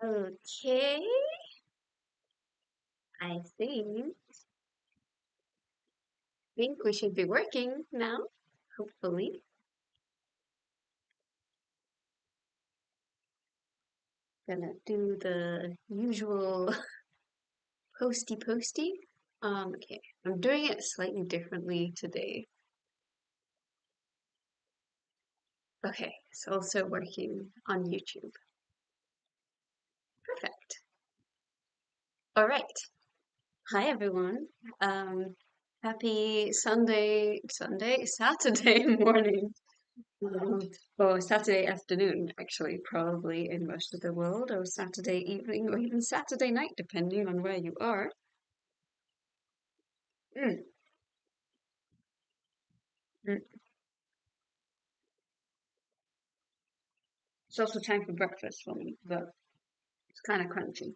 Okay, I think we should be working now, hopefully. Gonna do the usual posty. Okay, I'm doing it slightly differently today. Okay, it's also working on YouTube. Perfect. All right. Hi everyone. Um, Happy Saturday morning. Um, or Saturday afternoon, actually, probably in most of the world, or Saturday evening, or even Saturday night, depending on where you are. Mm, mm. It's also time for breakfast for me, but it's kind of crunchy.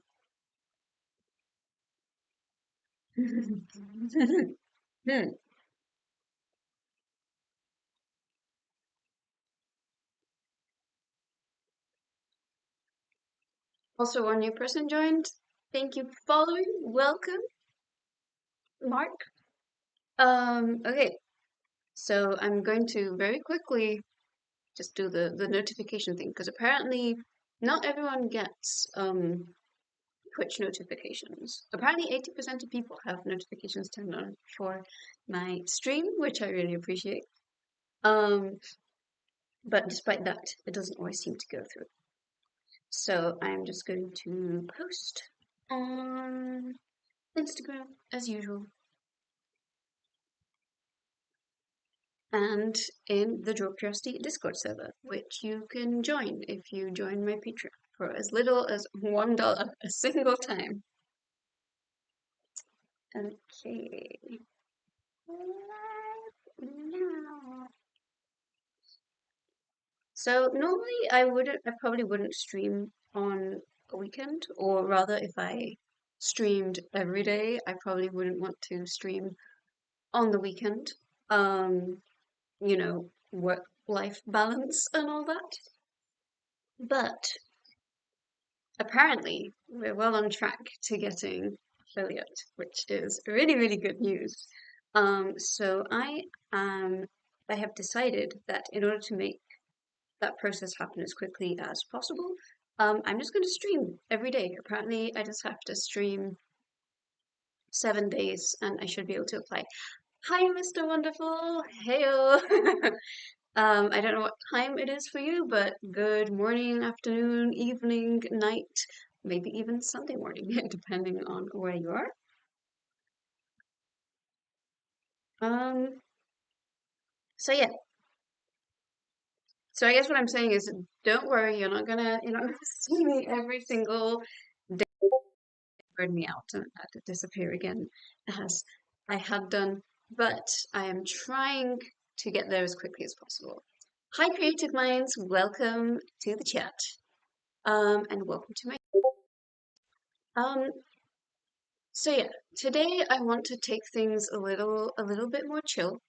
Hmm. Also, one new person joined. Thank you for following. Welcome, Mark. Okay, so I'm going to very quickly just do the notification thing because apparently not everyone gets Twitch notifications. Apparently 80% of people have notifications turned on for my stream, which I really appreciate. Um, but despite that, it doesn't always seem to go through. So I'm just going to post on Instagram as usual and in the Draw Curiosity Discord server, which you can join if you join my Patreon for as little as $1 a single time. Okay. Now. So normally I probably wouldn't stream on a weekend, or rather if I streamed every day, I probably wouldn't want to stream on the weekend. Um, work-life balance and all that. But apparently we're well on track to getting affiliate, which is really, really good news. So I have decided that in order to make that process happen as quickly as possible, I'm just going to stream every day. Apparently, I just have to stream 7 days and I should be able to apply. Hi, Mr. Wonderful. Heyo. I don't know what time it is for you, but good morning, afternoon, evening, night, maybe even Sunday morning, depending on where you are. Um, so yeah. So I guess what I'm saying is, don't worry, you're not gonna see me every single burn me out and had to disappear again as I had done, but I am trying to get there as quickly as possible. Hi, creative minds, welcome to the chat, and welcome to my. Um, so yeah, today I want to take things a little bit more chill.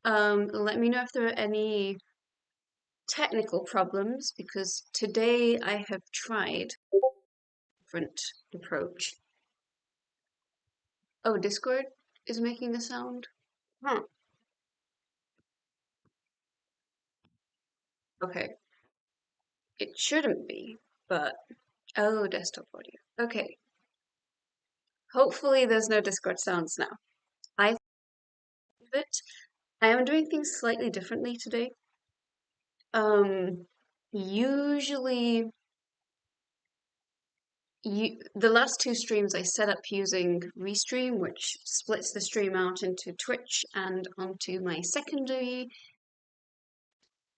Let me know if there are any technical problems because today I have tried a different approach. Oh, Discord is making a sound. Huh. Okay. It shouldn't be, but oh, desktop audio. Okay. Hopefully there's no Discord sounds now. I think that I am doing things slightly differently today. Um, Usually the last two streams I set up using Restream, which splits the stream out into Twitch and onto my secondary,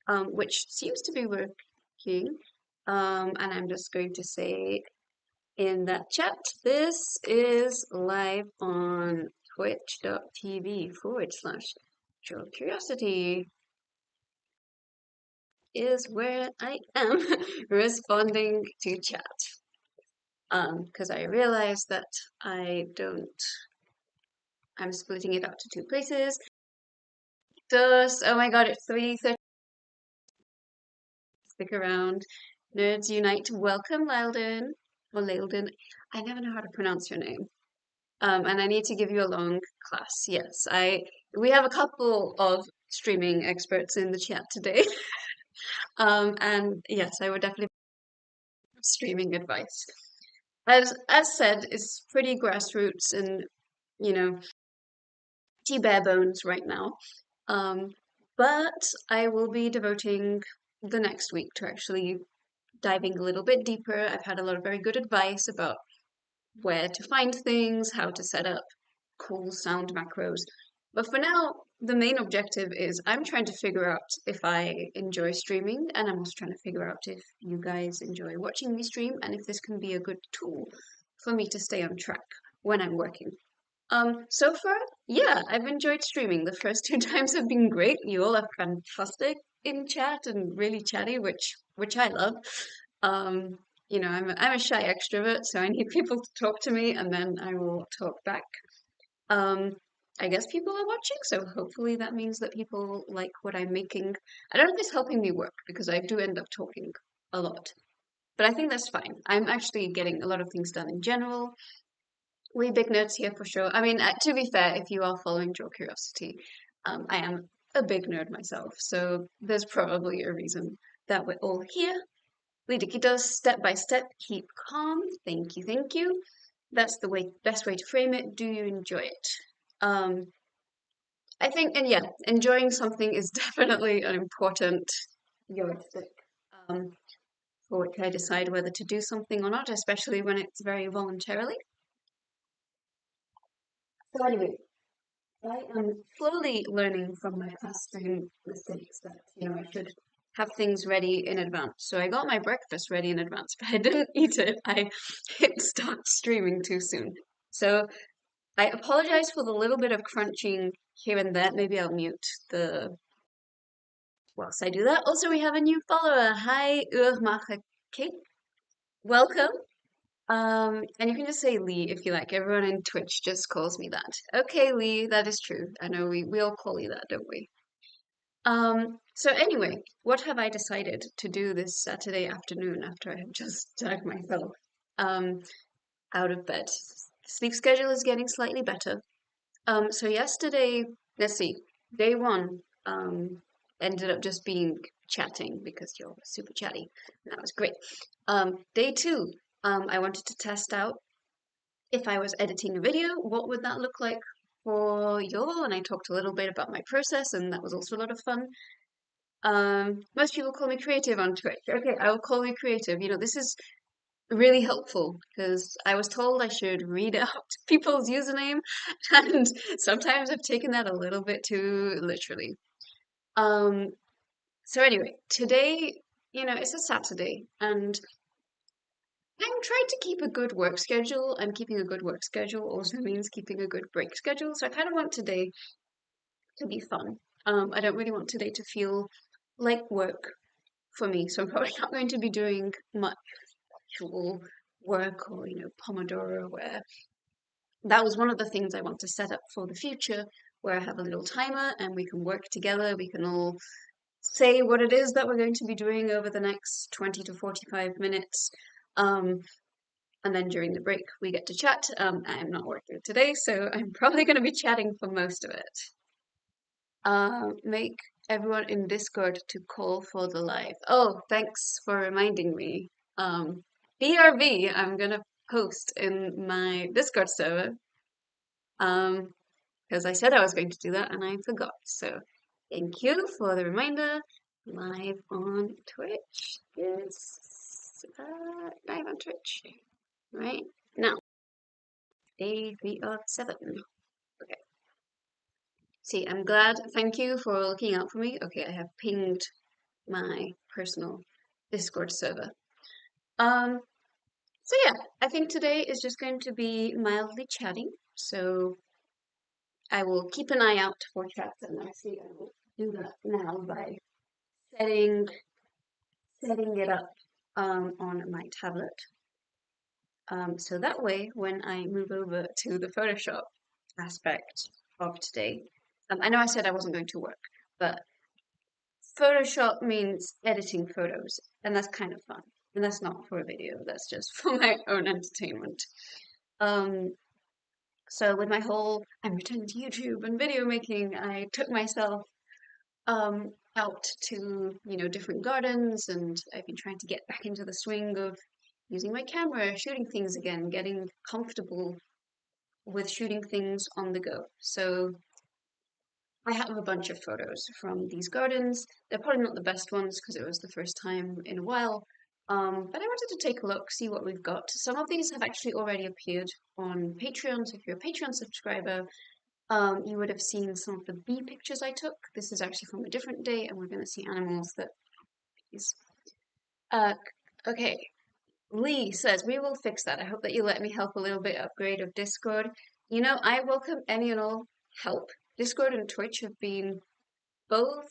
which seems to be working. And I'm just going to say in that chat, this is live on twitch.tv/Draw Curiosity is where I am responding to chat. Because I realized that I'm splitting it out to two places. Oh my god, it's 3:30. Stick around. Nerds Unite. Welcome, Lilden. Or Lilden. I never know how to pronounce your name. And I need to give you a long class. Yes, we have a couple of streaming experts in the chat today. And yes, I would definitely have streaming advice. As said, it's pretty grassroots and, you know, pretty bare bones right now. But I will be devoting the next week to actually diving a little bit deeper. I've had a lot of very good advice about where to find things, how to set up cool sound macros. But for now, the main objective is I'm trying to figure out if I enjoy streaming, and I'm also trying to figure out if you guys enjoy watching me stream and if this can be a good tool for me to stay on track when I'm working. So far, yeah, I've enjoyed streaming. The first two times have been great. You all are fantastic in chat and really chatty, which I love. Um, I'm a shy extrovert, so I need people to talk to me, and then I will talk back. Um, I guess people are watching, so hopefully that means that people like what I'm making. I don't know if it's helping me work because I do end up talking a lot, but I think that's fine. I'm actually getting a lot of things done in general. We big nerds here for sure. I mean, to be fair, if you are following Draw Curiosity, I am a big nerd myself, so there's probably a reason that we're all here. Lidikitos, step by step, keep calm. Thank you, thank you. That's the best way to frame it. Do you enjoy it? Um, I think, and yeah, enjoying something is definitely an important yardstick for which I decide whether to do something or not, especially when it's very voluntarily. So anyway, I am slowly learning from my past mistakes that, I should have things ready in advance. So I got my breakfast ready in advance, but I didn't eat it. I hit start streaming too soon. So I apologize for the little bit of crunching here and there. Maybe I'll mute the whilst I do that. Also, we have a new follower. Hi, Kate. Welcome. And you can just say Lee if you like. Everyone in Twitch just calls me that. Okay, Lee, that is true. I know we all call you that, don't we? So anyway, what have I decided to do this Saturday afternoon after I have just dug myself um out of bed? Sleep schedule is getting slightly better. So yesterday, let's see, day one ended up just being chatting because you're super chatty. And that was great. Day two, I wanted to test out if I was editing a video, what would that look like for y'all? And I talked a little bit about my process, and that was also a lot of fun. Most people call me creative on Twitch. Okay, I will call you creative. This is really helpful because I was told I should read out people's username, and sometimes I've taken that a little bit too literally. So anyway, today, it's a Saturday, and I'm trying to keep a good work schedule, and keeping a good work schedule also means keeping a good break schedule. So I kind of want today to be fun. I don't really want today to feel like work for me, so I'm probably not going to be doing much actual work or, Pomodoro, where that was one of the things I want to set up for the future, where I have a little timer and we can work together. We can all say what it is that we're going to be doing over the next 20 to 45 minutes. And then during the break, we get to chat. I'm not working today, so I'm probably going to be chatting for most of it. Make everyone in Discord to call for the live. Oh, thanks for reminding me. BRB, I'm going to post in my Discord server. Because I said I was going to do that and I forgot. So thank you for the reminder. Live on Twitch is live on Twitch right now. Day 3 of 7. Okay. See, I'm glad. Thank you for looking out for me. Okay, I have pinged my personal Discord server. So yeah, I think today is just going to be mildly chatty. So I will keep an eye out for chats, and actually I will do that now by setting it up on my tablet. So that way, when I move over to the Photoshop aspect of today, I know I said I wasn't going to work, but Photoshop means editing photos, and that's kind of fun. And that's not for a video, that's just for my own entertainment. Um, so with my whole, I'm returning to YouTube and video making, I took myself out to, different gardens, and I've been trying to get back into the swing of using my camera, shooting things again, getting comfortable with shooting things on the go. So I have a bunch of photos from these gardens. They're probably not the best ones because it was the first time in a while. But I wanted to take a look, see what we've got. Some of these have actually already appeared on Patreon. So if you're a Patreon subscriber, you would have seen some of the bee pictures I took. This is actually from a different day, and we're going to see animals that is. Okay. Lee says, we will fix that. I hope that you let me help a little bit upgrade of Discord. I welcome any and all help. Discord and Twitch have been both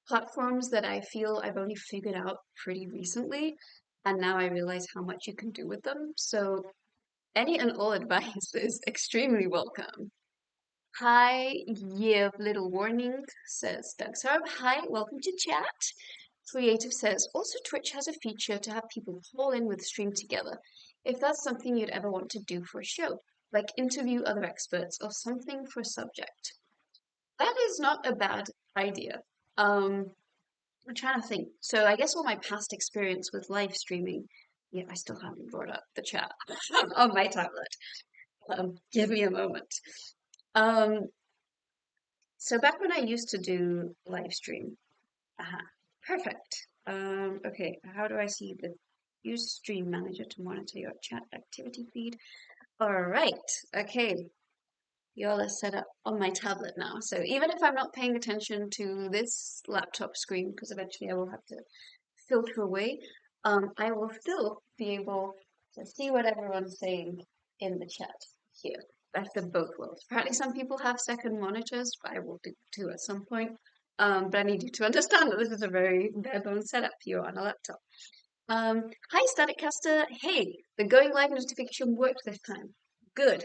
platforms that I feel I've only figured out pretty recently, and now I realize how much you can do with them. So any and all advice is extremely welcome. Hi, yeah, little warning, says Doug Sarb. Hi, welcome to chat. Creative says, also Twitch has a feature to have people call in with stream together. If that's something you'd ever want to do for a show, like interview other experts or something for a subject. That is not a bad idea. I'm trying to think. So I guess all my past experience with live streaming, yeah, I still haven't brought up the chat on my tablet. Give me a moment. Um, so back when I used to do live stream, perfect. Okay, how do I see the use stream manager to monitor your chat activity feed? All right, okay, y'all are set up on my tablet now. So even if I'm not paying attention to this laptop screen, because eventually I will have to filter away, I will still be able to see what everyone's saying in the chat here. Best of both worlds. Apparently some people have second monitors, but I will do too at some point. But I need you to understand that this is a very bare bones setup here on a laptop. Hi Staticcaster. Hey, the going live notification worked this time. Good.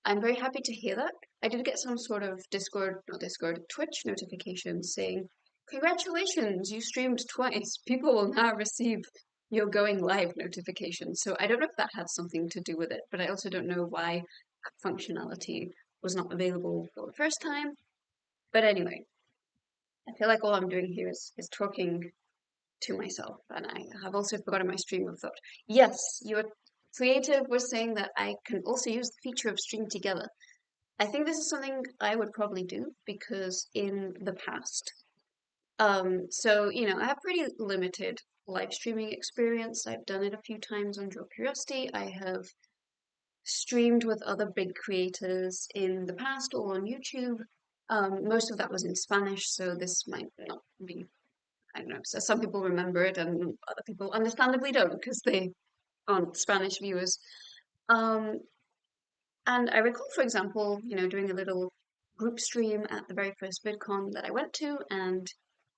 I'm very happy to hear that. I did get some sort of Twitch notification saying, congratulations, you streamed twice. People will now receive your going live notification. So I don't know if that had something to do with it, but I also don't know why functionality was not available for the first time. But anyway, I feel like all I'm doing here is talking to myself, and I have also forgotten my stream of thought. Yes, your creative was saying that I can also use the feature of stream together. I think this is something I would probably do because in the past, I have pretty limited live streaming experience. I've done it a few times on Draw Curiosity. I have streamed with other big creators in the past or on YouTube. Most of that was in Spanish, so this might not be, I don't know, so some people remember it and other people understandably don't because they aren't Spanish viewers. Um, And I recall, for example, doing a little group stream at the very first VidCon that I went to, and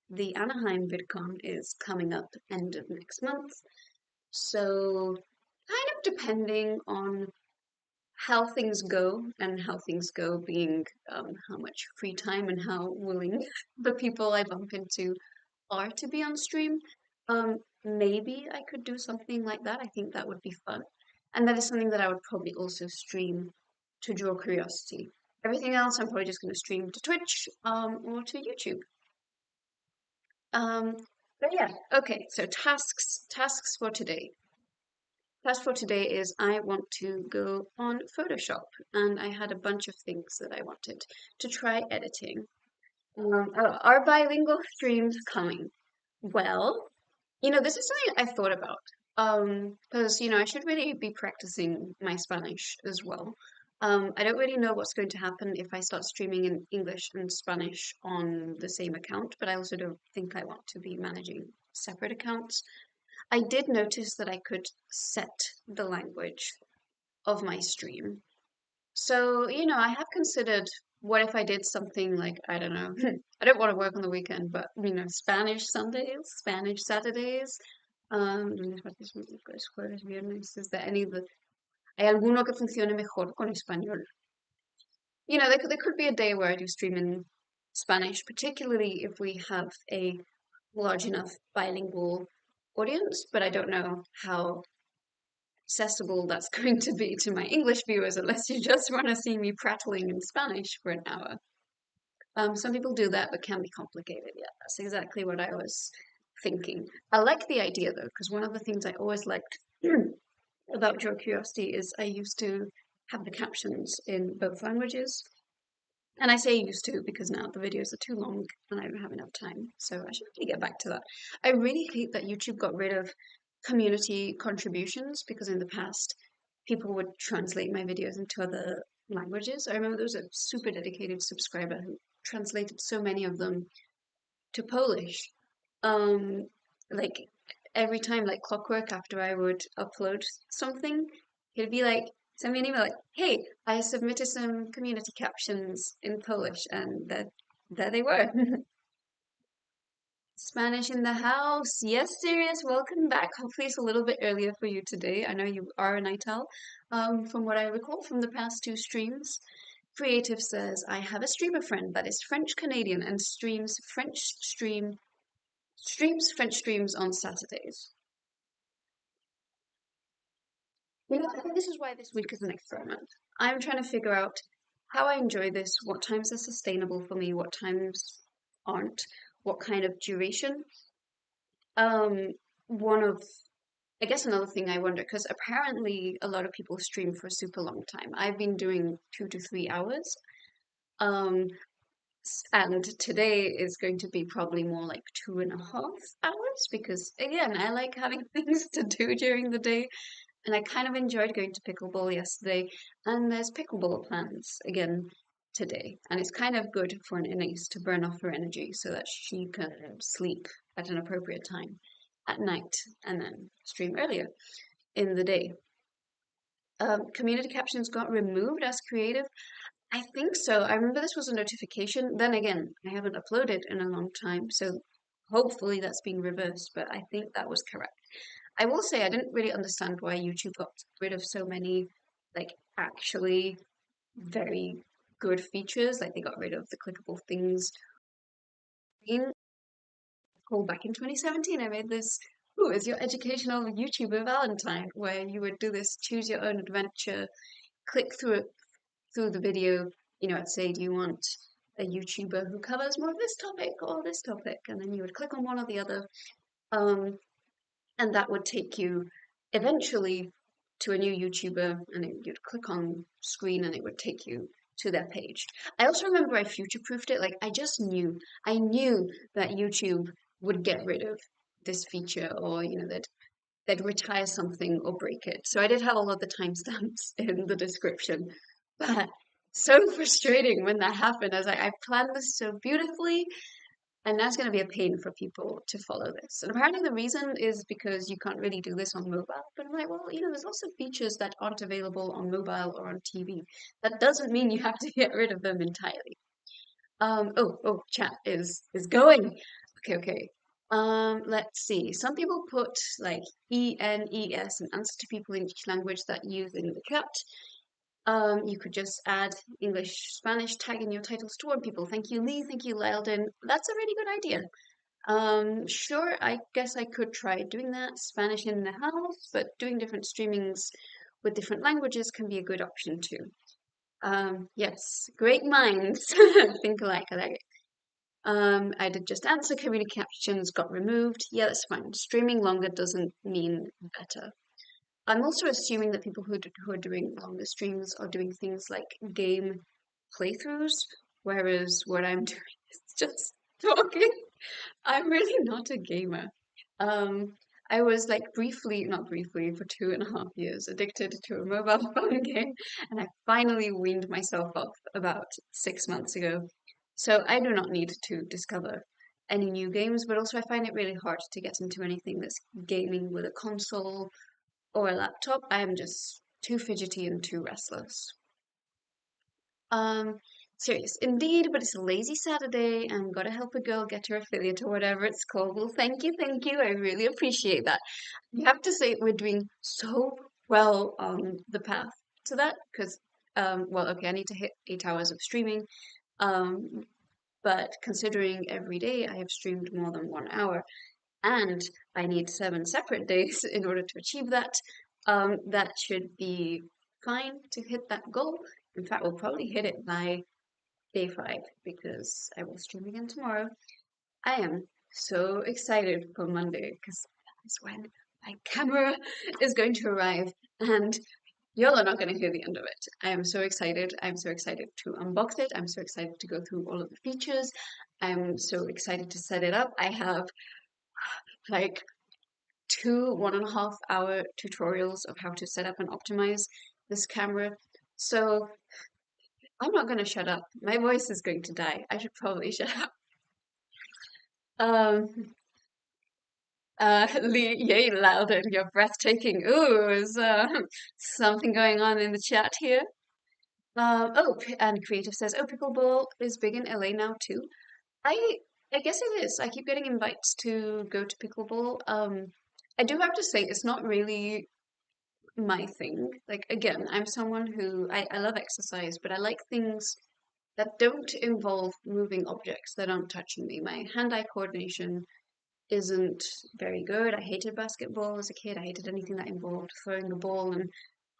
the Anaheim VidCon is coming up end of next month. So, kind of depending on how things go, and how things go being how much free time and how willing the people I bump into are to be on stream, maybe I could do something like that. I think that would be fun. And that is something that I would probably also stream to Draw Curiosity. Everything else I'm probably just going to stream to Twitch or to YouTube. Um, but yeah, okay, so tasks for today. Task for today is I want to go on Photoshop, and I had a bunch of things that I wanted to try editing. Are bilingual streams coming? Well, this is something I thought about. Because, I should really be practicing my Spanish as well. I don't really know what's going to happen if I start streaming in English and Spanish on the same account, but I also don't think I want to be managing separate accounts. I did notice that I could set the language of my stream. So, I have considered what if I did something like, I don't know, I don't want to work on the weekend, but, Spanish Sundays, Spanish Saturdays, lunes, martes, miércoles, jueves, viernes, is there any that, hay alguno que funcione mejor con español? There could be a day where I do stream in Spanish, particularly if we have a large enough bilingual audience, but I don't know how accessible that's going to be to my English viewers unless you just want to see me prattling in Spanish for an hour. Some people do that, but can be complicated. Yeah, that's exactly what I was thinking. I like the idea though, because one of the things I always liked about Your Curiosity is I used to have the captions in both languages. And I say used to because now the videos are too long and I don't have enough time. So I should really get back to that. I really hate that YouTube got rid of community contributions because in the past people would translate my videos into other languages. I remember there was a super dedicated subscriber who translated so many of them to Polish. Um, like every time, like clockwork, after I would upload something, he'd be like, send me an email like, "Hey, I submitted some community captions in Polish," and there they were. Spanish in the house. Yes, Sirius, welcome back. Hopefully it's a little bit earlier for you today. I know you are an ITEL. From what I recall from the past two streams, Creative says, I have a streamer friend that is French Canadian and streams French streams on Saturdays. You know, I think this is why this week is an experiment. I'm trying to figure out how I enjoy this, what times are sustainable for me, what times aren't, what kind of duration. Um, one of, I guess another thing I wonder, because apparently a lot of people stream for a super long time. I've been doing 2 to 3 hours. Um, and today is going to be probably more like 2.5 hours because again, I like having things to do during the day. And I kind of enjoyed going to pickleball yesterday, and there's pickleball plans again today. And it's kind of good for an Inese to burn off her energy so that she can sleep at an appropriate time at night and then stream earlier in the day. Community captions got removed as creative. I think so. I remember this was a notification. Then again, I haven't uploaded in a long time, so hopefully that's been reversed, but I think that was correct. I will say I didn't really understand why YouTube got rid of so many, like, actually very good features. Like, they got rid of the clickable things. Back in 2017, I made this, ooh, is your educational YouTuber Valentine, where you would do this choose your own adventure, click through it, through the video, I'd say, do you want a YouTuber who covers more of this topic or this topic? And then you would click on one or the other. Um, and that would take you eventually to a new YouTuber, and you'd click on screen and it would take you to their page. I also remember I future-proofed it. Like I knew that YouTube would get rid of this feature, or they'd retire something or break it. So I did have all of the timestamps in the description, but so frustrating when that happened. I was like, I planned this so beautifully, and that's going to be a pain for people to follow this. And apparently the reason is because you can't really do this on mobile. But I'm like, well, there's also features that aren't available on mobile or on TV. That doesn't mean you have to get rid of them entirely. Chat is going. Okay. Let's see. Some people put like ENES and answer to people in each language that use in the chat. You could just add English, Spanish, tag in your titles to warn people. Thank you, Lee. Thank you, Lyldon. That's a really good idea. Sure, I guess I could try doing that. Spanish in the house, but doing different streamings with different languages can be a good option too. Yes, great minds think alike. I like it. I did just answer. Community captions got removed. Yeah, that's fine. Streaming longer doesn't mean better. I'm also assuming that people who are doing longer streams are doing things like game playthroughs, whereas what I'm doing is just talking. I'm really not a gamer. Um, I was like not briefly, for 2.5 years, addicted to a mobile phone game, and I finally weaned myself off about 6 months ago. So I do not need to discover any new games, but also I find it really hard to get into anything that's gaming with a console or a laptop. I am just too fidgety and too restless. Um, Serious indeed, but it's a lazy Saturday and gotta help a girl get her affiliate or whatever it's called. Well, thank you. I really appreciate that. You have to say we're doing so well on the path to that because, well, okay, I need to hit 8 hours of streaming. Um, but considering every day I have streamed more than 1 hour, and I need 7 separate days in order to achieve that. That should be fine to hit that goal. In fact, we'll probably hit it by day 5 because I will stream again tomorrow. I am so excited for Monday because that's when my camera is going to arrive and y'all are not going to hear the end of it. I am so excited. I'm so excited to unbox it. I'm so excited to go through all of the features. I'm so excited to set it up. I have like 2 1.5 hour tutorials of how to set up and optimize this camera. So I'm not going to shut up. My voice is going to die. I should probably shut up. Um, Lee, yay, louder, you're breathtaking. Ooh, is something going on in the chat here? And Creative says, oh, pickleball is big in LA now too. I I guess it is. I keep getting invites to go to pickleball. I do have to say it's not really my thing. Like again, I'm someone who I love exercise, but I like things that don't involve moving objects that aren't touching me. My hand-eye coordination isn't very good. I hated basketball as a kid. I hated anything that involved throwing the ball and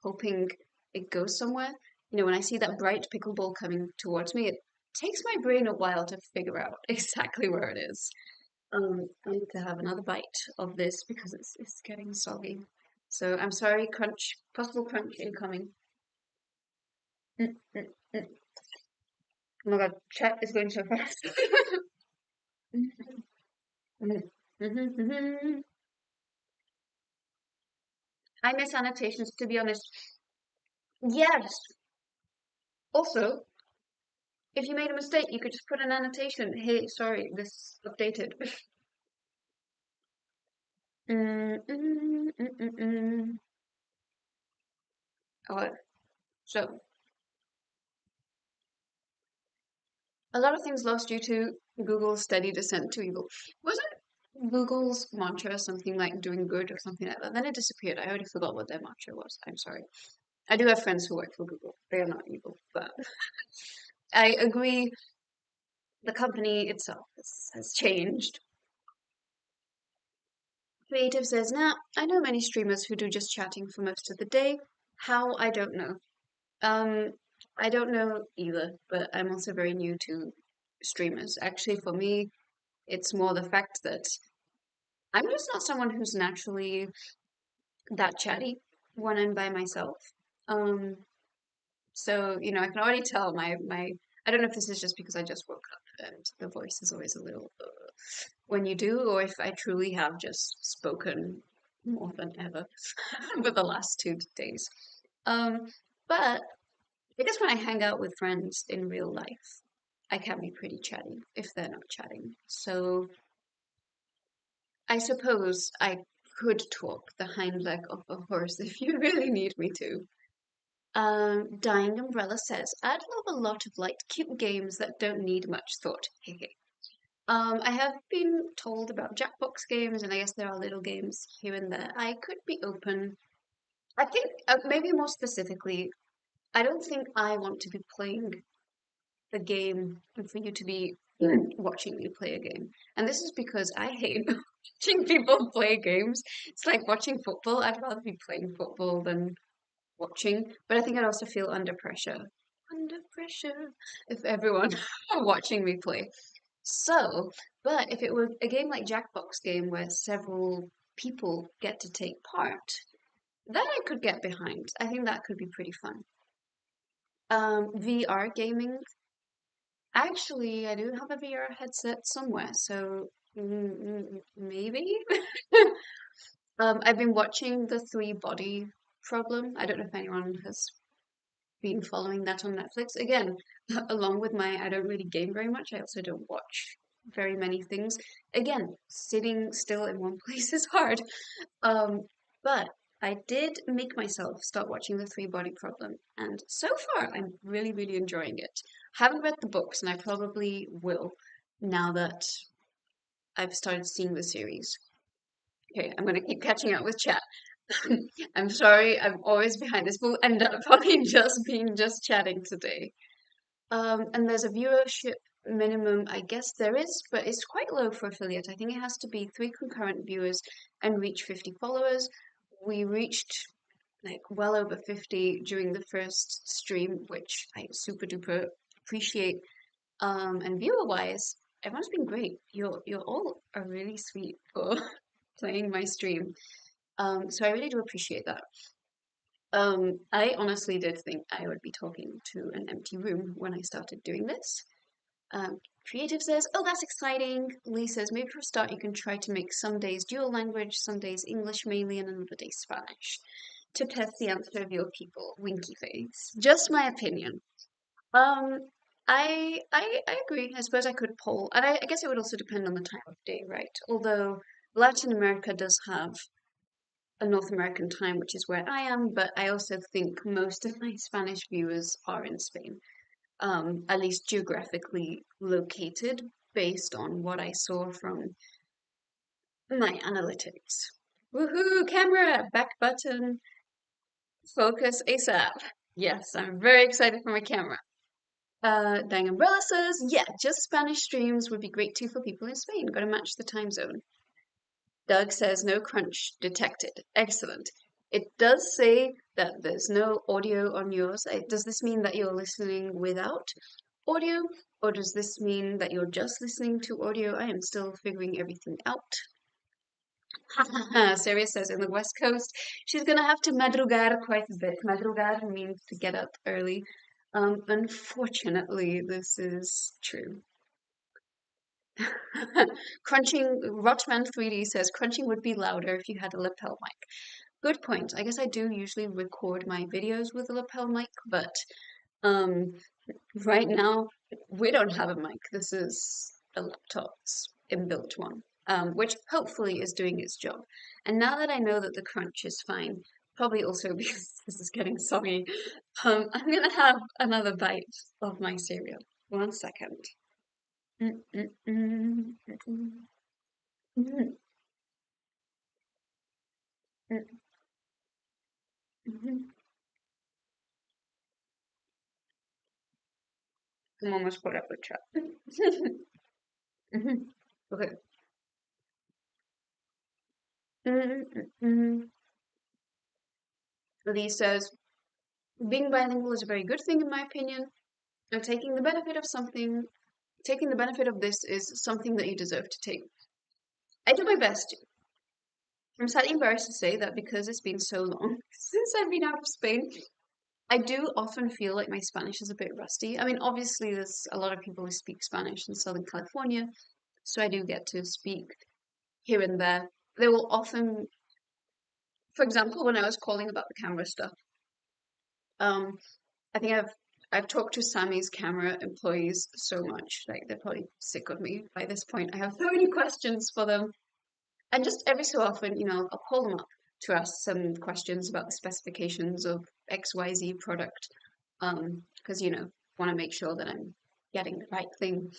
hoping it goes somewhere. You know, when I see that bright pickleball coming towards me, it takes my brain a while to figure out exactly where it is. I need to have another bite of this because it's getting soggy. So I'm sorry, crunch, possible crunch incoming. Mm, mm, mm. Oh my god, chat is going so fast. I miss annotations, to be honest. Yes. Also, if you made a mistake, you could just put an annotation. Hey, sorry, this updated. Mm. Oh, so a lot of things lost due to Google's steady descent to evil. Wasn't Google's mantra something like doing good or something like that? Then it disappeared. I already forgot what their mantra was. I'm sorry. I do have friends who work for Google. They are not evil, but I agree the company itself has changed. Creative says, nah, I know many streamers who do just chatting for most of the day. How? I don't know. Um, I don't know either, but I'm also very new to streamers. Actually, for me, it's more the fact that I'm just not someone who's naturally that chatty when I'm by myself. Um, so, you know, I can already tell I don't know if this is just because I just woke up and the voice is always a little when you do, or if I truly have just spoken more than ever for the last 2 days. Um, but I guess when I hang out with friends in real life, I can be pretty chatty if they're not chatting. So I suppose I could talk the hind leg of a horse if you really need me to. Dying Umbrella says, I'd love a lot of light, cute games that don't need much thought. I have been told about Jackbox games, and I guess there are little games here and there. I could be open. I think, maybe more specifically, I don't think I want to be playing a game and for you to be watching me play a game. And this is because I hate watching people play games. It's like watching football. I'd rather be playing football than watching, but I think I'd also feel under pressure. Under pressure if everyone were watching me play. So, but if it were a game like Jackbox game where several people get to take part, that I could get behind. I think that could be pretty fun. VR gaming. Actually, I do have a VR headset somewhere, so maybe. I've been watching the Three Body Problem. I don't know if anyone has been following that on Netflix. Again, along with I don't really game very much. I also don't watch very many things. Again, sitting still in one place is hard. But I did make myself start watching The Three Body Problem, and so far I'm really, really enjoying it. Haven't read the books, and I probably will now that I've started seeing the series. Okay, I'm gonna keep catching up with chat. I'm sorry, I'm always behind. This will end up probably just being just chatting today. And there's a viewership minimum I guess there is, but it's quite low for affiliate. I think it has to be 3 concurrent viewers and reach 50 followers. We reached like well over 50 during the first stream, which I super duper appreciate. And viewer wise, everyone's been great. You're all are really sweet for playing my stream. So I really do appreciate that. I honestly did think I would be talking to an empty room when I started doing this. Creative says, "Oh, that's exciting." Lee says, "Maybe for a start, you can try to make some days dual language, some days English mainly, and another day Spanish to test the answer of your people." Winky face. Just my opinion. Um, I agree. I suppose I could poll, and I guess it would also depend on the time of day, right? Although Latin America does have a North American time, which is where I am, but I also think most of my Spanish viewers are in Spain, at least geographically located, based on what I saw from my analytics. Woohoo! Camera! Back button! Focus ASAP! Yes, I'm very excited for my camera. Dang Umbrella says, yeah, just Spanish streams would be great too for people in Spain. Gotta match the time zone. Doug says, no crunch detected. Excellent. It does say that there's no audio on yours. Does this mean that you're listening without audio? Or does this mean that you're just listening to audio? I am still figuring everything out. Sarah says, in the West Coast, she's gonna have to madrugar quite a bit. Madrugar means to get up early. Unfortunately, this is true. Crunching, Rotman 3D says, crunching would be louder if you had a lapel mic. Good point. I guess I do usually record my videos with a lapel mic, but um, right now we don't have a mic. This is a laptop's inbuilt one, which hopefully is doing its job. And now that I know that the crunch is fine, probably also because this is getting soggy, I'm gonna have another bite of my cereal. 1 second. Mm, mm, mm, mm, mm, mm, mm, mm. I'm almost caught up with chat. Mhm. Okay. Mm, mm, mm. Lee says, being bilingual is a very good thing in my opinion. And taking the benefit of this is something that you deserve to take. I do my best. I'm slightly embarrassed to say that because it's been so long since I've been out of Spain, I do often feel like my Spanish is a bit rusty. I mean, obviously, there's a lot of people who speak Spanish in Southern California, so I do get to speak here and there. They will often, for example, when I was calling about the camera stuff, um, I think I've talked to Sammy's camera employees so much, like they're probably sick of me by this point. I have so many questions for them. And just every so often, I'll call them up to ask some questions about the specifications of XYZ product. Because, want to make sure that I'm getting the right thing.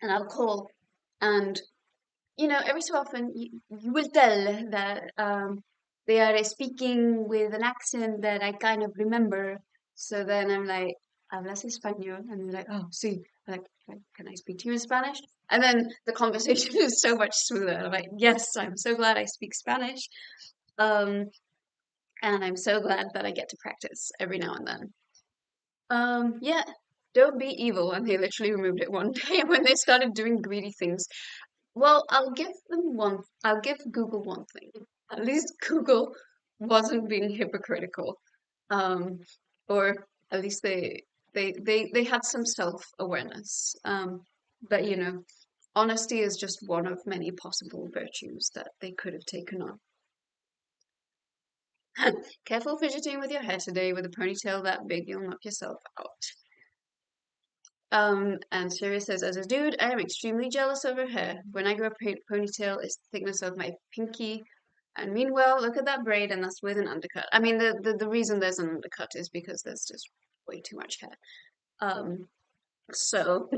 And I'll call and every so often you will tell that they are speaking with an accent that I kind of remember. So then I'm like, ¿hablas español? And they're like, oh, sí. I'm like, can I speak to you in Spanish? And then the conversation is so much smoother. I'm like, yes, I'm so glad I speak Spanish. Um, and I'm so glad that I get to practice every now and then. Yeah, don't be evil. And they literally removed it one day when they started doing greedy things. Well, I'll give Google one thing. At least Google wasn't being hypocritical. Um, or at least they had some self-awareness. But honesty is just one of many possible virtues that they could have taken on. Careful fidgeting with your hair today. With a ponytail that big, you'll knock yourself out. And Sirius says, as a dude, I am extremely jealous of her hair. When I grow a ponytail, it's the thickness of my pinky. And meanwhile, look at that braid, and that's with an undercut. I mean, the reason there's an undercut is because there's just way too much hair. So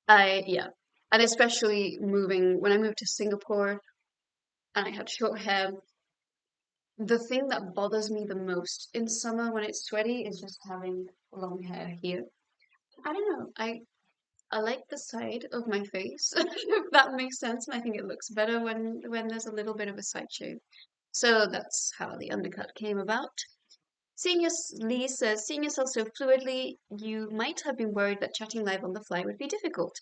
yeah. And especially when I moved to Singapore and I had short hair, the thing that bothers me the most in summer when it's sweaty is just having long hair here. I don't know. I like the side of my face, if that makes sense. And I think it looks better when there's a little bit of a side shave. So that's how the undercut came about. Lee says, seeing yourself so fluidly, you might have been worried that chatting live on the fly would be difficult.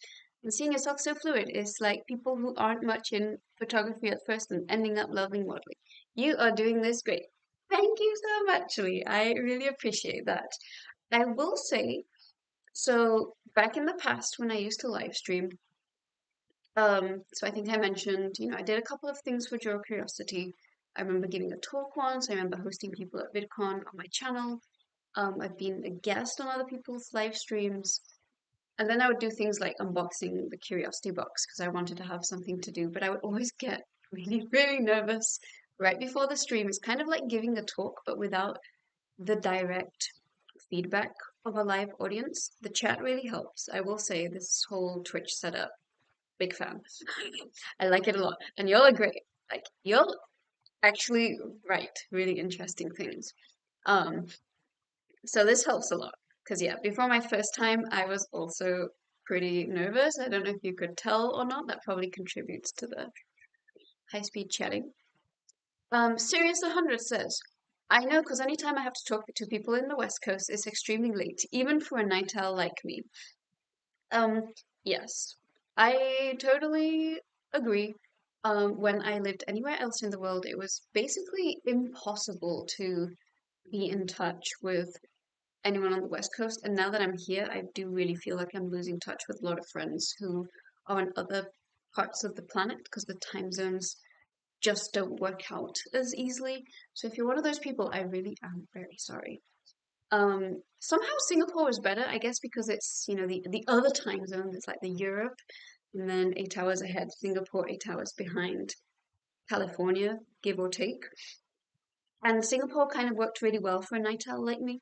And seeing yourself so fluid is like people who aren't much in photography at first and ending up loving modeling. You are doing this great. Thank you so much, Lee. I really appreciate that. I will say, so back in the past when I used to live stream, so I think I mentioned, I did a couple of things for Draw Curiosity. I remember giving a talk once. I remember hosting people at VidCon on my channel. I've been a guest on other people's live streams. And then I would do things like unboxing the Curiosity box because I wanted to have something to do. But I would always get really, really nervous right before the stream. It's kind of like giving a talk, but without the direct feedback of a live audience. The chat really helps. I will say this whole Twitch setup, big fan. I like it a lot. And y'all are great. Like, y'all actually write really interesting things. Um, so this helps a lot. Because, yeah, before my first time, I was also pretty nervous. I don't know if you could tell or not. That probably contributes to the high-speed chatting. Sirius 100 says, I know because anytime I have to talk to people in the West Coast, it's extremely late, even for a night owl like me. Um, yes, I totally agree. When I lived anywhere else in the world, it was basically impossible to be in touch with anyone on the West Coast. And now that I'm here, I do really feel like I'm losing touch with a lot of friends who are in other parts of the planet because the time zones just don't work out as easily. So if you're one of those people, I really am very sorry. Somehow Singapore is better, I guess, because it's, the other time zone. It's like the Europe, and then 8 hours ahead, Singapore, 8 hours behind California, give or take. And Singapore kind of worked really well for a night owl like me,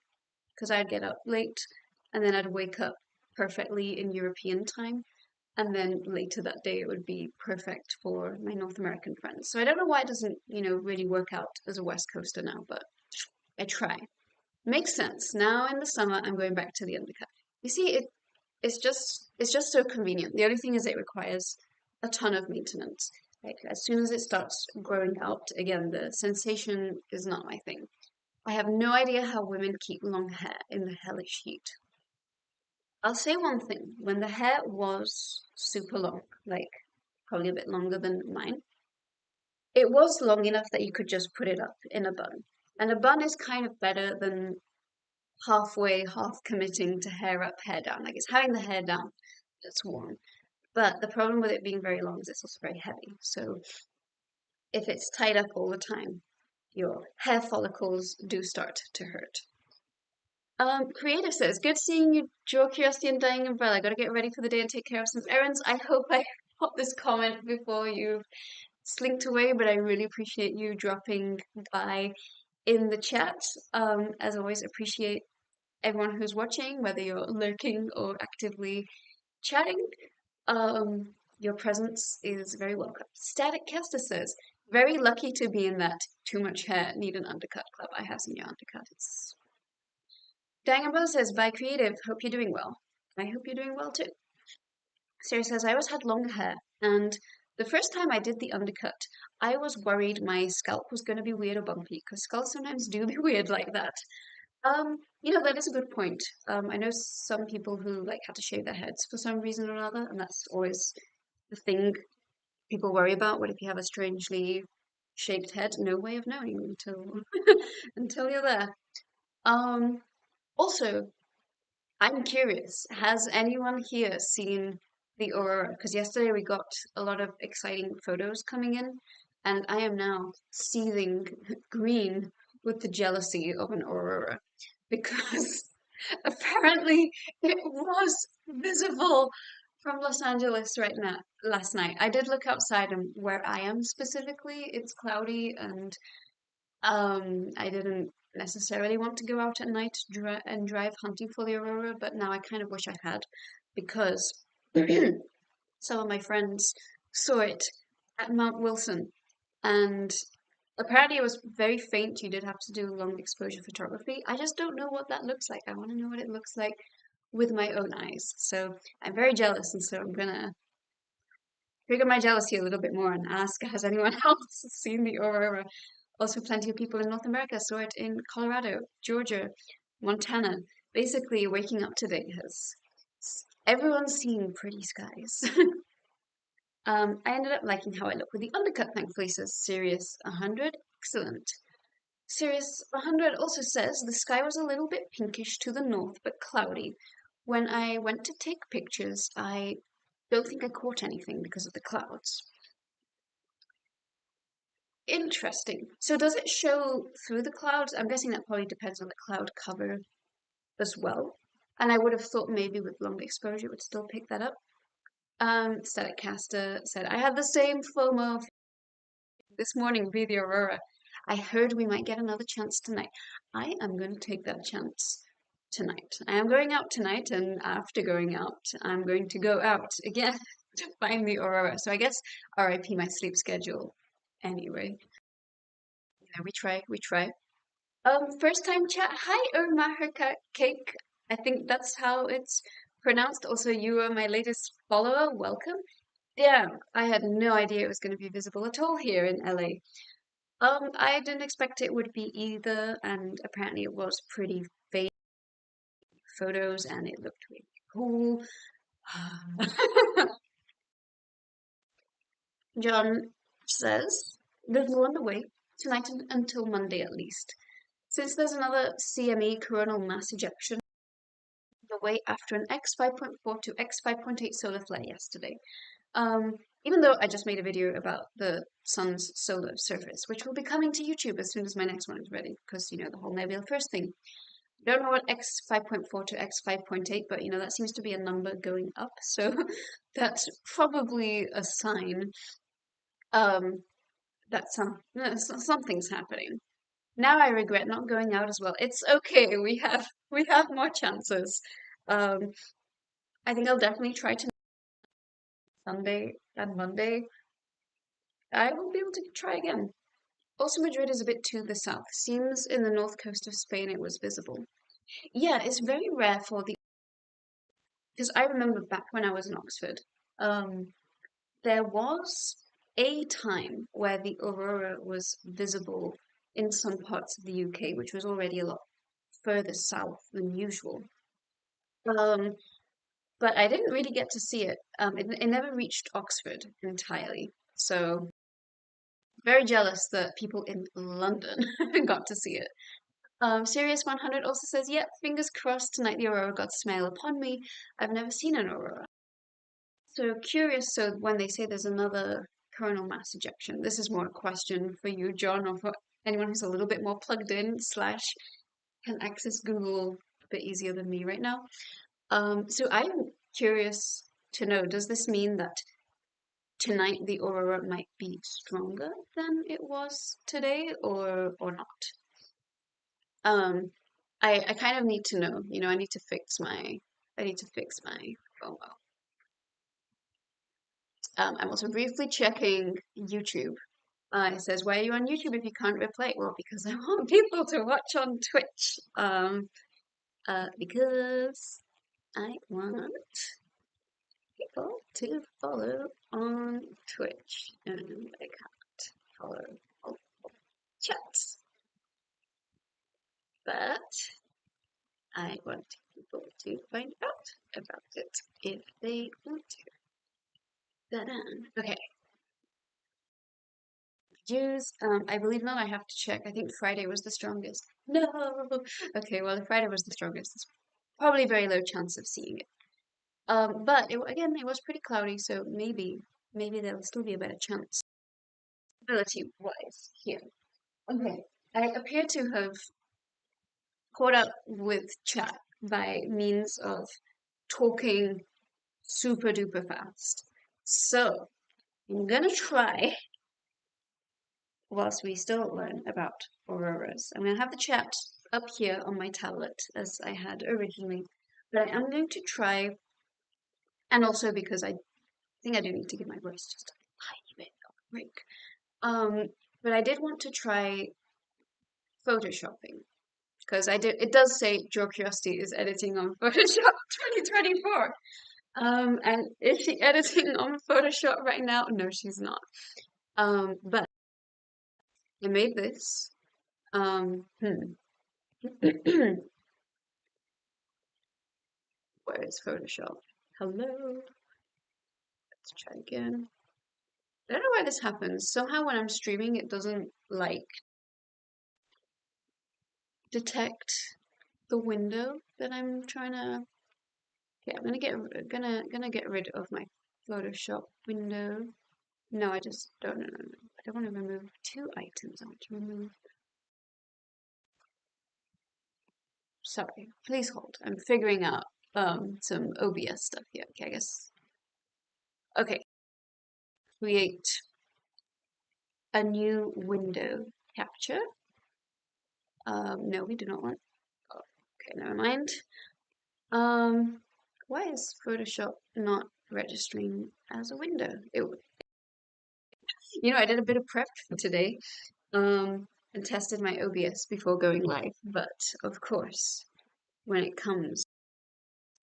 because I'd get up late, and then I'd wake up perfectly in European time. And then later that day, it would be perfect for my North American friends. So I don't know why it doesn't, really work out as a West Coaster now, but I try. Makes sense. Now in the summer, I'm going back to the undercut. You see, it's just so convenient. The only thing is it requires a ton of maintenance. Like as soon as it starts growing out, again, the sensation is not my thing. I have no idea how women keep long hair in the hellish heat. I'll say one thing. When the hair was super long, like probably a bit longer than mine, it was long enough that you could just put it up in a bun. And a bun is kind of better than halfway, half committing to hair up, hair down. Like it's having the hair down that's warm. But the problem with it being very long is it's also very heavy. So if it's tied up all the time, your hair follicles do start to hurt. Creative says, good seeing you, Draw Curiosity and Dying Umbrella. Gotta get ready for the day and take care of some errands. I hope I got this comment before you've slinked away, but I really appreciate you dropping by in the chat. As always, appreciate everyone who's watching, whether you're lurking or actively chatting. Your presence is very welcome. Static Caster says, very lucky to be in that too much hair, need an undercut club. I have some new undercuts. Danganronpa says, bye creative, hope you're doing well. I hope you're doing well too. Sarah says, I always had long hair, and the first time I did the undercut, I was worried my scalp was going to be weird or bumpy, because skulls sometimes do be weird like that. That is a good point. I know some people who like had to shave their heads for some reason or another, and that's always the thing people worry about. What if you have a strangely shaped head? No way of knowing until until you're there. Um, Also, I'm curious, has anyone here seen the Aurora? Because yesterday we got a lot of exciting photos coming in, and I am now seething green with the jealousy of an Aurora because apparently it was visible from Los Angeles right now last night. I did look outside and where I am specifically, it's cloudy and I didn't necessarily want to go out at night and drive hunting for the aurora, but now I kind of wish I had because some of my friends saw it at Mount Wilson, and apparently it was very faint. You did have to do long exposure photography. I just don't know what that looks like. I want to know what it looks like with my own eyes. So I'm very jealous, and so I'm gonna trigger my jealousy a little bit more and ask, has anyone else seen the aurora? Also, plenty of people in North America saw it in Colorado, Georgia, Montana. Basically, waking up today has everyone's seen pretty skies. I ended up liking how I look with the undercut, thankfully, says Sirius 100. Excellent. Sirius 100 also says the sky was a little bit pinkish to the north, but cloudy. When I went to take pictures, I don't think I caught anything because of the clouds. Interesting. So does it show through the clouds? I'm guessing that probably depends on the cloud cover as well. And I would have thought maybe with long exposure it would still pick that up. Static Caster said, I had the same FOMO this morning via the Aurora. I heard we might get another chance tonight. I am going to take that chance tonight. I am going out tonight, and after going out, I'm going to go out again to find the Aurora. So I guess RIP my sleep schedule anyway. Yeah, we try. First time chat. Hi, Irma Cake. I think that's how it's pronounced. Also, you are my latest follower. Welcome. Damn, I had no idea it was going to be visible at all here in LA. I didn't expect it would be either, and apparently it was pretty fake photos, and it looked really cool. John says there's more on the way tonight until Monday at least. Since there's another CME coronal mass ejection the way after an X5.4 to X5.8 solar flare yesterday. Even though I just made a video about the sun's solar surface, which will be coming to YouTube as soon as my next one is ready, because, you know, the whole nebula first thing. Don't know what X5.4 to X5.8, but, you know, that seems to be a number going up, so that's probably a sign that something's happening. Now I regret not going out as well. It's okay, we have more chances. Um, I think I'll definitely try to Sunday and Monday. I will be able to try again. Also, Madrid is a bit to the south. Seems in the north coast of Spain it was visible. Yeah, it's very rare for the because I remember back when I was in Oxford, there was a time where the aurora was visible in some parts of the UK, which was already a lot further south than usual. Um, but I didn't really get to see it. It never reached Oxford entirely. So very jealous that people in London got to see it. Sirius 100 also says, yep, fingers crossed tonight the aurora got smile upon me. I've never seen an aurora. So curious, so when they say there's another coronal mass ejection, this is more a question for you, John, or for anyone who's a little bit more plugged in slash can access Google a bit easier than me right now. So I'm curious to know, does this mean that tonight the aurora might be stronger than it was today or not? I kind of need to know, you know, I need to fix my FOMO. I'm also briefly checking YouTube. It says, why are you on YouTube if you can't replay? Well, because I want people to watch on Twitch. Because I want people to follow on Twitch, and I can't follow all chats. But I want people to find out about it if they want to. Ta-da. Okay. Jews, I believe not. I have to check. I think Friday was the strongest. No. Okay, well, if Friday was the strongest, there's probably very low chance of seeing it. But again, it was pretty cloudy, so maybe there'll still be a better chance. Ability-wise, here. Okay, I appear to have caught up with chat by means of talking super duper fast. So I'm gonna try, whilst we still learn about auroras, I'm gonna have the chat up here on my tablet as I had originally, but I am going to try, and also because I think I do need to give my voice just a tiny bit of a break. But I did want to try photoshopping because it does say Draw Curiosity is editing on Photoshop 2024. And is she editing on Photoshop right now? No, she's not. But I made this. Where is Photoshop? Hello. Let's try again. I don't know why this happens. Somehow when I'm streaming, it doesn't like detect the window that I'm trying to. Okay, I'm gonna get rid of my Photoshop window. No, I just don't. No, no, no. I don't want to remove two items. I want to remove. Sorry, please hold. I'm figuring out some OBS stuff here. Okay, I guess. Okay, create a new window capture. No, we do not want. Oh, okay, never mind. Why is Photoshop not registering as a window? I did a bit of prep for today, and tested my OBS before going live. But of course, when it comes to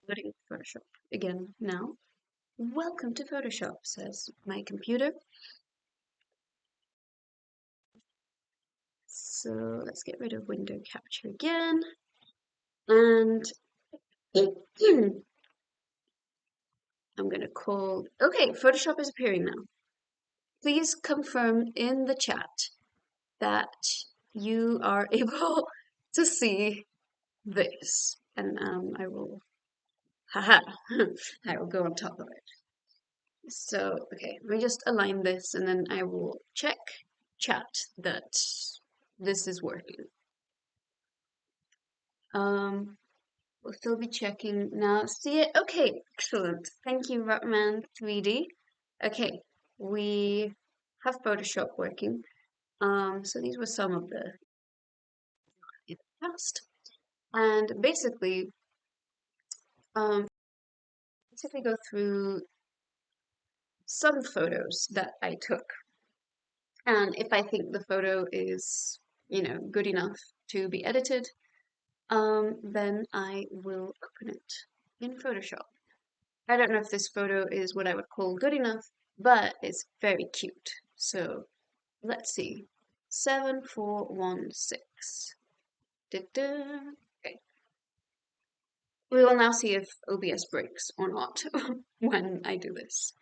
loading Photoshop again now, welcome to Photoshop, says my computer. So let's get rid of window capture again. And I'm gonna call, okay, Photoshop is appearing now. Please confirm in the chat that you are able to see this. And I will, haha, I will go on top of it. So, okay, let me just align this and then I will check chat that this is working. We'll still be checking now. See it? Okay, excellent. Thank you, Rotman 3D. Okay, we have Photoshop working. So these were some of the in the past. And basically go through some photos that I took. And if I think the photo is, good enough to be edited, then I will open it in Photoshop. I don't know if this photo is what I would call good enough, but it's very cute. So let's see. 7416. Okay. We will now see if OBS breaks or not when I do this.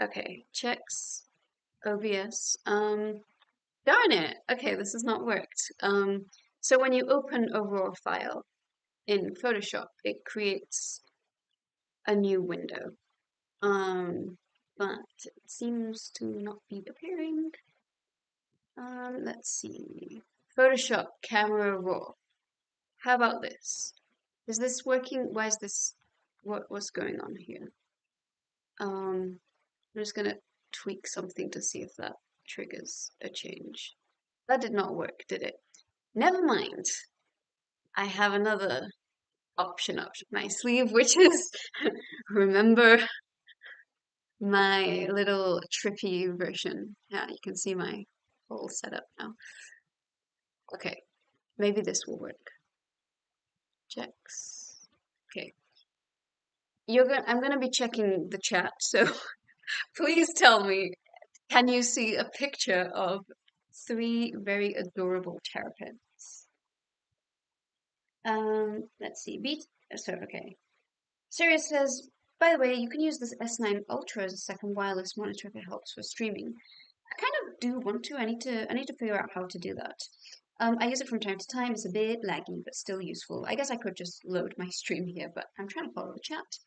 Okay, checks OBS. Darn it. Okay, this has not worked. So when you open a raw file in Photoshop, it creates a new window. But it seems to not be appearing. Let's see. Photoshop camera raw. How about this? Is this working? Why is this? What's going on here? I'm just gonna tweak something to see if that triggers a change. That did not work, did it? Never mind. I have another option up my sleeve, which is remember my little trippy version. Yeah, you can see my whole setup now. Okay, maybe this will work. Checks. Okay. I'm gonna be checking the chat, so please tell me, can you see a picture of 3 very adorable terrapins? Let's see. Okay. Sirius says, by the way, you can use this S9 Ultra as a second wireless monitor if it helps with streaming. I kind of do want to. I need to figure out how to do that. I use it from time to time. It's a bit laggy, but still useful. I guess I could just load my stream here, but I'm trying to follow the chat.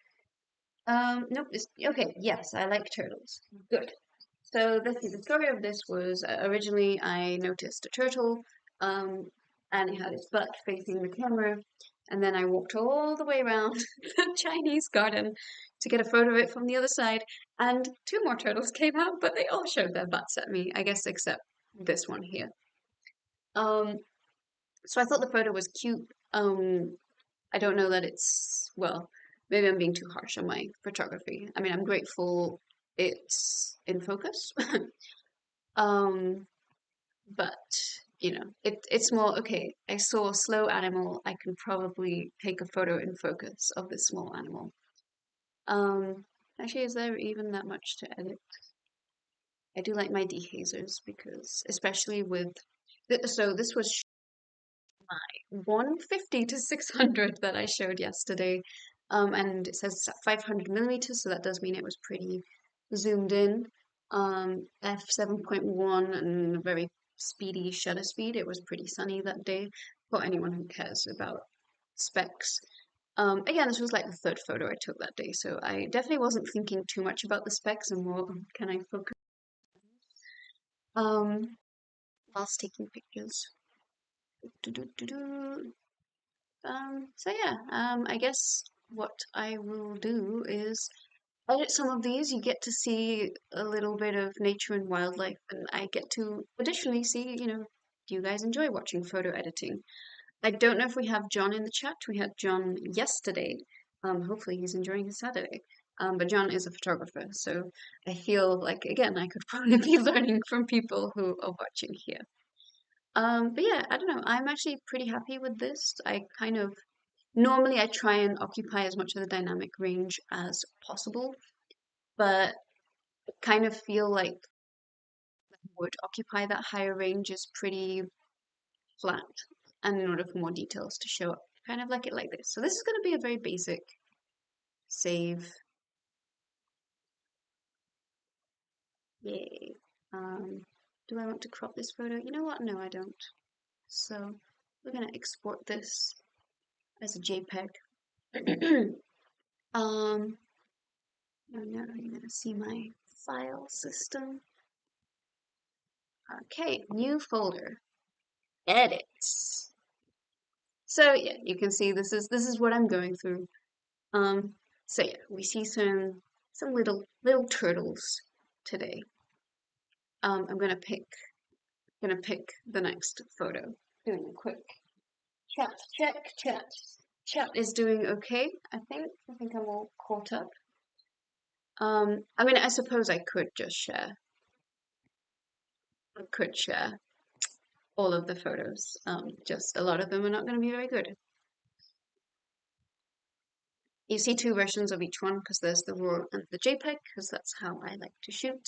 Nope. Okay. Yes, I like turtles. Good. So the story of this was originally I noticed a turtle, and it had its butt facing the camera, and then I walked all the way around the Chinese garden to get a photo of it from the other side, and 2 more turtles came out, but they all showed their butts at me, I guess, except this one here. So I thought the photo was cute. I don't know that it's, well, maybe I'm being too harsh on my photography. I mean, I'm grateful it's in focus. But it's more, okay, I saw a slow animal, I can probably take a photo in focus of this small animal. Um, Actually, is there even that much to edit? I do like my dehazers because, especially with, so this was 150 to 600 that I showed yesterday. And it says 500 millimeters, so that does mean it was pretty zoomed in. F7.1 and a very speedy shutter speed. It was pretty sunny that day for anyone who cares about specs. Again, this was like the third photo I took that day, so I definitely wasn't thinking too much about the specs and more, can I focus um, whilst taking pictures. Do, do, do, do. So yeah, I guess what I will do is edit some of these. You get to see a little bit of nature and wildlife, and I get to additionally see, do you guys enjoy watching photo editing? I don't know if we have John in the chat. We had John yesterday. Hopefully he's enjoying his Saturday. But John is a photographer, so I feel like, again, I could probably be learning from people who are watching here. But yeah, I don't know. I'm actually pretty happy with this. I kind of normally I try and occupy as much of the dynamic range as possible, but I kind of feel like would occupy that higher range is pretty flat, and in order for more details to show up, kind of like it like this. So this is going to be a very basic save. Yay. Do I want to crop this photo? You know what? No, I don't. So we're going to export this as a JPEG. um, and now you're going to see my file system. Okay, new folder, edits. So yeah, you can see this is what I'm going through. So yeah, we see some little turtles today. I'm gonna pick the next photo. Doing a quick chat check. Chat is doing okay, I think. I think I'm all caught up. I mean, I suppose I could just share. I could share all of the photos. Just a lot of them are not going to be very good. You see two versions of each one because there's the RAW and the JPEG because that's how I like to shoot.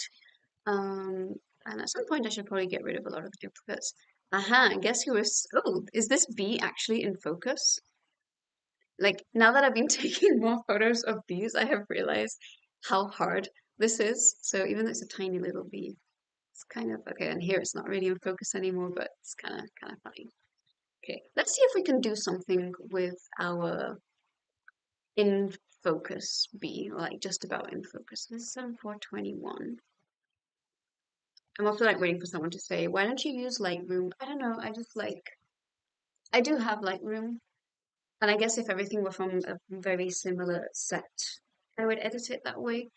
And at some point I should probably get rid of a lot of the duplicates. Aha, guess who is... Oh, is this bee actually in focus? Like, now that I've been taking more photos of bees, I have realized how hard this is. So even though it's a tiny little bee, it's kind of... Okay, and here it's not really in focus anymore, but it's kind of funny. Okay, let's see if we can do something with our in focus bee, like just about in focus. This is 7421. I'm also like waiting for someone to say, why don't you use Lightroom? I don't know, I do have Lightroom. And I guess if everything were from a very similar set, I would edit it that way.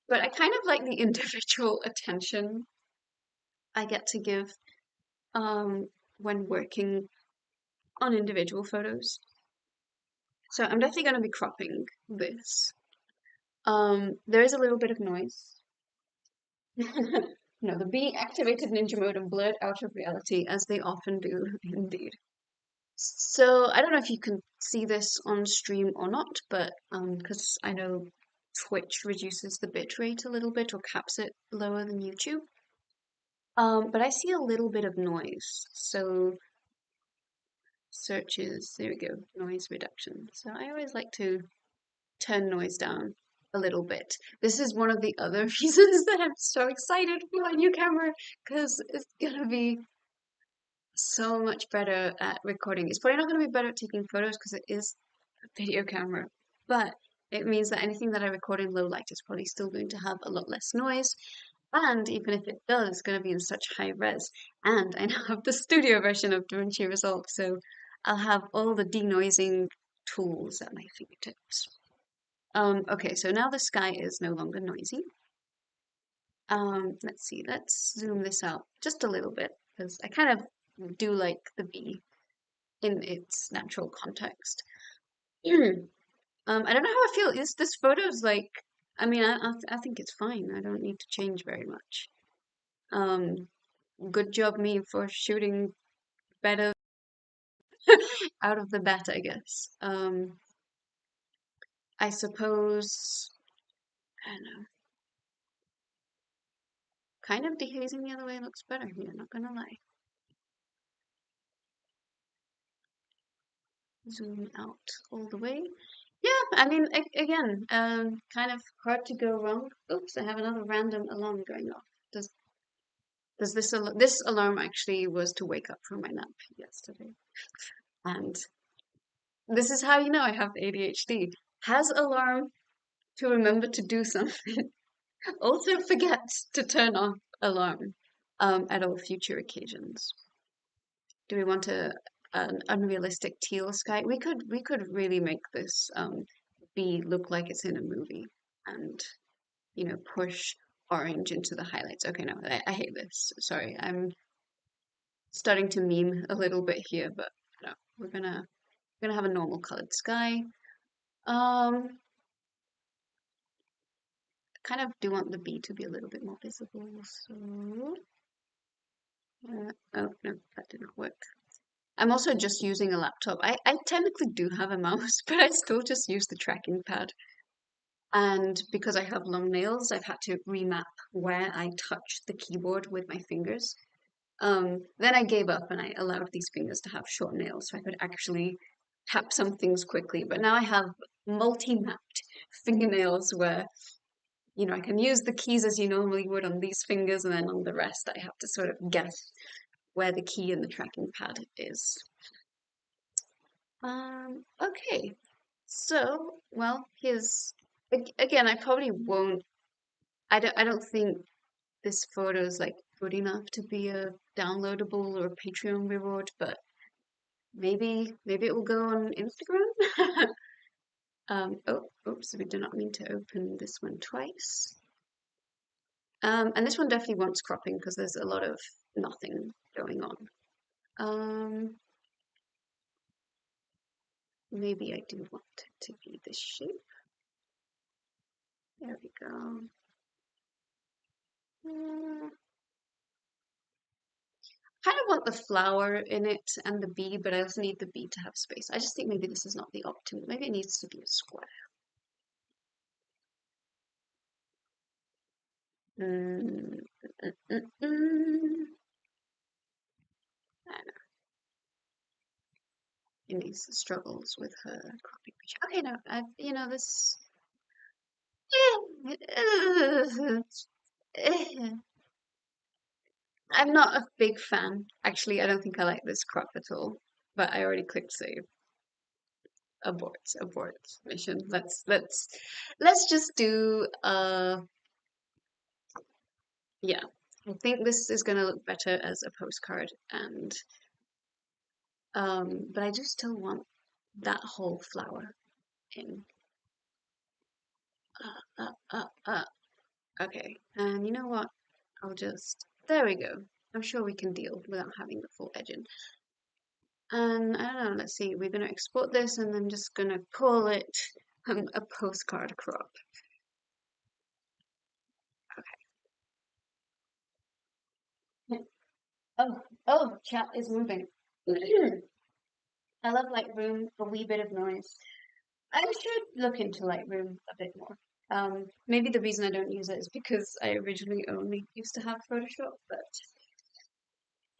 But I kind of like the individual attention I get to give when working on individual photos. So I'm definitely going to be cropping this. There is a little bit of noise. No, the bee activated ninja mode and blurred out of reality, as they often do, indeed. So I don't know if you can see this on stream or not, but because I know Twitch reduces the bitrate a little bit or caps it lower than YouTube. But I see a little bit of noise. So searches, there we go, noise reduction. So I always like to turn noise down a little bit. This is one of the other reasons that I'm so excited for my new camera because it's gonna be so much better at recording. It's probably not gonna be better at taking photos because it is a video camera, but it means that anything that I record in low light is probably still going to have a lot less noise. And even if it does, it's going to be in such high res. And I now have the studio version of DaVinci Resolve, so I'll have all the denoising tools at my fingertips. Okay, so now the sky is no longer noisy. Let's see, let's zoom this out just a little bit, because I kind of do like the bee in its natural context. I don't know how I feel. This photo's like, I mean, I think it's fine. I don't need to change very much. Good job me for shooting better out of the bat, I guess. I suppose, I don't know, kind of dehazing the other way looks better here, not gonna lie. Zoom out all the way. Yeah, I mean, again, kind of hard to go wrong. Oops, I have another random alarm going off. Does this alarm actually was to wake up from my nap yesterday, and this is how you know I have ADHD. Has alarm to remember to do something. Also forget to turn off alarm at all future occasions. Do we want an unrealistic teal sky? We could really make this bee look like it's in a movie and push orange into the highlights. Okay, no, I hate this. Sorry, I'm starting to meme a little bit here, but no, we're gonna have a normal colored sky. Um, kind of do want the bee to be a little bit more visible, so oh no, that didn't work. I'm also just using a laptop. I technically do have a mouse, but I still just use the tracking pad. And because I have long nails, I've had to remap where I touch the keyboard with my fingers. Then I gave up and I allowed these fingers to have short nails so I could actually tap some things quickly. But now I have multi-mapped fingernails where, I can use the keys as you normally would on these fingers, and then on the rest I have to sort of guess where the key in the tracking pad is. Okay. So, well, here's again, I probably won't I don't think this photo is like good enough to be a downloadable or a Patreon reward, but maybe it will go on Instagram. Oh, oops, we do not mean to open this one twice. And this one definitely wants cropping because there's a lot of nothing going on. Maybe I do want it to be this shape. There we go. Kind of want the flower in it and the bee, but I also need the bee to have space. I just think maybe this is not the optimum. Maybe it needs to be a square. Mm, mm, mm, mm. I don't know. Denise struggles with her cropping. Okay, no, this. I'm not a big fan. Actually, I don't think I like this crop at all. But I already clicked save. Abort mission. Let's just do yeah. I think this is gonna look better as a postcard, and but I do still want that whole flower in. Okay, and you know what? There we go. I'm sure we can deal without having the full edge in. And I don't know, let's see, we're gonna export this and I'm just gonna call it a postcard crop. Okay. Oh, chat is moving. I love Lightroom, a wee bit of noise. I should look into Lightroom a bit more. Maybe the reason I don't use it is because I originally only used to have Photoshop, but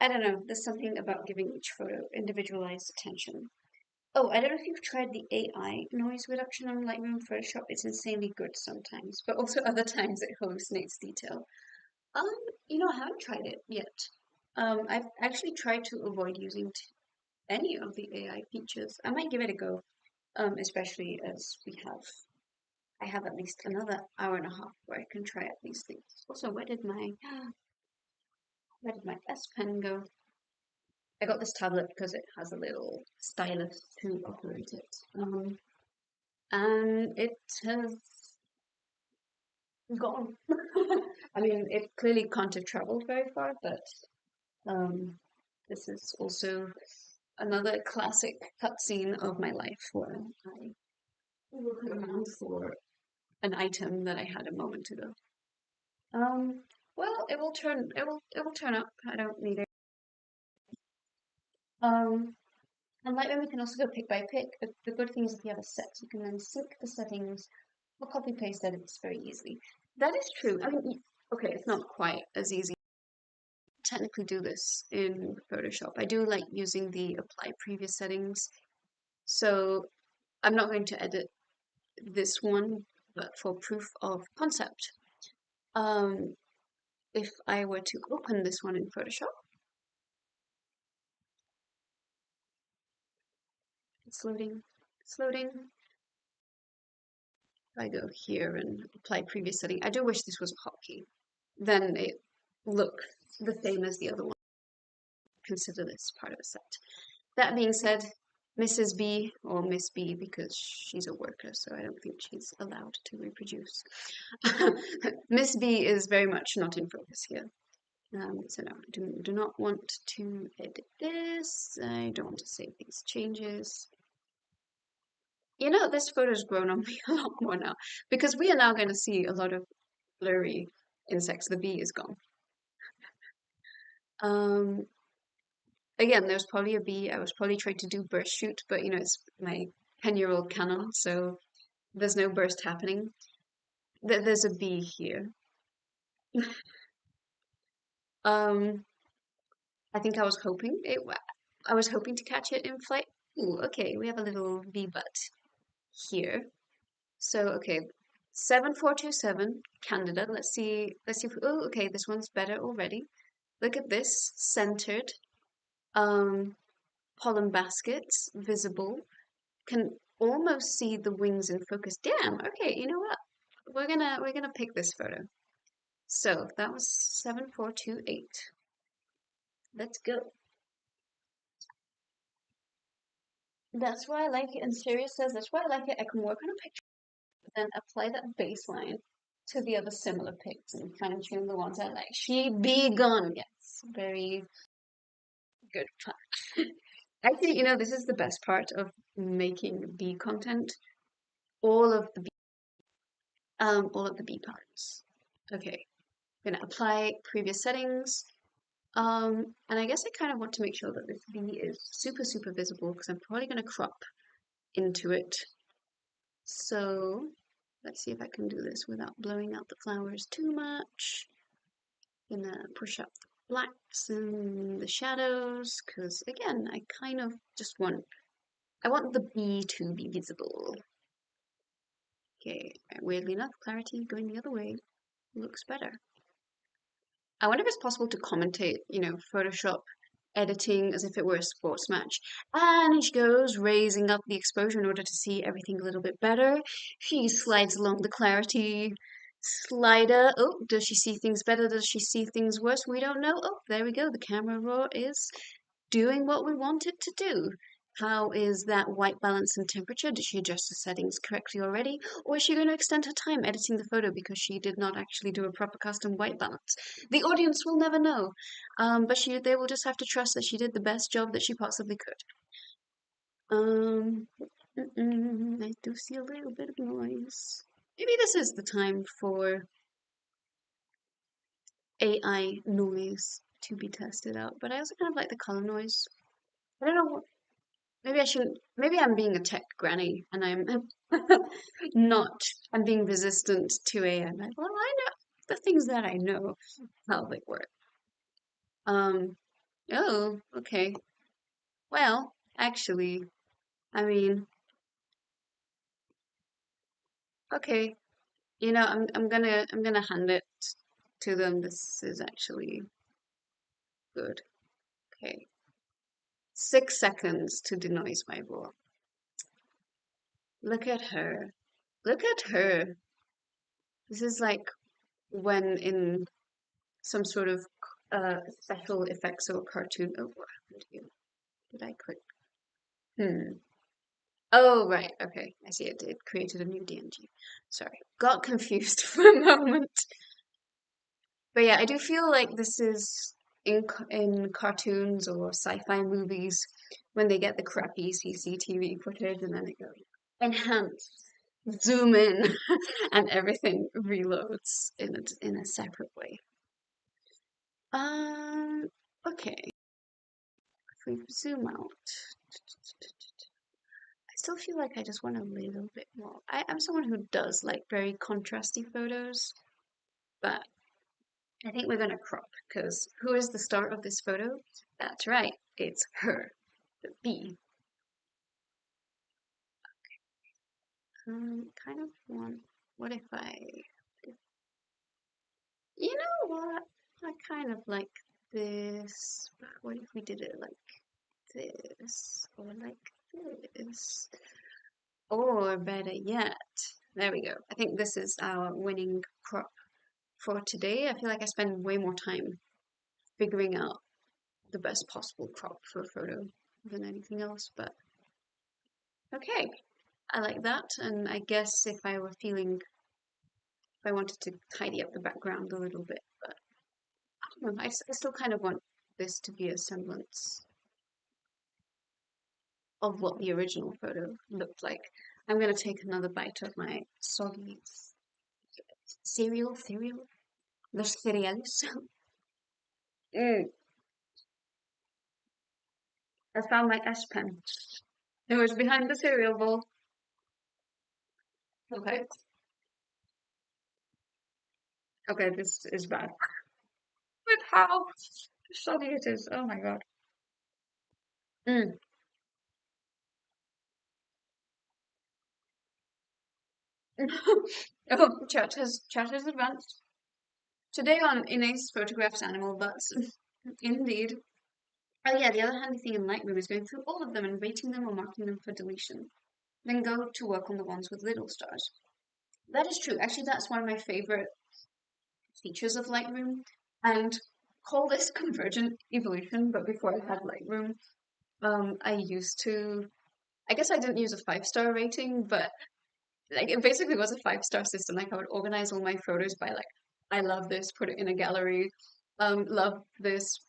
I don't know, there's something about giving each photo individualized attention. Oh, I don't know if you've tried the AI noise reduction on Lightroom Photoshop. It's insanely good sometimes, but also other times it hallucinates detail. Um, I haven't tried it yet. I've actually tried to avoid using any of the AI features. I might give it a go, especially as I have at least another hour and a half where I can try out these things. Also, where did my S Pen go? I got this tablet because it has a little stylus to operate it. And it has gone. I mean, it clearly can't have traveled very far, but um, this is also another classic cutscene of my life where I look around for an item that I had a moment ago. Well, it will turn up. I don't need it. Um, and Lightroom, we can also go pick by pick. The good thing is if you have a set, you can then sync the settings or copy paste edits very easily. That is true. I mean, okay, it's not quite as easy to technically do this in Photoshop. I do like using the apply previous settings. So I'm not going to edit this one, but for proof of concept, um, if I were to open this one in Photoshop, it's loading, it's loading. If I go here and apply previous setting, I do wish this was a hotkey. Then it look the same as the other one. Consider this part of a set. That being said, Mrs. B, or Miss B, because she's a worker, so I don't think she's allowed to reproduce. Miss B is very much not in focus here. So no, I do not want to edit this. I don't want to save these changes. You know, this photo's grown on me a lot more now, because we are now going to see a lot of blurry insects. The bee is gone. Um, Again, there's probably a bee. I was probably trying to do burst shoot, but you know, it's my 10-year-old Canon, so there's no burst happening. There's a bee here. Um, I think I was hoping to catch it in flight. Ooh, okay, we have a little bee butt here. So, okay, 7427 Candida. Let's see if, oh, okay, this one's better already. Look at this, centered. Um, Pollen baskets, visible. Can almost see the wings in focus. Damn, okay, you know what? We're gonna pick this photo. So that was 7428. Let's go. That's why I like it. And Sirius says that's why I like it. I can work on a picture, then apply that baseline to the other similar pics and fine tune the ones I like. She be gone. Yes, very good. Actually, you know, this is the best part of making bee content. All of the bee parts. Okay, I'm gonna apply previous settings. And I guess I kind of want to make sure that this bee is super, super visible because I'm probably gonna crop into it. So let's see if I can do this without blowing out the flowers too much. Gonna push up the blacks and the shadows because again, I kind of just I want the bee to be visible. Okay, weirdly enough, clarity going the other way looks better. I wonder if it's possible to commentate, you know, Photoshop editing as if it were a sports match. And she goes, raising up the exposure in order to see everything a little bit better. She slides along the clarity slider. Oh, does she see things better? Does she see things worse? We don't know. Oh, there we go. The camera raw is doing what we want it to do. How is that white balance and temperature? Did she adjust the settings correctly already? Or is she going to extend her time editing the photo because she did not actually do a proper custom white balance? The audience will never know, but they will just have to trust that she did the best job that she possibly could. I do see a little bit of noise. Maybe this is the time for AI noise to be tested out, but I also kind of like the color noise. I don't know. Maybe I shouldn't. Maybe I'm being a tech granny and I'm not. I'm being resistant to AI. I'm like, well, I know the things that I know how they work. Um, oh, okay. Well, actually, I mean, okay. You know, I'm gonna hand it to them. This is actually good. Okay. 6 seconds to denoise my raw. Look at her. Look at her. This is like when in some sort of special effects or cartoon. Oh, what happened here? Did I click? Hmm. Oh, right. Okay. I see it. It created a new DNG. Sorry. Got confused for a moment. But yeah, I do feel like this is in cartoons or sci-fi movies when they get the crappy CCTV footage and then they go enhance, zoom in, and everything reloads in a separate way. Um, okay. we zoom out, I still feel like I just want a little bit more. I'm someone who does like very contrasty photos, but I think we're gonna crop because who is the star of this photo? That's right, it's her, the bee. Kind of want. What if you know what? I kind of like this. But what if we did it like this or like this? Or better yet, there we go. I think this is our winning crop for today. I feel like I spend way more time figuring out the best possible crop for a photo than anything else, but okay. I like that, and I guess if I were feeling, if I wanted to tidy up the background a little bit, but I don't know, I still kind of want this to be a semblance of what the original photo looked like. I'm gonna take another bite of my soggy cereal, los cereales. Mm, I found my S Pen. It was behind the cereal bowl. Okay. Okay, this is bad. With how soggy it is. Oh my god. Mm. Oh, chat has advanced. Today on Ina's photographs animal butts. Indeed. Oh yeah, the other handy thing in Lightroom is going through all of them and rating them or marking them for deletion. Then go to work on the ones with little stars. That is true. Actually, that's one of my favorite features of Lightroom. And call this convergent evolution, but before I had Lightroom, I used to, I guess I didn't use a 5-star rating, but like it basically was a 5-star system. Like I would organize all my photos by like, I love this, put it in a gallery, love this,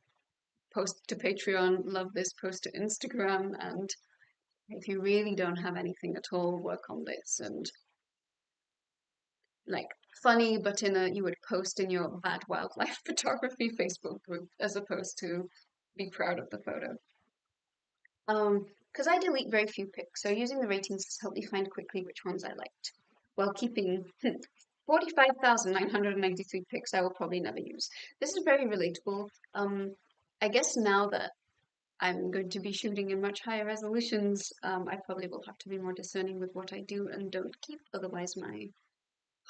post to Patreon, love this, post to Instagram, and if you really don't have anything at all, work on this. And like funny, but in a you would post in your bad wildlife photography Facebook group as opposed to be proud of the photo. Because I delete very few pics, so using the ratings has helped me find quickly which ones I liked, while keeping 45,993 pics I will probably never use. This is very relatable. I guess now that I'm going to be shooting in much higher resolutions, I probably will have to be more discerning with what I do and don't keep, otherwise my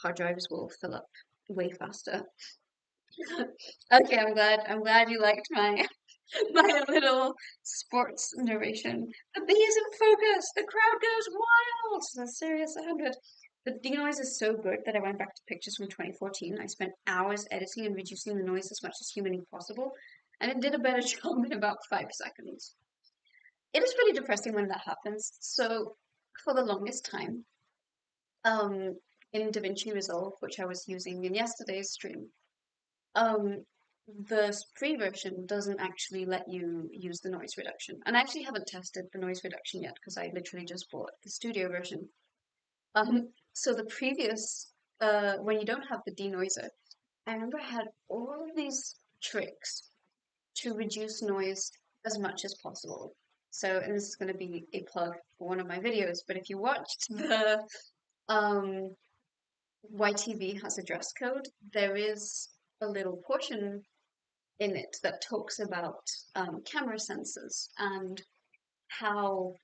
hard drives will fill up way faster. Okay, I'm glad you liked my my little sports narration. The bee is in focus. The crowd goes wild. The serious 100. The denoise is so good that I went back to pictures from 2014. I spent hours editing and reducing the noise as much as humanly possible, and it did a better job in about 5 seconds. It is pretty depressing when that happens. So for the longest time, um, in DaVinci Resolve, which I was using in yesterday's stream, um, the free version doesn't actually let you use the noise reduction. And I actually haven't tested the noise reduction yet because I literally just bought the studio version. So the previous, when you don't have the denoiser, I remember I had all of these tricks to reduce noise as much as possible. So, and this is going to be a plug for one of my videos, but if you watched the um, YTV has a dress code, there is a little portion in it that talks about camera sensors and how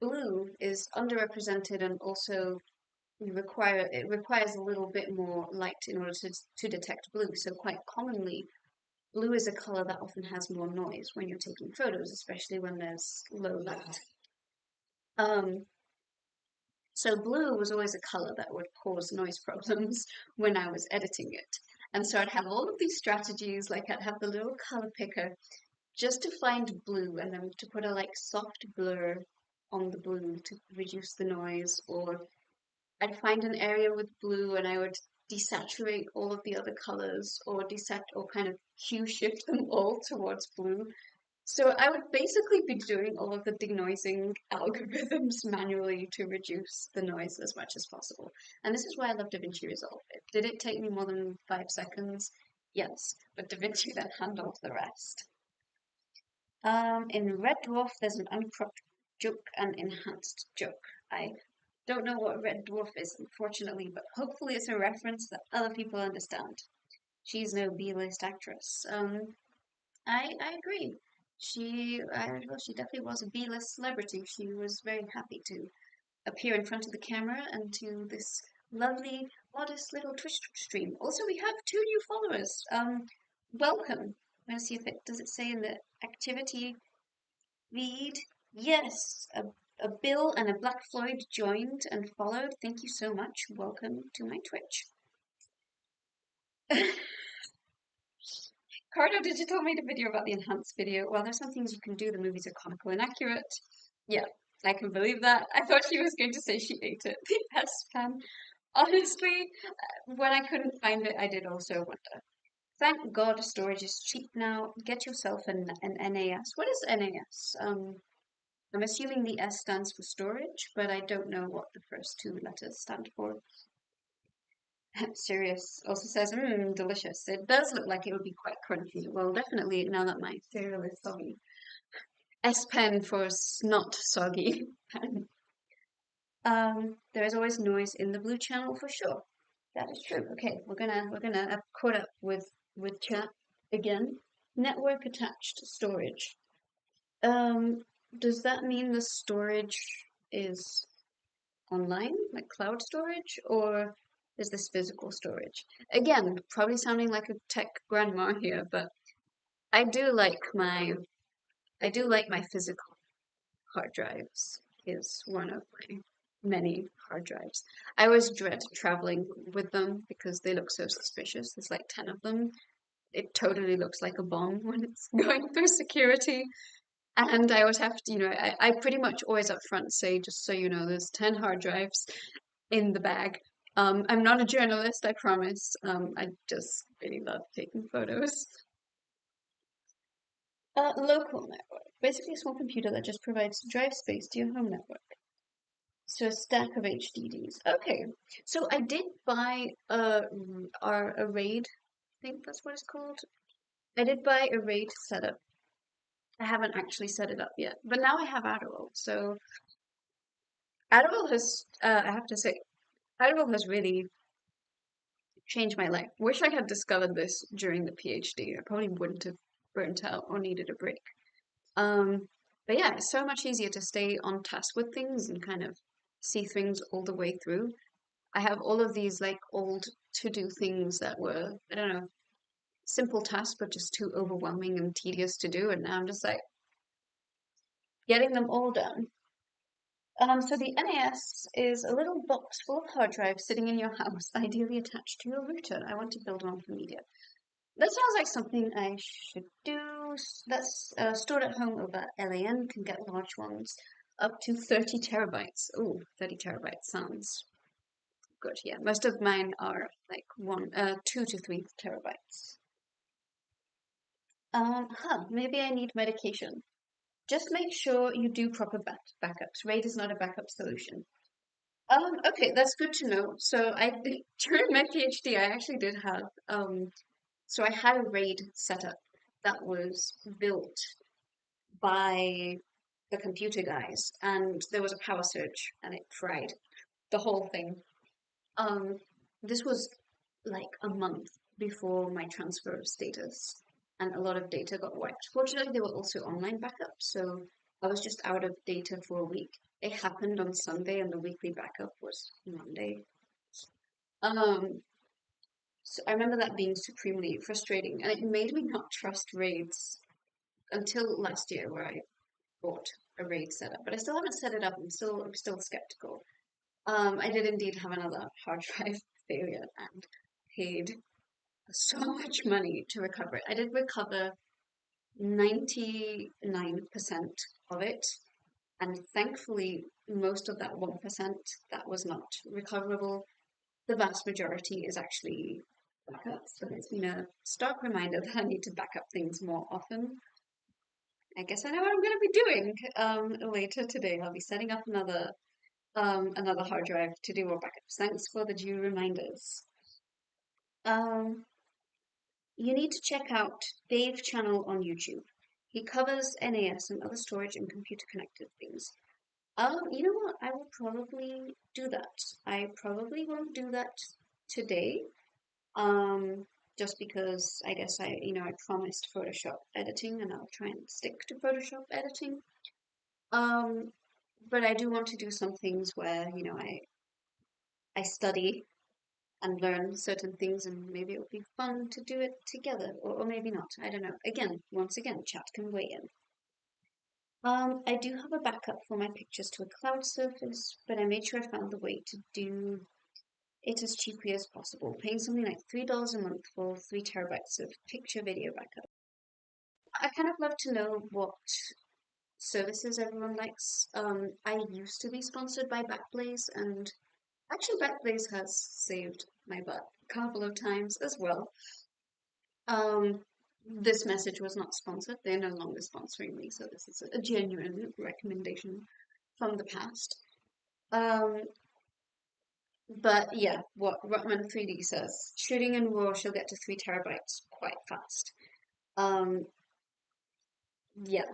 blue is underrepresented and also it requires a little bit more light in order to detect blue. So quite commonly, blue is a color that often has more noise when you're taking photos, especially when there's low light. Um, so blue was always a color that would cause noise problems when I was editing it. And so I'd have all of these strategies, like I'd have the little color picker just to find blue and then to put a like soft blur on the blue to reduce the noise, or I'd find an area with blue and I would desaturate all of the other colors or or kind of hue shift them all towards blue. So I would basically be doing all of the denoising algorithms manually to reduce the noise as much as possible. And this is why I love DaVinci Resolve. Did it take me more than 5 seconds? Yes, but DaVinci then handled the rest. In Red Dwarf, there's an uncropped joke and enhanced joke. I don't know what Red Dwarf is, unfortunately, but hopefully it's a reference that other people understand. She's no B-list actress. I agree. Well, she definitely was a B-list celebrity. She was very happy to appear in front of the camera and to this lovely, modest little Twitch stream. Also, we have 2 new followers. Welcome. Let's see if it does it say in the activity feed. Yes, a Bill and a Black Floyd joined and followed. Thank you so much. Welcome to my Twitch. Cardo Digital made a video about the enhanced video. Well, there's some things you can do. The movies are comical inaccurate. Yeah, I can believe that. I thought she was going to say she ate it. The S Pen. Honestly, when I couldn't find it, I did also wonder. Thank God storage is cheap now. Get yourself an NAS. What is NAS? I'm assuming the S stands for storage, but I don't know what the first 2 letters stand for. Serious also says, delicious. It does look like it would be quite crunchy. Well, definitely now that my cereal is soggy. S Pen for not soggy pen. There is always noise in the blue channel for sure. That is true. Okay, we're gonna caught up with chat again. Network attached storage. Does that mean the storage is online, like cloud storage, or is this physical storage? Again, probably sounding like a tech grandma here, but I do like my physical hard drives is one of my many hard drives. I always dread traveling with them because they look so suspicious. There's like 10 of them. It totally looks like a bomb when it's going through security. And I always have to, I pretty much always up front say, just so you know, there's 10 hard drives in the bag. I'm not a journalist, I promise. I just really love taking photos. Local network. Basically a small computer that just provides drive space to your home network. So a stack of HDDs. Okay, so I did buy a RAID, I think that's what it's called. I did buy a RAID setup. I haven't actually set it up yet, but now I have Adderall. So Adderall has, I have to say, Adderall has really changed my life. Wish I had discovered this during the PhD. I probably wouldn't have burnt out or needed a break. But yeah, it's so much easier to stay on task with things and kind of see things all the way through. I have all of these like old to-do things that were, I don't know, simple tasks, but just too overwhelming and tedious to do. And now I'm just like getting them all done. So the NAS is a little box full of hard drives sitting in your house, ideally attached to your router. I want to build one for media. That sounds like something I should do. That's stored at home over LAN, can get large ones, up to 30 terabytes. Oh, 30 terabytes sounds good. Yeah, most of mine are like 2 to 3 terabytes. Maybe I need medication. Just make sure you do proper backups. RAID is not a backup solution. Okay, that's good to know. So during my PhD, I actually did have, so I had a RAID setup that was built by the computer guys, and there was a power surge, and it fried the whole thing. Um, this was like a month before my transfer of status, and a lot of data got wiped. Fortunately, there were also online backups, so I was just out of data for a week. It happened on Sunday, and the weekly backup was Monday. So I remember that being supremely frustrating, and it made me not trust raids until last year, where I bought a raid setup. But I still haven't set it up. I'm still skeptical. I did indeed have another hard drive failure and paid so much money to recover it. I did recover 99% of it, and thankfully, most of that 1% that was not recoverable, the vast majority is actually backup. So it's been a stark reminder that I need to back up things more often. I guess I know what I'm going to be doing later today. I'll be setting up another hard drive to do more backups. Thanks for the due reminders. You need to check out Dave's channel on YouTube. He covers NAS and other storage and computer connected things. You know what? I will probably do that. I probably won't do that today. Um, just because I guess I promised Photoshop editing and I'll try and stick to Photoshop editing. Um, but I do want to do some things where, I study and learn certain things and maybe it would be fun to do it together or maybe not. I don't know. Once again, chat can weigh in. I do have a backup for my pictures to a cloud surface, but I made sure I found the way to do it as cheaply as possible, paying something like $3 a month for 3 terabytes of picture video backup. I kind of love to know what services everyone likes. I used to be sponsored by Backblaze, and actually Backblaze has saved my butt a couple of times as well. Um, this message was not sponsored. They're no longer sponsoring me, so this is a genuine recommendation from the past. But yeah, what Rotman 3D says, shooting in RAW, she'll get to 3 terabytes quite fast. Um, yeah,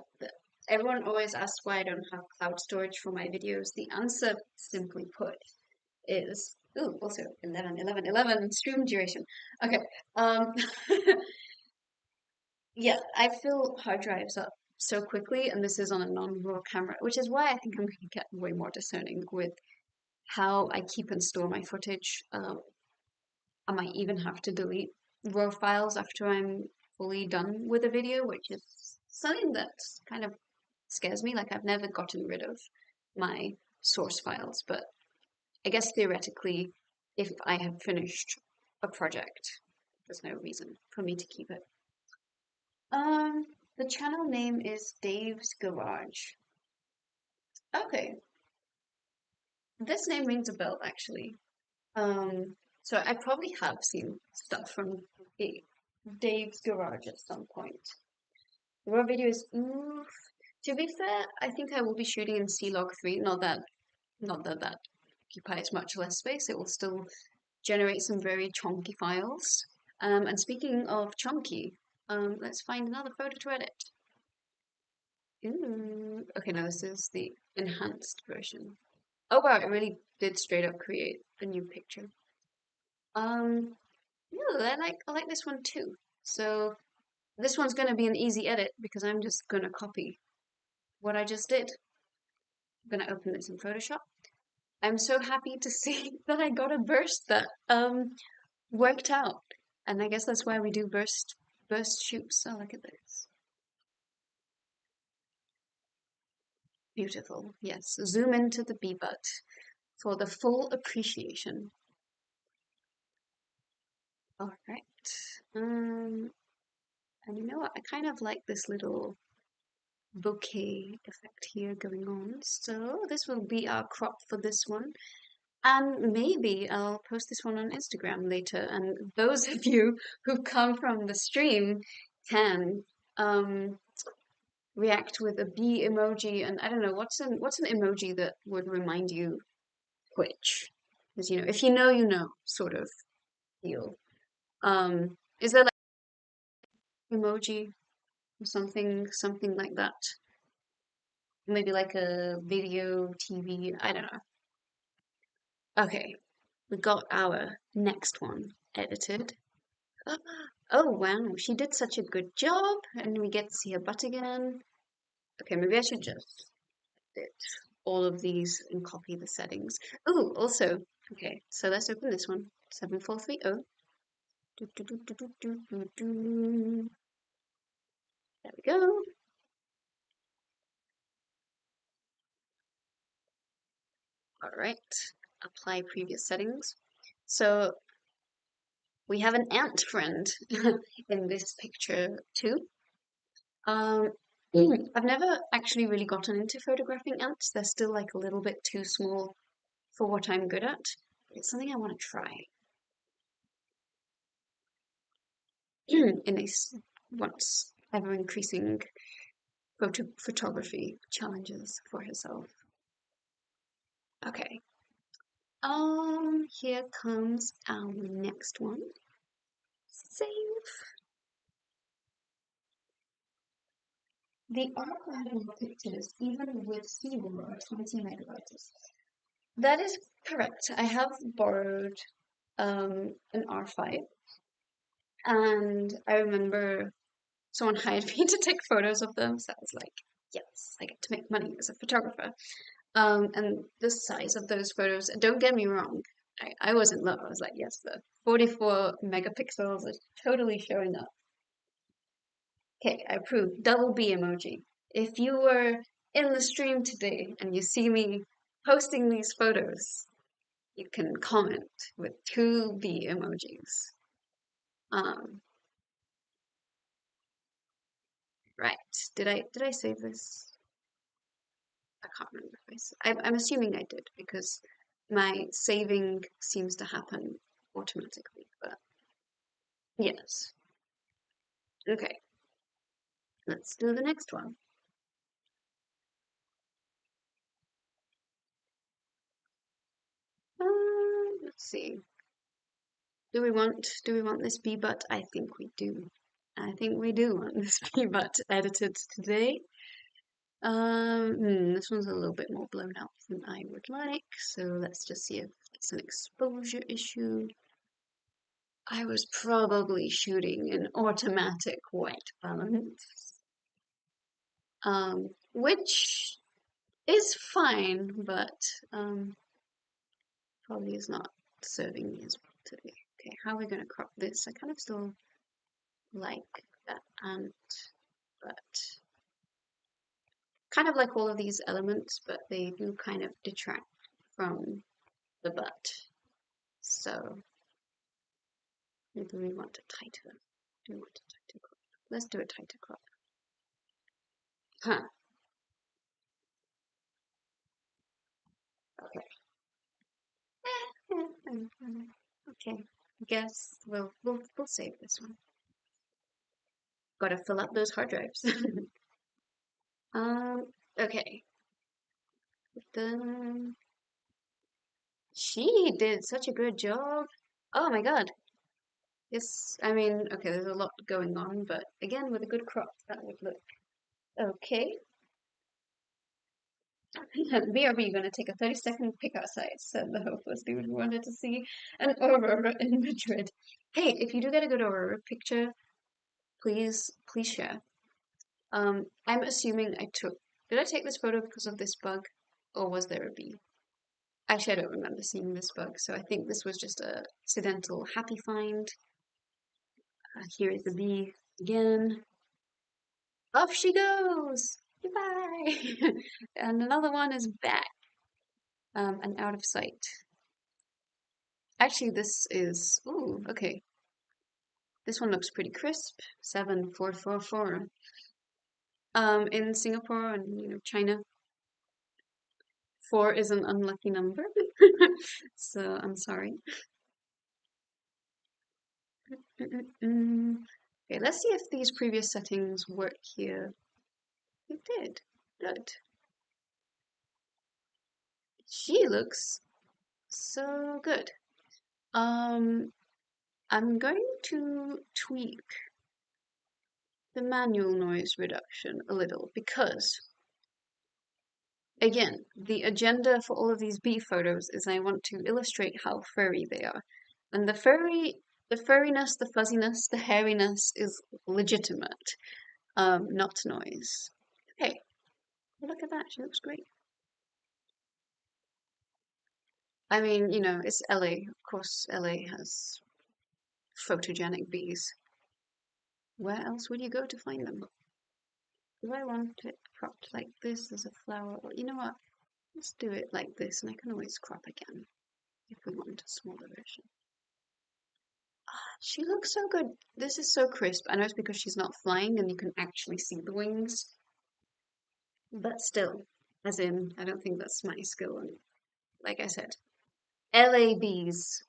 everyone always asks why I don't have cloud storage for my videos. The answer, simply put, is also 11, 11, 11 stream duration. Okay, um, yeah, I fill hard drives up so quickly, and this is on a non-RAW camera, which is why I think I'm going to get way more discerning with how I keep and store my footage. I might even have to delete RAW files after I'm fully done with a video, which is something that kind of scares me. Like I've never gotten rid of my source files, but I guess theoretically, if I have finished a project, there's no reason for me to keep it. Um, the channel name is Dave's Garage. Okay, this name rings a bell actually. So I probably have seen stuff from Dave's Garage at some point. The raw video is oof. To be fair, I think I will be shooting in C-Log 3. Not that occupies much less space. It will still generate some very chunky files. And speaking of chunky, let's find another photo to edit. Ooh. Okay, now this is the enhanced version. Oh wow, it really did straight up create a new picture. Yeah, I like this one too. So this one's gonna be an easy edit because I'm just gonna copy what I just did. I'm gonna open this in Photoshop. I'm so happy to see that I got a burst that worked out. And I guess that's why we do burst shoots. Oh, look at this. Beautiful. Yes. Zoom into the bee butt for the full appreciation. All right. And you know what? I kind of like this little bouquet effect here going on. So this will be our crop for this one. And maybe I'll post this one on Instagram later. And those of you who come from the stream can react with a bee emoji. And I don't know, what's an emoji that would remind you which? Because if you know, sort of feel. Is there like emoji or something like that? Maybe like a video, TV, I don't know. Okay, we got our next one edited. Oh wow, she did such a good job, and we get to see her butt again. Okay, maybe I should just edit all of these and copy the settings. Oh, also, okay, so let's open this one. 7430. Do, do, do, do, do, do, do, do. There we go. All right, apply previous settings. So we have an ant friend in this picture too. Um, I've never actually really gotten into photographing ants. They're still like a little bit too small for what I'm good at. It's something I want to try in these once ever increasing photography challenges for herself. Okay. Here comes our next one. Save. the archival pictures, even with SeaWorld, are 20 megabytes. That is correct. I have borrowed an R5, and I remember someone hired me to take photos of them, so I was like, yes, I get to make money as a photographer. And the size of those photos, don't get me wrong, I was in love. I was like, yes, the 44 megapixels is totally showing up. Okay, I approve. Double B emoji. If you were in the stream today and you see me posting these photos, you can comment with 2B emojis. Um, right. Did I save this? I can't remember if I'm assuming I did because my saving seems to happen automatically, but yes. Okay, let's do the next one. Let's see. Do we want this bee butt? I think we do. I think we do want this bee butt edited today. This one's a little bit more blown out than I would like, so let's just see if it's an exposure issue. I was probably shooting an automatic white balance, which is fine, but probably is not serving me as well today. Okay, how are we gonna crop this? I kind of still like that ant, but kind of like all of these elements, but they do kind of detract from the butt. So maybe we want a tighter. Do we want a tighter crop? Let's do a tighter crop. Huh. Okay. Okay. Guess we'll save this one. Gotta fill up those hard drives. um. Okay. Then she did such a good job. Oh my god. Yes. I mean, okay. There's a lot going on, but again, with a good crop, that would look okay. BRB, you're gonna take a 30-second pick outside, said the hopeless dude who wanted to see an Aurora in Madrid. Hey, if you do get a good Aurora picture, please share. I'm assuming did I take this photo because of this bug, or was there a bee? Actually, I don't remember seeing this bug, so I think this was just a accidental happy find. Here is the bee again. Off she goes! Goodbye! And another one is back, and out of sight. Actually, this is, ooh, okay. This one looks pretty crisp. 7444. In Singapore and China, 4 is an unlucky number. So I'm sorry. Okay, let's see if these previous settings work here. It did. Good. She looks so good. I'm going to tweak the manual noise reduction a little because again, the agenda for all of these bee photos is I want to illustrate how furry they are. And the furriness, the fuzziness, the hairiness is legitimate, not noise. Okay, look at that, she looks great. I mean, it's LA. Of course, LA has photogenic bees. Where else would you go to find them? Do I want it cropped like this as a flower? Well, you know what? Let's do it like this, and I can always crop again if we want a smaller version. She looks so good. This is so crisp. I know it's because she's not flying and you can actually see the wings, but still, as in, I don't think that's my skill. And like I said, LA bees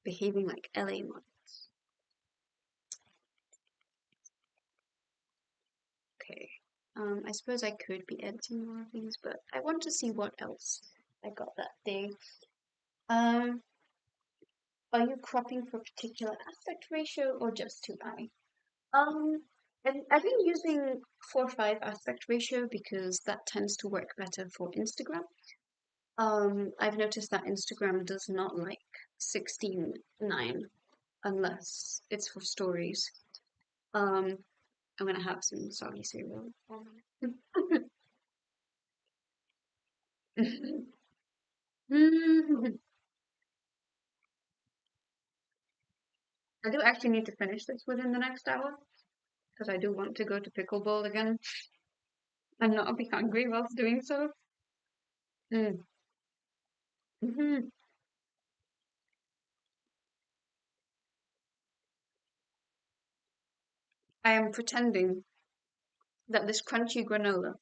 behaving like LA models. Okay. I suppose I could be editing more of these, but I want to see what else I got that day. Um, are you cropping for particular aspect ratio or just to eye? Um, I've been using 4:5 aspect ratio because that tends to work better for Instagram. I've noticed that Instagram does not like 16:9 unless it's for stories. Um, I'm gonna have some soggy cereal. I do actually need to finish this within the next hour because I do want to go to pickleball again and not be hungry whilst doing so. Mm. Hmm. I am pretending that this crunchy granola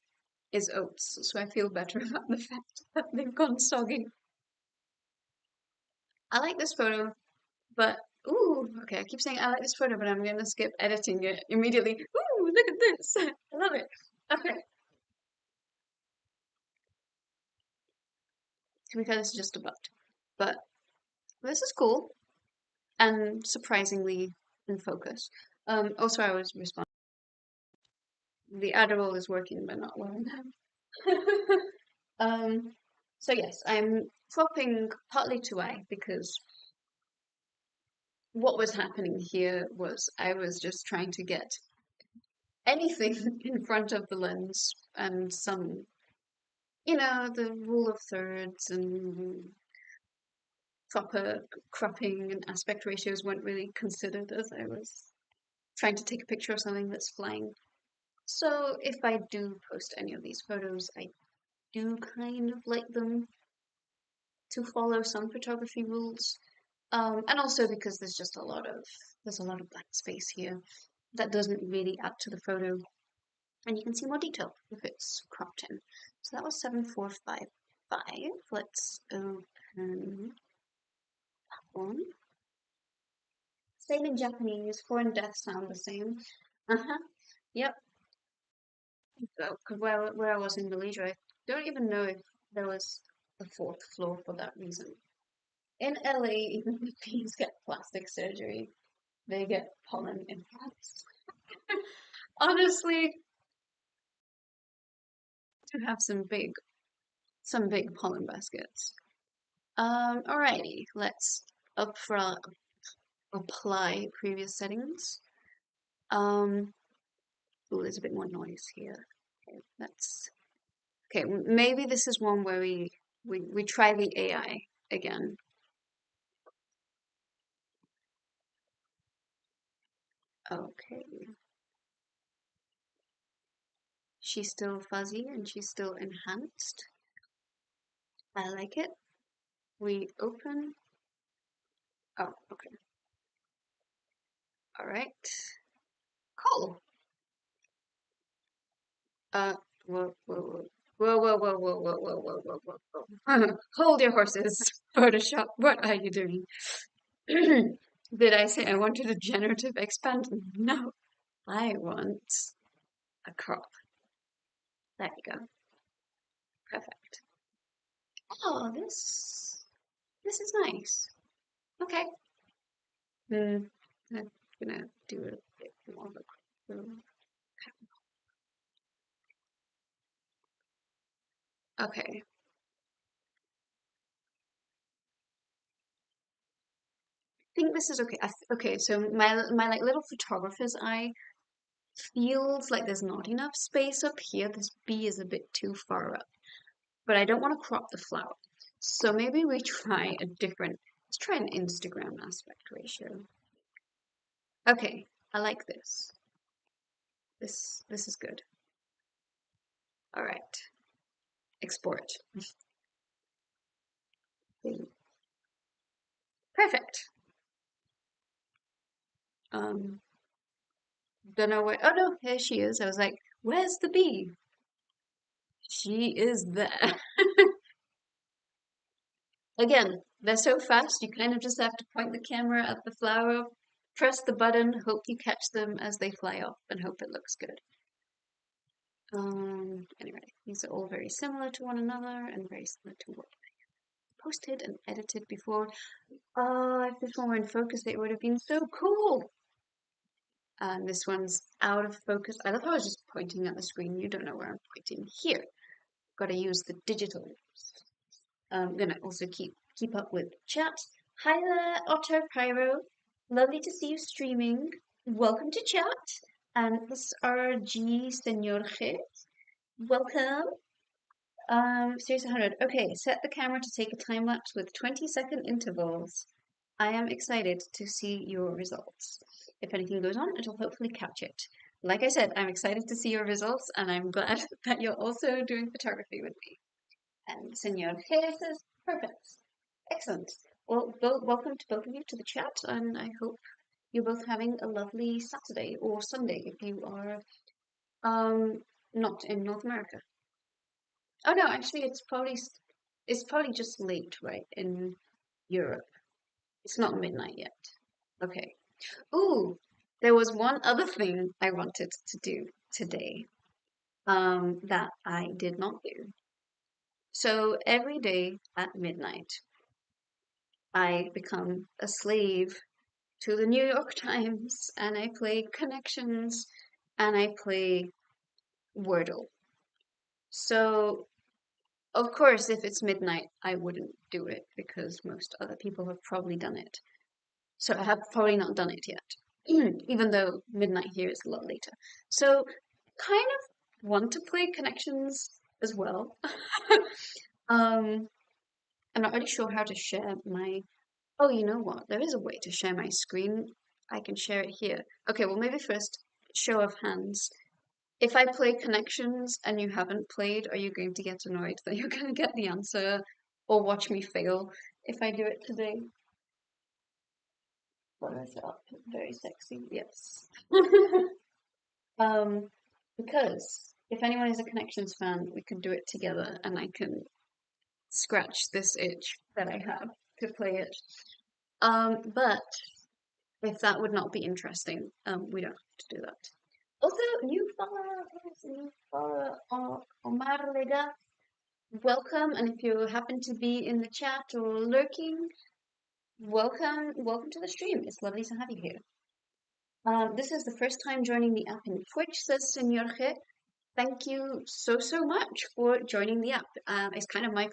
is oats, so I feel better about the fact that they've gone soggy. I like this photo, but ooh, okay, I keep saying I like this photo, but I'm gonna skip editing it immediately. Ooh, look at this. I love it. Okay. To be fair, this is just a butt. But this is cool and surprisingly in focus. Also, I was responding. The Adderall is working, but not well enough. um, so yes, I'm flopping partly to eye because what was happening here was I was just trying to get anything in front of the lens and some, the rule of thirds and proper cropping and aspect ratios weren't really considered as I was trying to take a picture of something that's flying. So if I do post any of these photos, I do kind of like them to follow some photography rules. And also because there's a lot of blank space here that doesn't really add to the photo, and you can see more detail if it's cropped in. So that was 7455. Let's open that one. Same in Japanese. Foreign death sound the same. Uh-huh. Yep. So, because where I was in Malaysia, I don't even know if there was a fourth floor for that reason. In LA, even if bees get plastic surgery, they get pollen implants. Honestly, to have some big pollen baskets. Alrighty, let's upfront apply previous settings. Um, oh, there's a bit more noise here. Okay, maybe this is one where we try the AI again. Okay, she's still fuzzy and she's still enhanced. I like it. We open. Oh, okay. All right. Cool. Uh, whoa, whoa, whoa, whoa, whoa, whoa, whoa, whoa, whoa, whoa, whoa, whoa. Hold your horses, Photoshop. What are you doing? Did I say I wanted a generative expansion? No, I want a crop. There you go. Perfect. Oh, this is nice. Okay. Hmm. I'm gonna do a bit more of a crop. Okay. I think this is okay. Okay, so my like little photographer's eye feels like there's not enough space up here. This bee is a bit too far up, but I don't want to crop the flower. So maybe we try a different, let's try an Instagram aspect ratio. Okay, I like this. This is good. All right, export. Perfect. Um, don't know where, oh no, here she is. I was like, where's the bee? She is there. Again, they're so fast, you kind of just have to point the camera at the flower, press the button, hope you catch them as they fly off, and hope it looks good. Anyway, these are all very similar to one another and very similar to what I posted and edited before. If this one were in focus, it would have been so cool. And this one's out of focus. I love how I was just pointing at the screen. You don't know where I'm pointing. Here. Got to use the digital. I'm gonna also keep up with chat. Hi there, Otto Pyro. Lovely to see you streaming. Welcome to chat. And this RG Senor G. Welcome. Series 100. Okay, set the camera to take a time lapse with 20-second intervals. I am excited to see your results. If anything goes on, it'll hopefully catch it. Like I said, I'm excited to see your results, and I'm glad that you're also doing photography with me. And Senor G says, perfect. Excellent. Well, welcome to both of you to the chat, and I hope you're both having a lovely Saturday or Sunday if you are not in North America. Oh no, actually, it's probably just late, right, in Europe. It's not midnight yet. Okay. Ooh, there was one other thing I wanted to do today, that I did not do. So every day at midnight, I become a slave to the New York Times, and I play Connections, and I play Wordle. So of course, if it's midnight, I wouldn't do it because most other people have probably done it. So I have probably not done it yet, even though midnight here is a lot later. So kind of want to play Connections as well. um, I'm not really sure how to share my. Oh, you know what? There is a way to share my screen. I can share it here. Okay, well maybe first show of hands. If I play Connections and you haven't played, are you going to get annoyed that you're going to get the answer or watch me fail if I do it today? What is up? Very sexy. Yes. Um, because if anyone is a Connections fan, we can do it together and I can scratch this itch that I have to play it. But if that would not be interesting, we don't have to do that. Also, new follower, Omar Lega. Welcome, and if you happen to be in the chat or lurking, welcome to the stream. It's lovely to have you here. This is the first time joining the app in Twitch, says Senor G. Thank you so much for joining the app. It's kind of my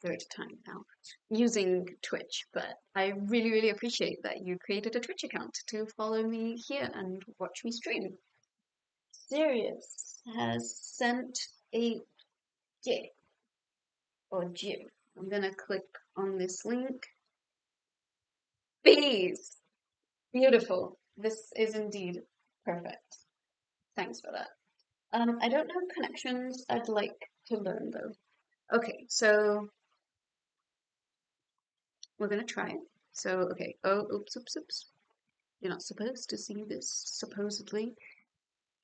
third time now, using Twitch, but I really appreciate that you created a Twitch account to follow me here and watch me stream. Sirius has sent a GIF or GIF. I'm gonna click on this link. Bees! Beautiful. This is indeed perfect. Thanks for that. I don't know Connections. I'd like to learn though. Okay, so we're gonna try it. So, okay. Oh, oops. You're not supposed to see this, supposedly.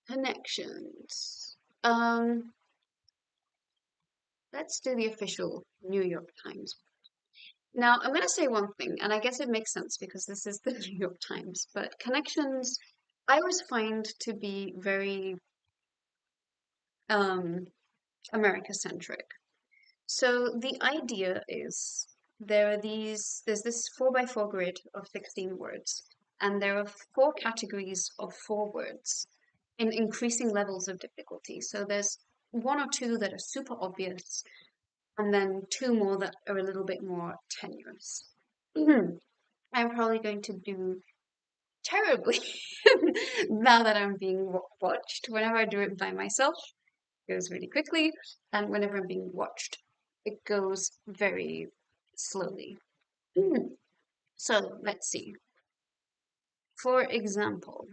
Connections. Let's do the official New York Times. Now, I'm going to say one thing, and I guess it makes sense because this is the New York Times, but Connections I always find to be very America-centric. So the idea is there's this 4x4 grid of 16 words, and there are 4 categories of 4 words in increasing levels of difficulty. So there's 1 or 2 that are super obvious, and then 2 more that are a little bit more tenuous. I'm probably going to do terribly now that I'm being watched. Whenever I do it by myself, it goes really quickly, and whenever I'm being watched, it goes very slowly. So let's see. For example,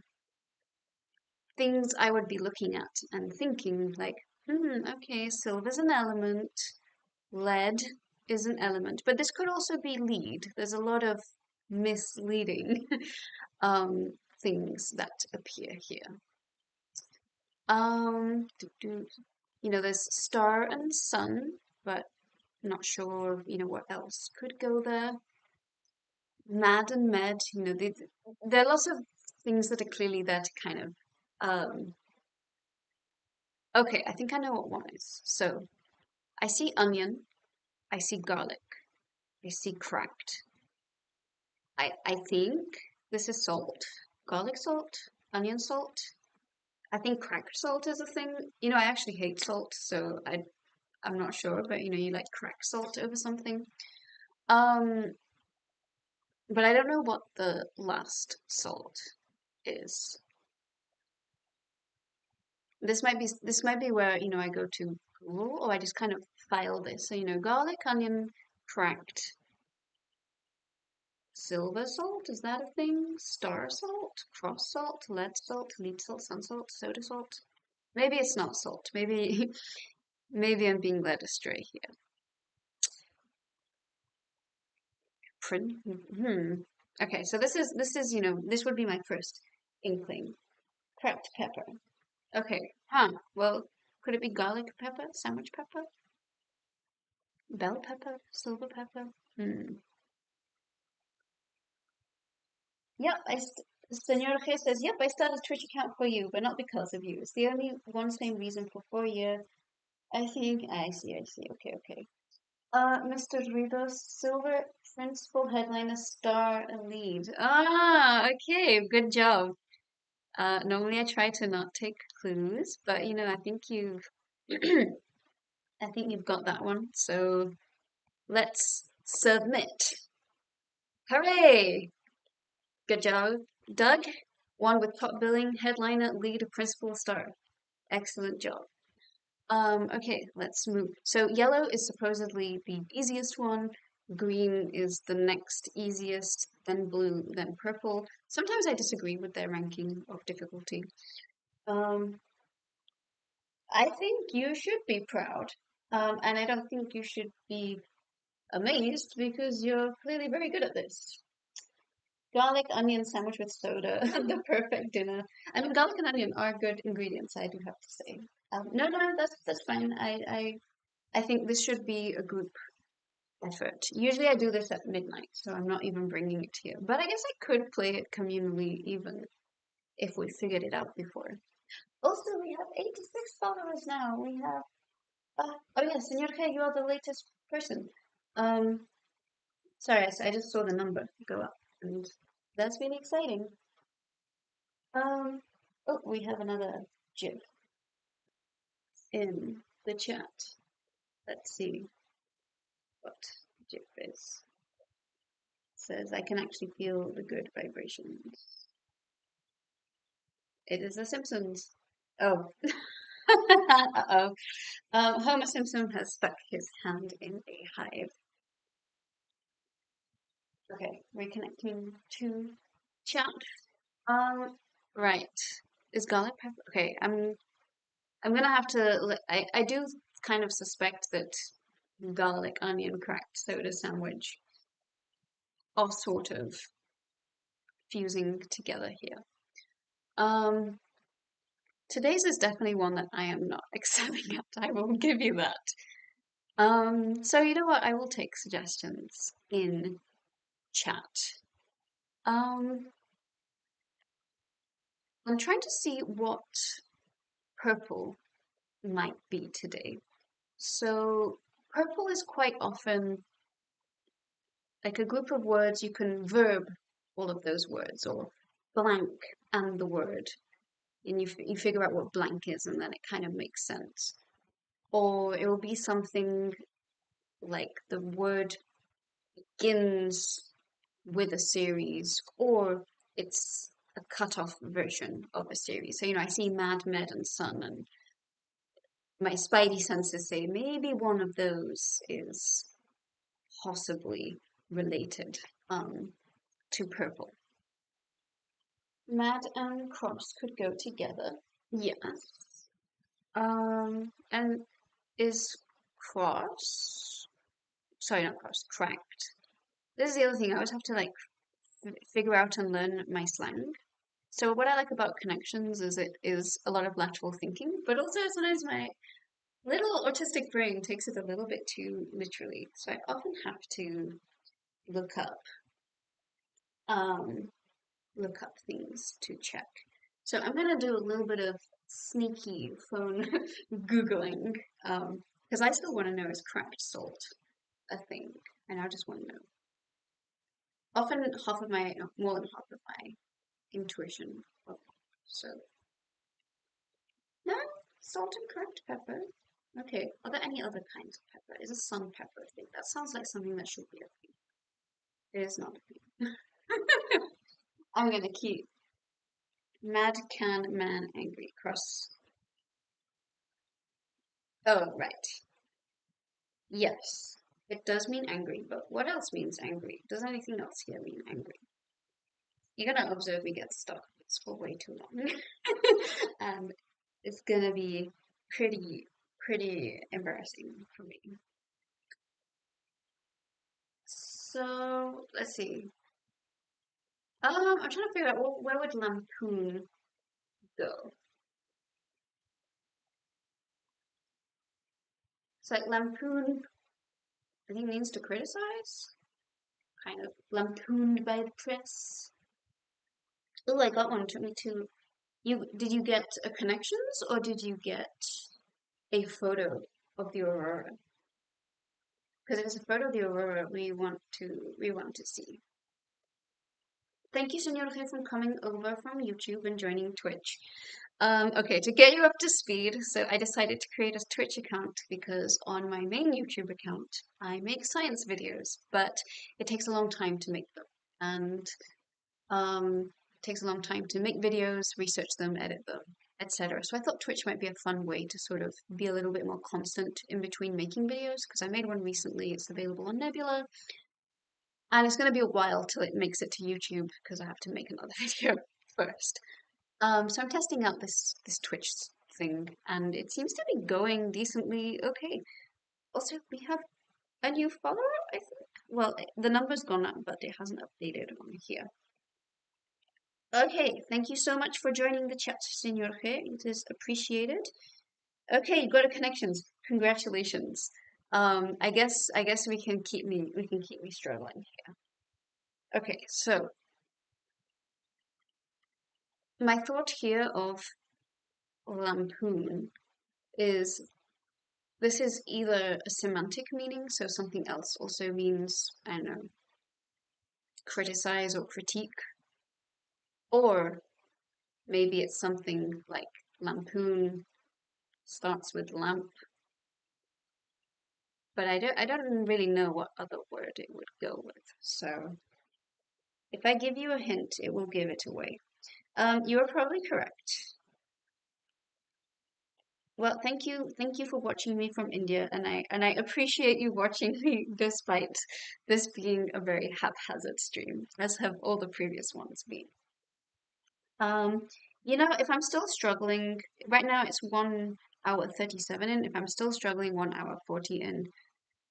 things I would be looking at and thinking like, okay, silver's an element, lead is an element, but this could also be lead. There's a lot of misleading things that appear here. There's star and sun, but not sure, what else could go there. Mad and med, there are lots of things that are clearly there to kind of, okay, I think I know what one is. So I see onion, I see garlic, I see cracked. I think this is salt. garlic salt, onion salt. I think cracked salt is a thing. You know, I actually hate salt, so I'm not sure, but you know, you like cracked salt over something. Um, but I don't know what the last salt is. This might be where, you know, I go to Google or I just kind of file this. So, you know, garlic, onion, cracked, silver salt, is that a thing? Star salt, cross salt, lead salt, sun salt, soda salt. Maybe it's not salt. Maybe maybe I'm being led astray here. Okay, so this is, you know, this would be my first inkling. Cracked pepper. Okay. Well, could it be garlic pepper, sandwich pepper, bell pepper, silver pepper? Yep, Senor G says, yep, I started a Twitch account for you, but not because of you. It's the only one same reason for 4 years. I think, I see. Okay, okay. Mr. Rivas, silver principal headliner star lead. Ah, okay, good job. Normally I try to not take clues, but you know, I think you've I think you've got that one. So let's submit. Hooray! Good job, Doug. One with top billing, headliner, lead, principal star. Excellent job. Okay, let's move. So yellow is supposedly the easiest one. Green is the next easiest, then blue, then purple. Sometimes I disagree with their ranking of difficulty. Um, I think you should be proud. And I don't think you should be amazed because you're clearly very good at this. Garlic onion sandwich with soda, the perfect dinner. I mean, garlic and onion are good ingredients, I do have to say. No, that's fine. I think this should be a group effort. Usually I do this at midnight, so I'm not even bringing it here. But I guess I could play it communally even if we figured it out before. Also, we have 86 followers now. We have, oh yeah, Senor K, you are the latest person. Um, sorry, I just saw the number go up, and that's really exciting. Um, oh, we have another GIF in the chat. Let's see what GIF is. It says, I can actually feel the good vibrations. It is The Simpsons. Oh. Uh-oh. Homer Simpson has stuck his hand in a hive. Okay, reconnecting to chat. Right. Is garlic pepper? Okay, I'm gonna have to. I do kind of suspect that garlic onion cracked soda sandwich are sort of fusing together here. Um, Today's is definitely one that I am not excelling at. I will give you that. So you know what? I will take suggestions in chat. Um, I'm trying to see what purple might be today. So purple is quite often like a group of words you can verb all of those words or blank and the word, and you figure out what blank is, and then it kind of makes sense. Or it will be something like the word begins with a series, or it's a cut-off version of a series. So, you know, I see Mad, Med, and Sun, and my spidey senses say maybe one of those is possibly related to purple. Mad and cross could go together. Yes. And is cross, sorry, not cross, cracked. This is the other thing. I always have to like figure out and learn my slang. So what I like about connections is it is a lot of lateral thinking, but also sometimes my little autistic brain takes it a little bit too literally. So I often have to look up um, look up things to check. So I'm gonna do a little bit of sneaky phone googling because I still want to know, is cracked salt a thing? And I just want to know. Often half of my, no, more than half of my intuition. So, no, salt and cracked pepper. Okay, are there any other kinds of pepper? Is a sun pepper a thing? That sounds like something that should be a thing. It is not a thing. I'm gonna keep Mad Can Man Angry Cross. Oh, right. Yes. It does mean angry, but what else means angry? Does anything else here mean angry? You're gonna observe me get stuck on this for way too long. And it's gonna be pretty embarrassing for me. So let's see. I'm trying to figure out where would lampoon go? It's like lampoon, I think means to criticize. Kind of lampooned by the press. Oh, I got one. Took me to you. Did you get a connections or did you get a photo of the aurora? Because if it's a photo of the aurora, we want to see. Thank you, Senor Jorge, for coming over from YouTube and joining Twitch. Okay, to get you up to speed, so I decided to create a Twitch account because on my main YouTube account, I make science videos, but it takes a long time to make them. And it takes a long time to make videos, research them, edit them, etc. So I thought Twitch might be a fun way to sort of be a little bit more constant in between making videos because I made one recently. It's available on Nebula, and it's going to be a while till it makes it to YouTube because I have to make another video first. So I'm testing out this Twitch thing, and it seems to be going decently okay. Also, we have a new follower, I think. Well, the number's gone up, but it hasn't updated on here. Okay, thank you so much for joining the chat, Senor He. It is appreciated. Okay, you got a connections. Congratulations. I guess we can keep me struggling here. Okay, so my thought here of lampoon is this is either a semantic meaning, so something else also means, I don't know, criticize or critique, or maybe it's something like lampoon starts with lamp, but I don't really know what other word it would go with. So if I give you a hint, it will give it away. You are probably correct. Well, thank you for watching me from India, and I appreciate you watching me despite this being a very haphazard stream, as have all the previous ones been. Um, if I'm still struggling, right now it's 1 hour 37 in. If I'm still struggling 1 hour 40 in,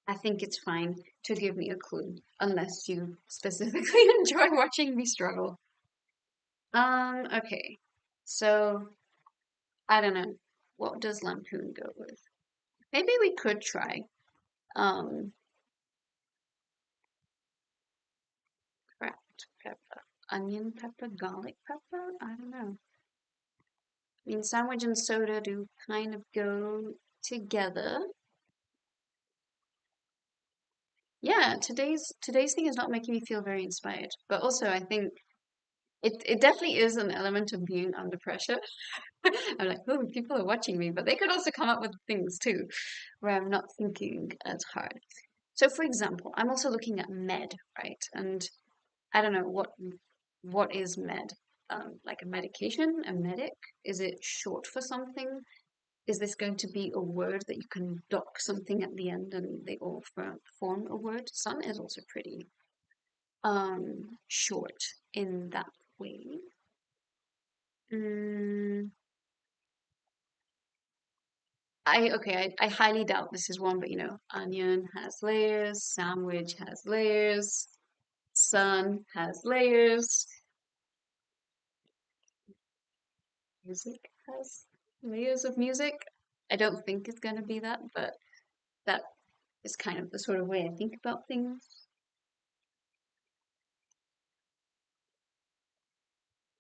I think it's fine to give me a clue, unless you specifically enjoy watching me struggle. Okay. So I don't know. What does lampoon go with? Maybe we could try. Um, cracked pepper, onion pepper, garlic pepper. I don't know. I mean, sandwich and soda do kind of go together. Yeah, today's thing is not making me feel very inspired, but also I think it definitely is an element of being under pressure. I'm like, oh, people are watching me, but they could also come up with things too, where I'm not thinking as hard. So, for example, I'm also looking at med, right? And I don't know what is med? Like a medication, a medic? Is it short for something? Is this going to be a word that you can dock something at the end and they all form a word? Sun is also pretty short in that way. Mm, I highly doubt this is one, but onion has layers, sandwich has layers, sun has layers, music has layers of music. I don't think it's gonna be that, but that is kind of the sort of way I think about things.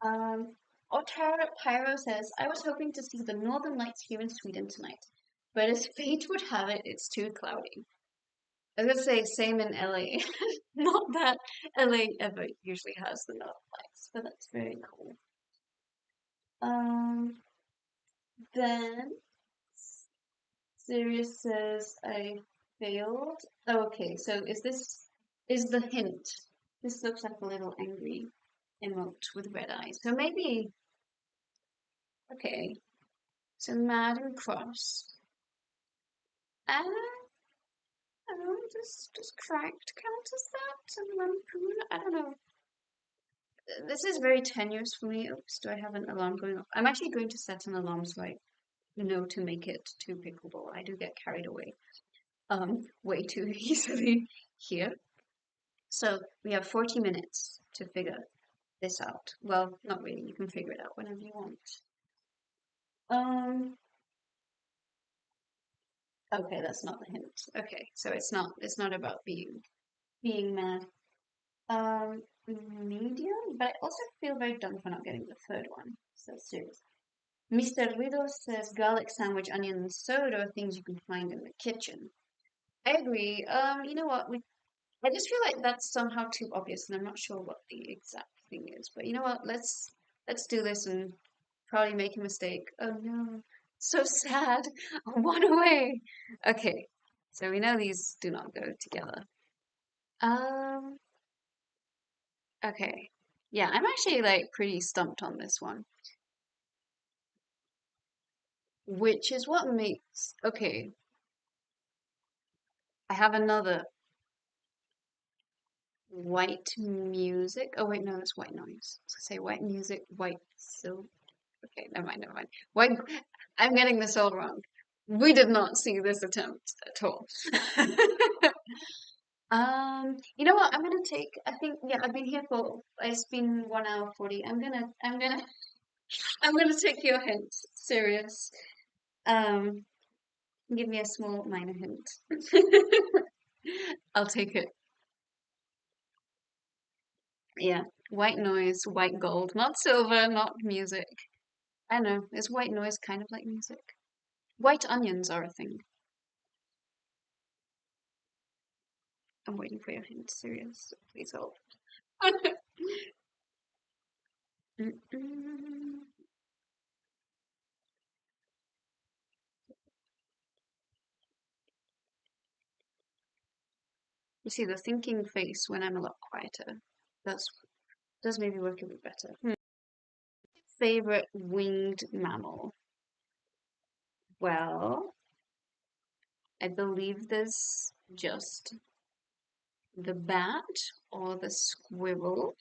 Otara Pyro says, I was hoping to see the Northern Lights here in Sweden tonight, but as fate would have it, it's too cloudy. I was gonna say same in LA. Not that LA ever usually has the Northern Lights, but that's very cool. Um, then Sirius says I failed. Oh, okay, so is the hint? This looks like a little angry emote with red eyes. So maybe okay. So mad and cross. I don't know, just cracked count as that and lampoon. I don't know. This is very tenuous for me. Oops, do I have an alarm going off? I'm actually going to set an alarm so I know to make it to pickleball. I do get carried away way too easily here. So we have 40 minutes to figure this out. Well, not really. You can figure it out whenever you want. Um, okay, that's not the hint. Okay, so it's not about being mad. Um, Medium, but I also feel very dumb for not getting the third one. So serious. Mr. Riddle says garlic sandwich, onion, and soda are things you can find in the kitchen. I agree. You know what? I just feel like that's somehow too obvious, and I'm not sure what the exact thing is. But you know what? Let's do this and probably make a mistake. Oh no, so sad. One away. Okay, so we know these do not go together. Um, okay. Yeah, I'm actually like pretty stumped on this one, which is what makes okay. I have another white music. Oh wait, no, that's white noise. I was gonna say white music, white silk. Okay, never mind, never mind. White. I'm getting this all wrong. We did not see this attempt at all. You know what? I'm gonna take. I think yeah. I've been here for. It's been 1 hour 40. I'm gonna take your hint. Serious. Um, give me a small minor hint. I'll take it. Yeah, white noise, white gold, not silver, not music. I know, is white noise kind of like music? White onions are a thing. I'm waiting for your hint, serious. Please hold. Mm-mm. You see the thinking face when I'm a lot quieter. Does maybe work a bit better. Favorite winged mammal? Well, I believe there's just the bat or the squirrel.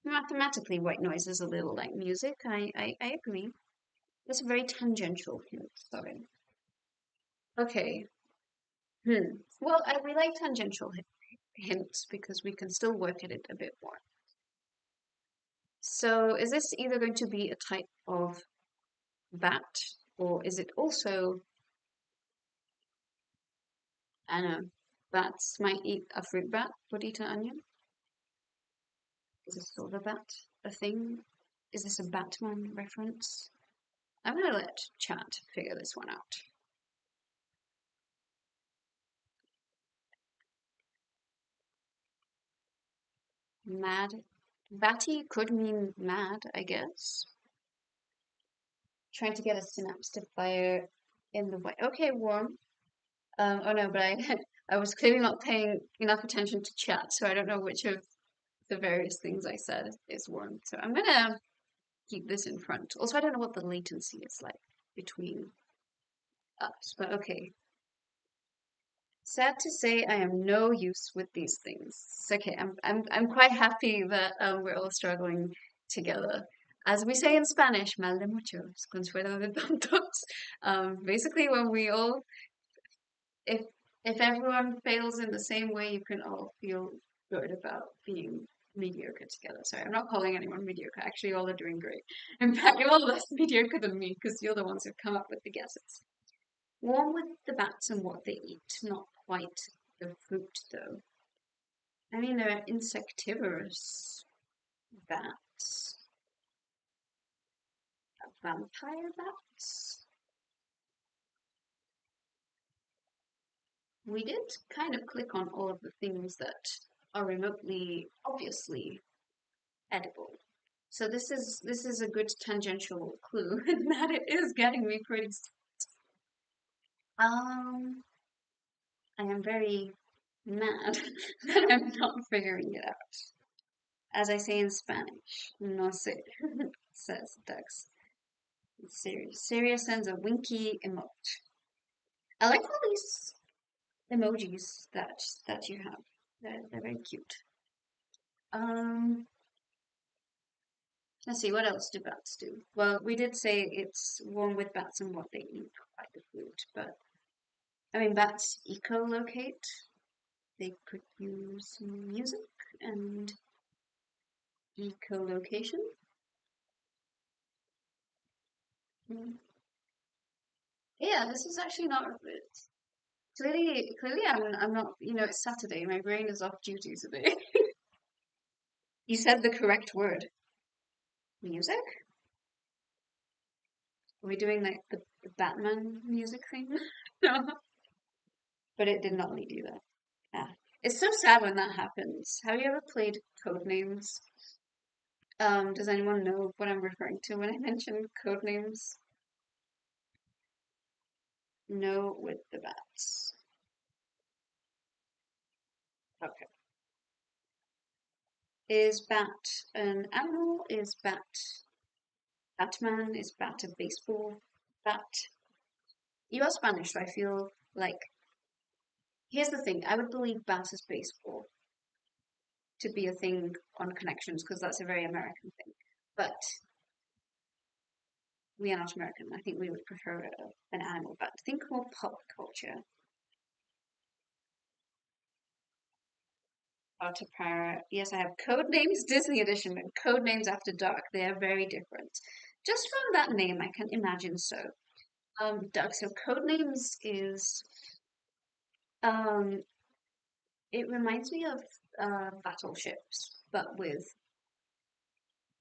Mathematically, white noise is a little like music. I agree. That's a very tangential hint. Sorry. Okay. Well, we like tangential hints because we can still work at it a bit more. So, is this either going to be a type of bat, or is it also, I don't know, bats might eat a fruit bat, would eat an onion? Is a silver bat a thing? Is this a Batman reference? I'm gonna let chat figure this one out. Mad. Batty could mean mad, I guess. Trying to get a synapse to fire in the way. Okay, warm. Oh no, but I I was clearly not paying enough attention to chat, so I don't know which of the various things I said is warm. So I'm gonna keep this in front. Also, I don't know what the latency is like between us, but okay. Sad to say, I am no use with these things. It's okay, I'm quite happy that we're all struggling together. As we say in Spanish, mal de muchos, consuelo de tontos. Basically, when we all, if everyone fails in the same way, you can all feel good about being mediocre together. Sorry, I'm not calling anyone mediocre. Actually, all are doing great. In fact, you're all less mediocre than me because you're the ones who've come up with the guesses. One with the bats and what they eat, not quite the fruit though. I mean, they're insectivorous bats. Vampire bats? we did kind of click on all of the things that are remotely, obviously edible. So this is a good tangential clue that it is getting me pretty. Um, I am very mad that I'm not figuring it out. As I say in Spanish, no sé, says Dux. Serious. Serious sends a winky emote. I like all these emojis that you have. They're very cute. Um, let's see, what else do bats do? Well, we did say it's one with bats and what they eat, provide the food, but I mean, bats echolocate. They could use music and echolocation. Mm. Yeah, this is actually not. Clearly, I'm not. It's Saturday. My brain is off duty today. You said the correct word. Music? Are we doing like the Batman music thing? No, but it did not lead you there. Ah. It's so sad when that happens. Have you ever played Codenames? Does anyone know what I'm referring to when I mention Codenames? No with the bats. Okay. Is bat an animal? Is Batman? Is bat a baseball bat? You are Spanish, so I feel like here's the thing. I would believe bat is baseball to be a thing on connections because that's a very American thing. But we are not American. I think we would prefer an animal bat. Think more pop culture. Otter Parrot. Yes, I have Codenames Disney Edition and Codenames After Dark. They are very different. Just from that name, I can imagine so. Doug, so Codenames is um it reminds me of battleships, but with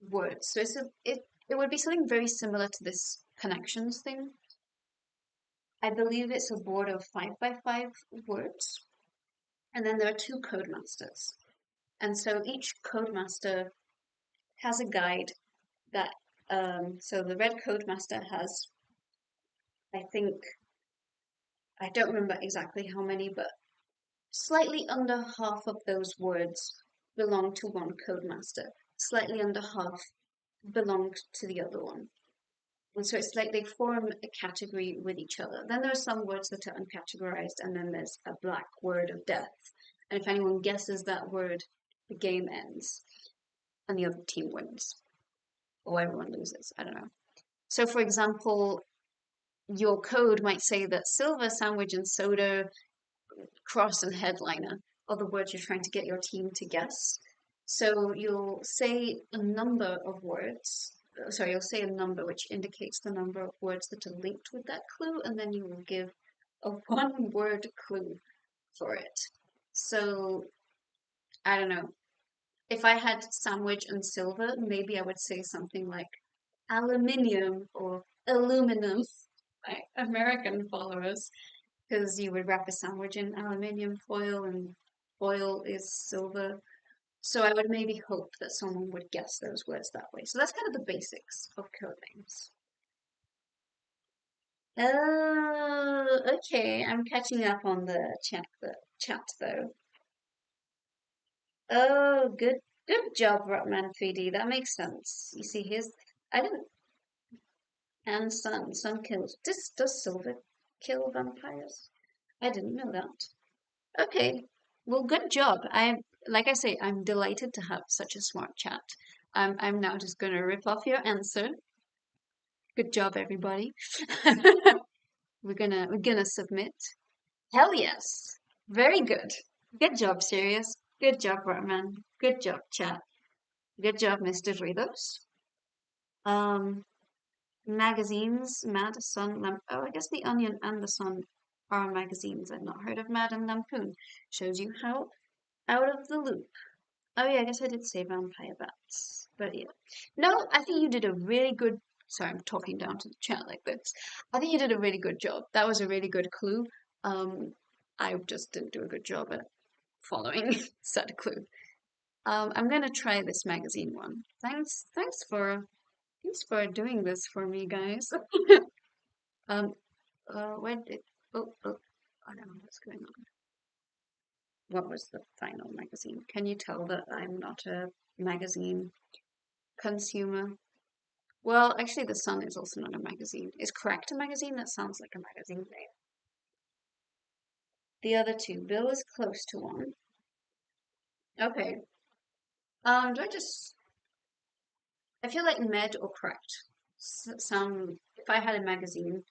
words. So it would be something very similar to this connections thing. I believe it's a board of 5 by 5 words, and then there are two codemasters. And so each codemaster has a guide that so the red codemaster has, I think, I don't remember exactly how many, but slightly under half of those words belong to one codemaster. Slightly under half belong to the other one. And so it's like they form a category with each other. Then there are some words that are uncategorized, and then there's a black word of death. And if anyone guesses that word, the game ends, and the other team wins, or everyone loses. I don't know. So, for example, your code might say that silver, sandwich, and soda, cross, and headliner are the words you're trying to get your team to guess. So you'll say a number of words. Sorry, you'll say a number which indicates the number of words that are linked with that clue, and then you will give a one-word clue for it. So I don't know. If I had sandwich and silver, maybe I would say something like aluminium or aluminum, like American followers, because you would wrap a sandwich in aluminium foil and foil is silver. So I would maybe hope that someone would guess those words that way. So that's kind of the basics of code names. Oh, okay. I'm catching up on the chat though. Oh, good job, Rockman 3D. That makes sense. You see, here's I didn't and sun kills. Does silver kill vampires? I didn't know that. Okay. Well, good job. Like I say, I'm delighted to have such a smart chat. I'm now just gonna rip off your answer. Good job, everybody. We're gonna submit. Hell yes. Very good. Good job, Sirius. Good job, Rockman. Good job, chat. Good job, Mr. Ritos. Um, magazines, Mad, Sun, Lamp. Oh, I guess the Onion and the Sun are magazines. I've not heard of Mad and Lampoon. Shows you how out of the loop. Oh yeah, I guess I did say vampire bats. But yeah. No, I think you did a really good. Sorry, I'm talking down to the chat like this. I think you did a really good job. That was a really good clue. Um, I just didn't do a good job at following said clue. I'm gonna try this magazine one. Thanks for doing this for me, guys. Um, where did I don't know what's going on. What was the final magazine? Can you tell that I'm not a magazine consumer? Well, actually, The Sun is also not a magazine. Is Correct a magazine? That sounds like a magazine name. The other two. Bill is close to one. Okay. Do I just? I feel like Med or Correct sound. If I had a magazine,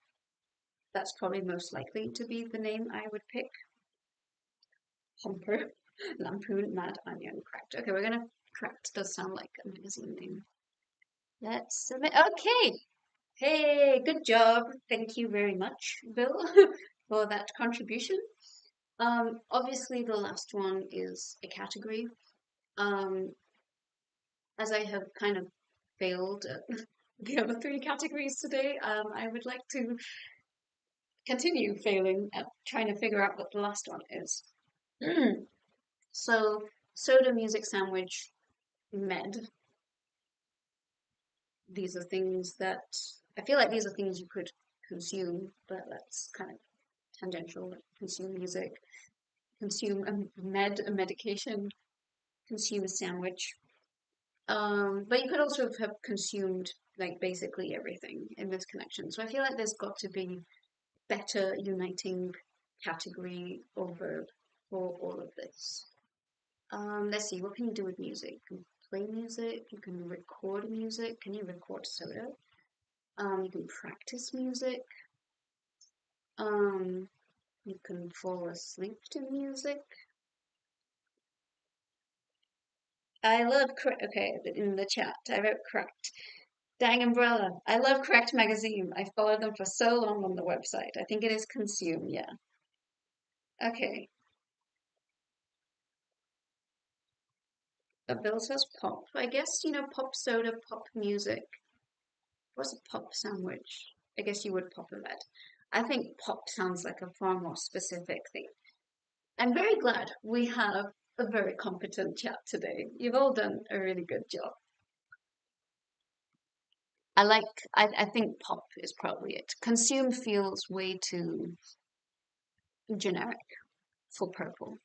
that's probably most likely to be the name I would pick. Humper, Lampoon, Mad Onion, Correct. Okay, we're gonna Correct. Does sound like a magazine name. Let's submit. Okay. Hey, good job. Thank you very much, Bill, for that contribution. Obviously the last one is a category. Um, as I have kind of failed at the other three categories today, I would like to continue failing at trying to figure out what the last one is. So, soda, music, sandwich, med. These are things that I feel like these are things you could consume, but that's kind of tangential. Like consume music, consume a medication, consume a sandwich. But you could also have consumed like basically everything in this connection. So I feel like there's got to be better uniting category or verb for all of this. Let's see, what can you do with music? You can play music, you can record music. Can you record soda? You can practice music. Um, you can fall asleep to music. I love okay, in the chat, I wrote correct. Dang Umbrella. I love Correct Magazine. I followed them for so long on the website. I think it is Consume, yeah. Okay. But Bill says pop. I guess, pop soda, pop music. What's a pop sandwich? I guess you would pop a med. I think pop sounds like a far more specific thing. I'm very glad we have a very competent chat today. You've all done a really good job. I think pop is probably it. Consume feels way too generic for purple.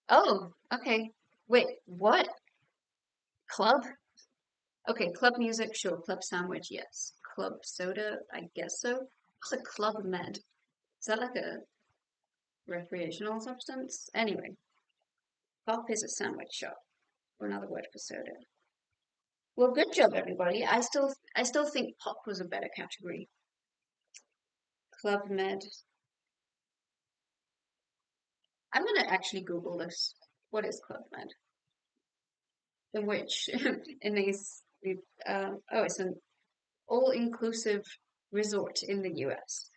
Oh, okay. Wait, what? Club? Okay, club music, sure. Club sandwich, yes. Club soda, I guess so. What's a club med? Is that like a recreational substance? Anyway, pop is a sandwich shop, or another word for soda. Well, good job, everybody. I still think pop was a better category. Club med. I'm gonna actually Google this. What is club med? In which, in these, oh, it's an all-inclusive resort in the US.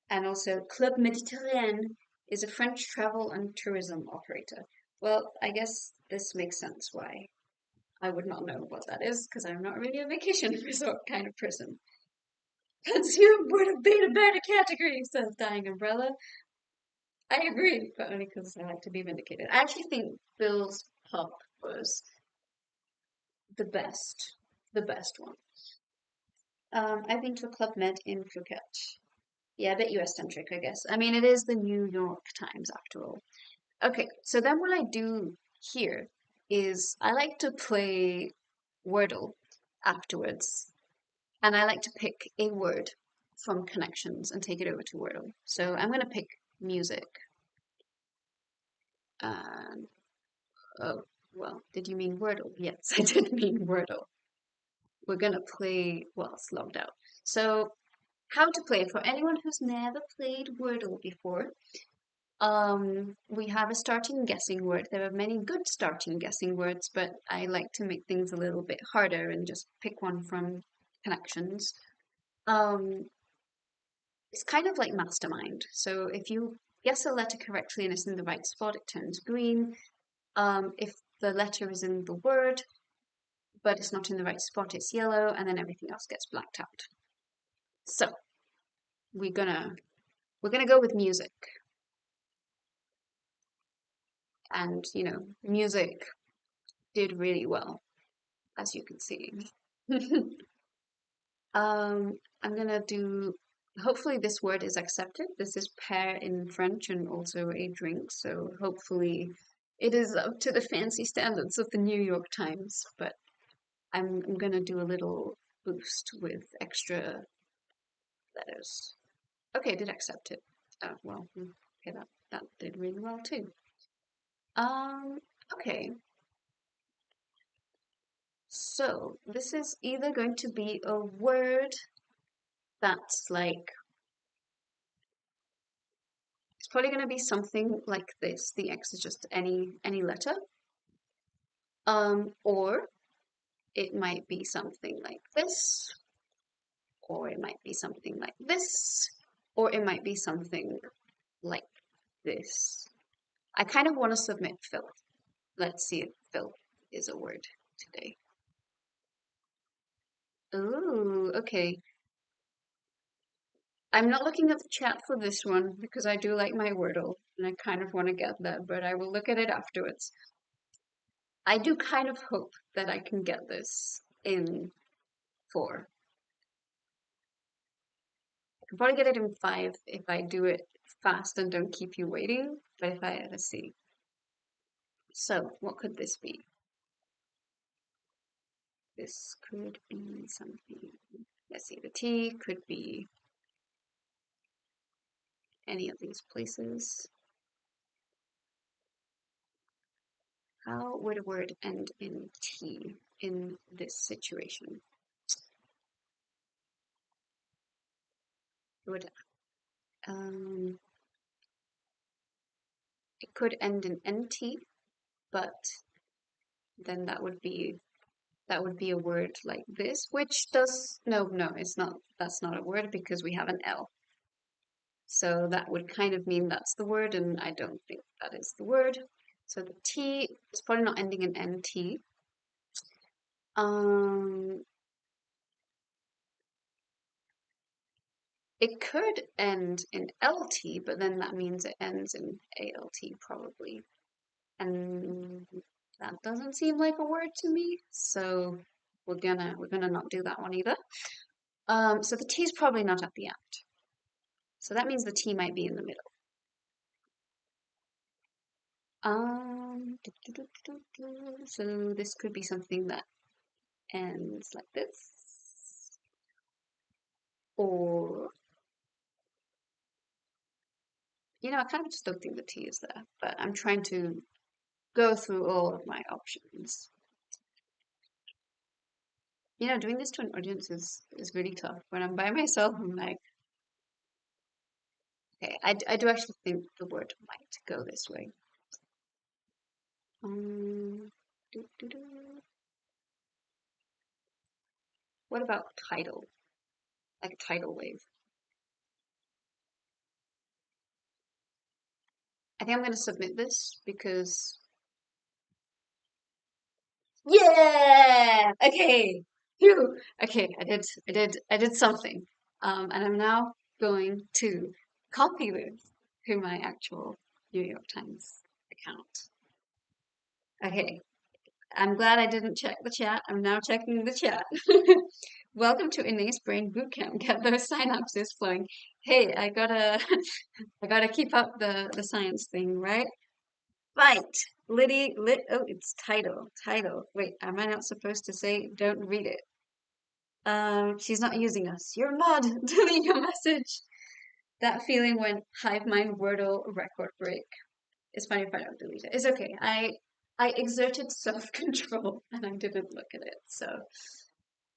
And also, Club Méditerranée is a French travel and tourism operator. Well, I guess this makes sense why I would not know what that is, because I'm not really a vacation resort kind of person. Consume would have been a better category, says Dying Umbrella. I agree, but only because I like to be vindicated. I actually think Bill's pop was the best, one. I've been to a Club Med in Phuket. Yeah, a bit US centric, I guess. I mean, it is the New York Times after all. Okay, so then what I do here is I like to play Wordle afterwards, and I like to pick a word from connections and take it over to Wordle. So I'm going to pick music. And, oh, well, did you mean Wordle? Yes, I did mean Wordle. We're going to play, well, it's logged out. So how to play for anyone who's never played Wordle before. We have a starting guessing word. There are many good starting guessing words, but I like to make things a little bit harder and just pick one from connections. It's kind of like Mastermind. So if you guess a letter correctly and it's in the right spot, it turns green. If the letter is in the word, but it's not in the right spot, it's yellow, and then everything else gets blacked out. So we're gonna We're gonna go with music. And, music did really well, as you can see. I'm gonna do, hopefully this word is accepted. This is pear in French and also a drink, so hopefully it is up to the fancy standards of the New York Times, but I'm gonna do a little boost with extra letters. Okay, did accept it. Oh, well, okay, that did really well too. Um, okay. So this is either going to be a word that's like, it's probably going to be something like this. The X is just any letter. Or it might be something like this, or it might be something like this, or it might be something like this. I kind of want to submit Phil. Let's see if Phil is a word today. Ooh, okay. I'm not looking at the chat for this one because I do like my Wordle and I kind of want to get that, but I will look at it afterwards. I do kind of hope that I can get this in 4. I can probably get it in 5 if I do it fast and don't keep you waiting, but if I, let's see. So, what could this be? This could be something. Let's see, the T could be any of these places. How would a word end in T in this situation? It would it could end in NT, but then that would be a word like this, which does no, it's not, that's not a word because we have an L. So that would kind of mean that's the word, and I don't think that is the word. So the T is probably not ending in NT. It could end in LT, but then that means it ends in ALT probably. And that doesn't seem like a word to me, so we're gonna not do that one either. So the T is probably not at the end. So that means the T might be in the middle. So this could be something that ends like this. Or, I kind of just don't think the T is there, but I'm trying to go through all of my options. Doing this to an audience is really tough. When I'm by myself, I'm like, okay, I do actually think the word might go this way. Doo, doo, doo. What about tidal? Like a tidal wave. I think I'm going to submit this because, yeah, okay, phew. Okay, I did something. And I'm now going to copy this to my actual New York Times account. Okay, I'm glad I didn't check the chat. I'm now checking the chat. Welcome to Inae's Brain Bootcamp. Get those synapses flowing. Hey, I gotta I gotta keep up the science thing, right? Fight. Oh, it's title. Wait, am I not supposed to say don't read it? She's not using us. You're mud. Delete your message. That feeling when hive mind Wordle record break. It's funny if I don't delete it. It's okay. I exerted self-control and I didn't look at it. So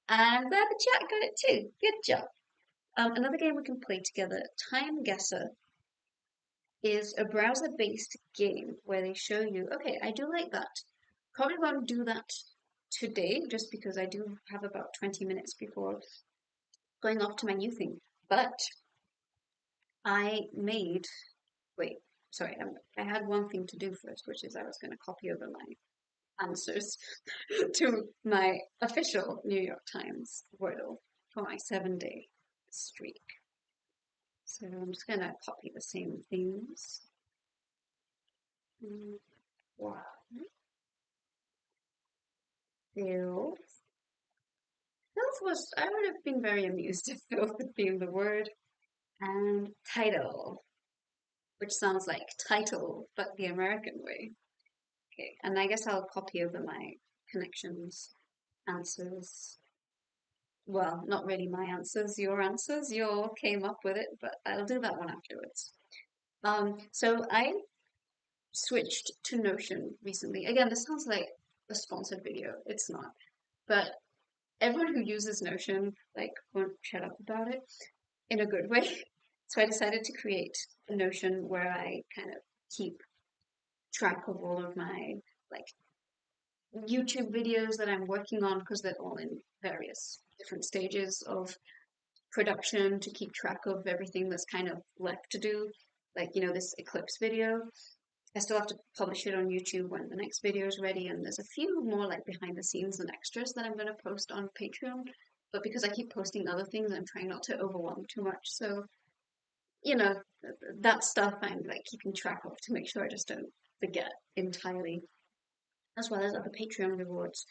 I'm glad the chat got it too. Good job. Another game we can play together, Time Guesser, is a browser-based game where they show you, okay, I do like that. Probably won't do that today just because I do have about 20 minutes before going off to my new thing. But I made, wait, sorry, I had one thing to do first, which is I was going to copy over my answers to my official New York Times Wordle for my 7-day streak. So I'm just gonna copy the same themes. Wow. Filth. Filth was, I would have been very amused if filth had been the word. And title, which sounds like title, but the American way. Okay, and I guess I'll copy over my connections answers. Well, not really my answers, your answers. You all came up with it, but I'll do that one afterwards. So I switched to Notion recently. Again, this sounds like a sponsored video. It's not. But everyone who uses Notion like won't shut up about it in a good way. So I decided to create a Notion where I kind of keep track of all of my like YouTube videos that I'm working on because they're all in various different stages of production to keep track of everything that's kind of left to do. Like, you know, this eclipse video. I still have to publish it on YouTube when the next video is ready, and there's a few more like behind the scenes and extras that I'm going to post on Patreon. But because I keep posting other things, I'm trying not to overwhelm too much. So, you know, that stuff I'm like keeping track of to make sure I just don't forget entirely, as well as other Patreon rewards.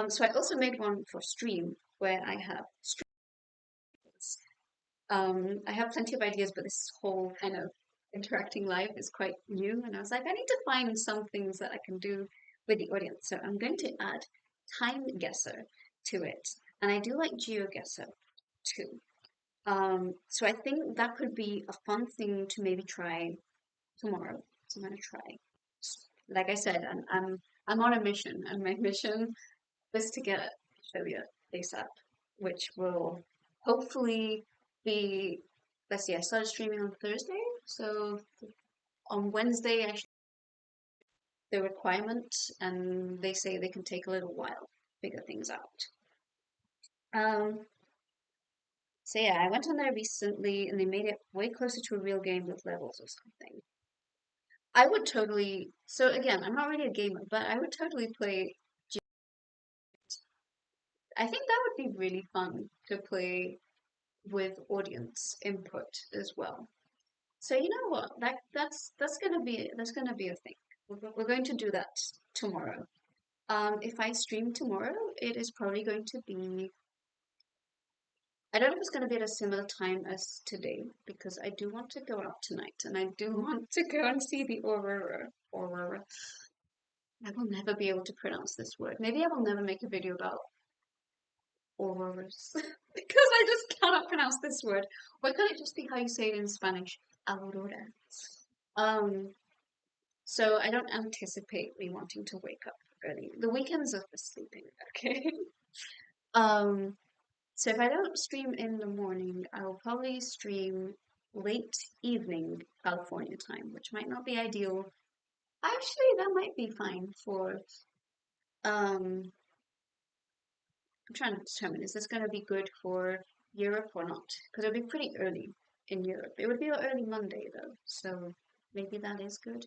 So I also made one for stream where I have streams. I have plenty of ideas, but this whole kind of interacting live is quite new, and I was like, I need to find some things that I can do with the audience. So I'm going to add time guesser to it, and I do like GeoGuessr too. So I think that could be a fun thing to maybe try tomorrow. So I'm gonna try. Like I said, I'm on a mission, and my mission is to get affiliate ASAP, which will hopefully be. Let's see, I started streaming on Thursday, so on Wednesday I should the requirement, and they say they can take a little while to figure things out. So yeah, I went on there recently, and they made it way closer to a real game with levels or something. I would totally. So again, I'm not really a gamer, but I would totally play. I think that would be really fun to play with audience input as well. So you know what? That's gonna be a thing. We're going to do that tomorrow. If I stream tomorrow, it is probably going to be. I don't know if it's going to be at a similar time as today because I do want to go out tonight and I do want to go and see the Aurora. Aurora. I will never be able to pronounce this word. Maybe I will never make a video about auroras because I just cannot pronounce this word. Why can't it just be how you say it in Spanish? Aurora. Um, so I don't anticipate me wanting to wake up early. The weekends are for sleeping, okay? Um, so if I don't stream in the morning, I will probably stream late evening California time, which might not be ideal. Actually, that might be fine for um I'm trying to determine, is this going to be good for Europe or not? Because it'll be pretty early in Europe. It would be early Monday though, so maybe that is good.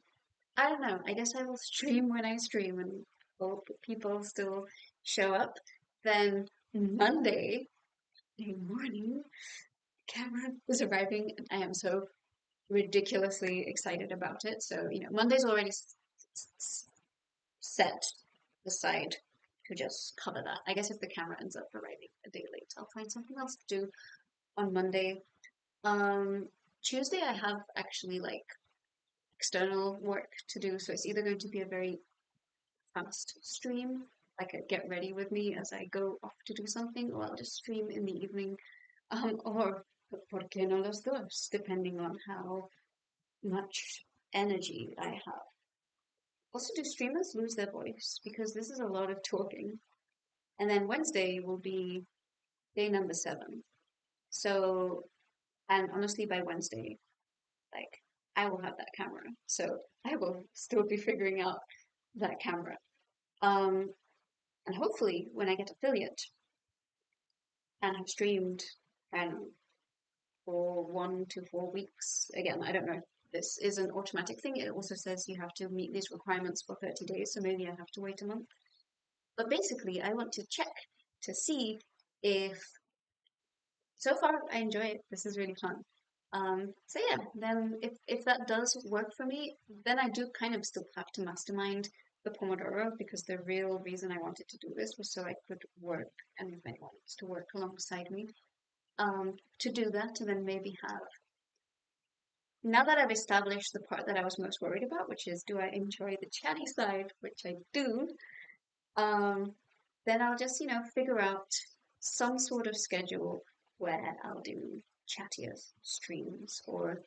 I don't know. I guess I will stream when I stream and hope people still show up. Then Monday morning, camera is arriving, and I am so ridiculously excited about it. So, you know, Monday's already set aside to just cover that. I guess if the camera ends up arriving a day late, I'll find something else to do on Monday. Um, Tuesday I have actually like external work to do, so it's either going to be a very fast stream, like a get ready with me as I go off to do something, or I'll just stream in the evening, or por qué no los dos, depending on how much energy I have. Also, do streamers lose their voice? Because this is a lot of talking. And then Wednesday will be day number 7. So, and honestly, by Wednesday, like, I will have that camera. So I will still be figuring out that camera. Um, and hopefully, when I get affiliate and have streamed, I don't know, for 1 to 4 weeks, again, I don't know if this is an automatic thing. It also says you have to meet these requirements for 30 days, so maybe I have to wait a month. But basically, I want to check to see if so far I enjoy it. This is really fun. So yeah, then if that does work for me, then I do kind of still have to mastermind the Pomodoro because the real reason I wanted to do this was so I could work and if anyone wants to work alongside me, to do that and then maybe have, now that I've established the part that I was most worried about, which is do I enjoy the chatty side, which I do, um, then I'll just, figure out some sort of schedule where I'll do chattier streams or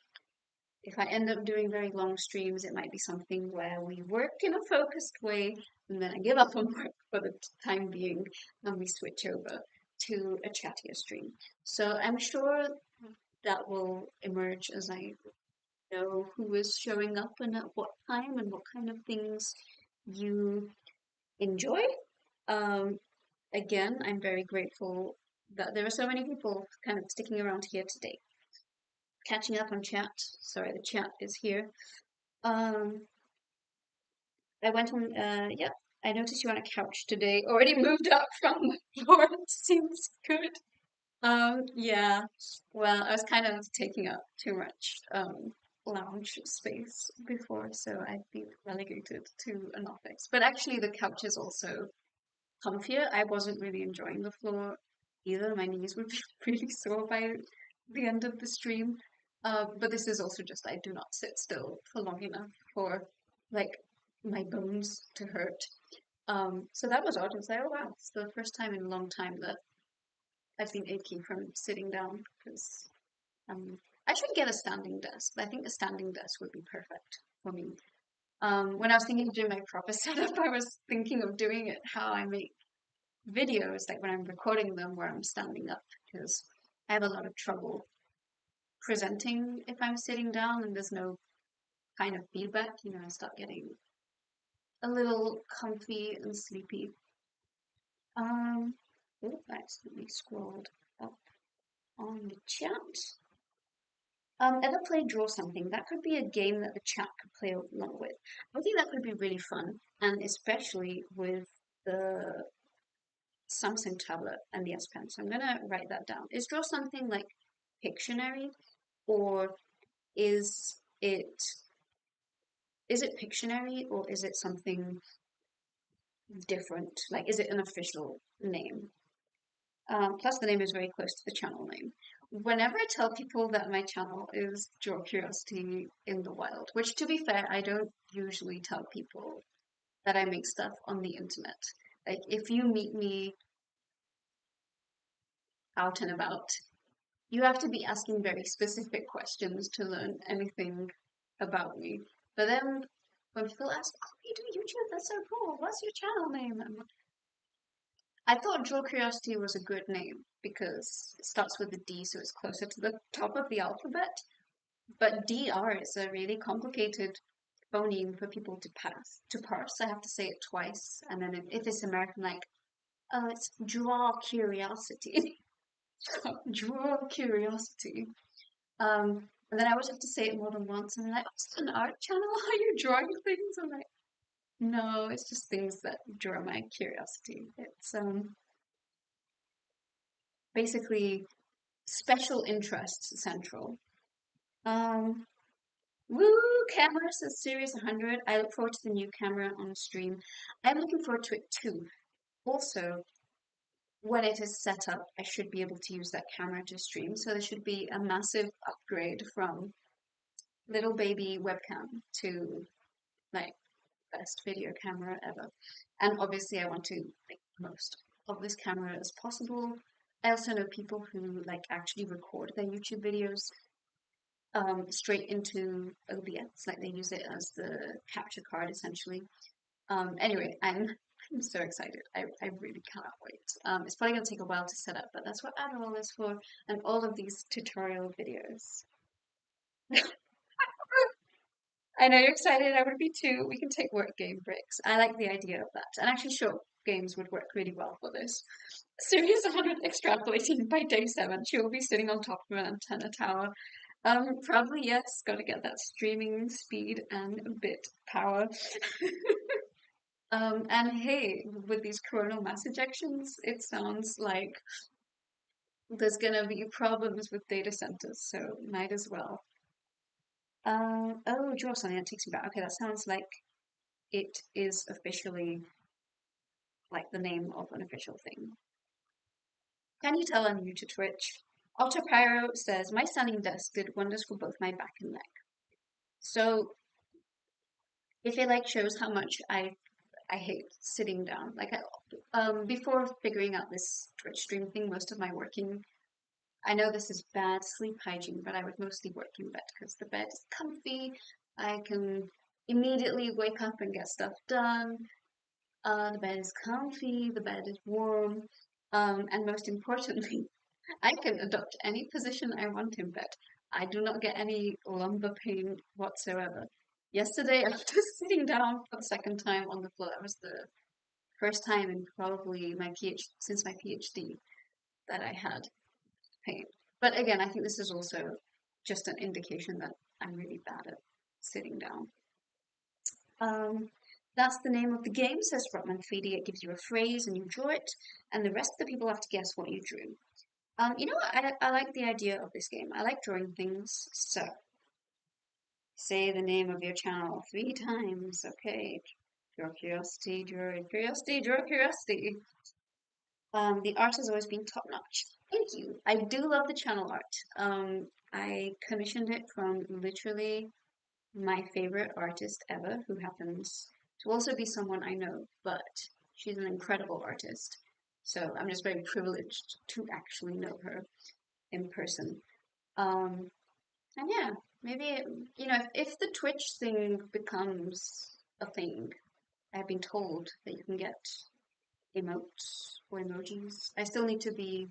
if I end up doing very long streams, it might be something where we work in a focused way and then I give up on work for the time being and we switch over to a chattier stream. So I'm sure that will emerge as I know who is showing up and at what time and what kind of things you enjoy. Um, Again, I'm very grateful that there are so many people kind of sticking around here today. Catching up on chat. Sorry, the chat is here. Um, I went on, yeah, I noticed you on a couch today. Already moved up from the floor. Seems good. Yeah, well, I was kind of taking up too much, lounge space before, so I've been relegated to an office. But actually, the couch is also comfier. I wasn't really enjoying the floor either. My knees would be really sore by the end of the stream. But this is also just I do not sit still for long enough for like my bones to hurt. So that was odd. I was like, oh wow, it's the first time in a long time that I've been achy from sitting down because I should get a standing desk. I think a standing desk would be perfect for me. When I was thinking of doing my proper setup, I was thinking of doing it how I make videos, like when I'm recording them where I'm standing up, because I have a lot of trouble presenting if I'm sitting down and there's no kind of feedback. I start getting a little comfy and sleepy. Um, oh, I accidentally scrolled up on the chat. Ever play Draw Something? That could be a game that the chat could play along with. I think that could be really fun, and especially with the Samsung tablet and the S Pen. So I'm gonna write that down. Is Draw Something like Pictionary, or is it is it Pictionary, or is it something different? Like, is it an official name? Plus, the name is very close to the channel name. Whenever I tell people that my channel is Draw Curiosity in the Wild, which to be fair, I don't usually tell people that I make stuff on the internet. Like, if you meet me out and about, you have to be asking very specific questions to learn anything about me. But then when people ask, oh, you do YouTube, that's so cool. What's your channel name? I thought Draw Curiosity was a good name because it starts with a D, so it's closer to the top of the alphabet. But DR is a really complicated phoneme for people to parse. I have to say it twice, and then if it's American, like, oh, it's Draw Curiosity. Draw Curiosity. And then I always have to say it more than once, and they're like, oh, it's an art channel? Are you drawing things? I'm like, no, it's just things that draw my curiosity. It's basically special interests central. Um, Woo! Camera says Series 100. I look forward to the new camera on stream. I'm looking forward to it too. Also, when it is set up, I should be able to use that camera to stream. So there should be a massive upgrade from little baby webcam to like best video camera ever. And obviously I want to make the most of this camera as possible. I also know people who like actually record their YouTube videos straight into OBS, like they use it as the capture card essentially. Anyway, I'm so excited. I really cannot wait. It's probably gonna take a while to set up, but that's what Adderall is for, and all of these tutorial videos. I know you're excited, I would be too. We can take work game breaks. I like the idea of that. And actually short games would work really well for this. Series 100 extrapolating by day 7. She will be sitting on top of an antenna tower. Probably yes, gotta get that streaming speed and bit power. And hey, with these coronal mass ejections, it sounds like there's gonna be problems with data centers, so might as well. Oh, draw something that takes me back. Okay, that sounds like it is officially like the name of an official thing. Can you tell I'm new to Twitch? Otter Pyro says, my standing desk did wonders for both my back and neck. So if it like shows how much I hate sitting down. Like before figuring out this Twitch stream thing, most of my working, I know this is bad sleep hygiene, but I would mostly work in bed because the bed is comfy. I can immediately wake up and get stuff done. The bed is comfy, the bed is warm, and most importantly, I can adopt any position I want in bed. I do not get any lumbar pain whatsoever. Yesterday, after sitting down for the second time on the floor, that was the first time in probably my PhD since my PhD that I had pain. But again, I think this is also just an indication that I'm really bad at sitting down. Um, that's the name of the game, says Rotman 3D. It gives you a phrase and you draw it, and the rest of the people have to guess what you drew. You know what? I like the idea of this game. I like drawing things. So, say the name of your channel 3 times. Okay. Draw curiosity, draw curiosity, draw curiosity. The art has always been top notch. Thank you. I do love the channel art. I commissioned it from literally my favorite artist ever, who happens to also be someone I know, but she's an incredible artist. So I'm just very privileged to actually know her in person. Um, and yeah, maybe, you know, if the Twitch thing becomes a thing, I've been told that you can get emotes or emojis. I still need to be,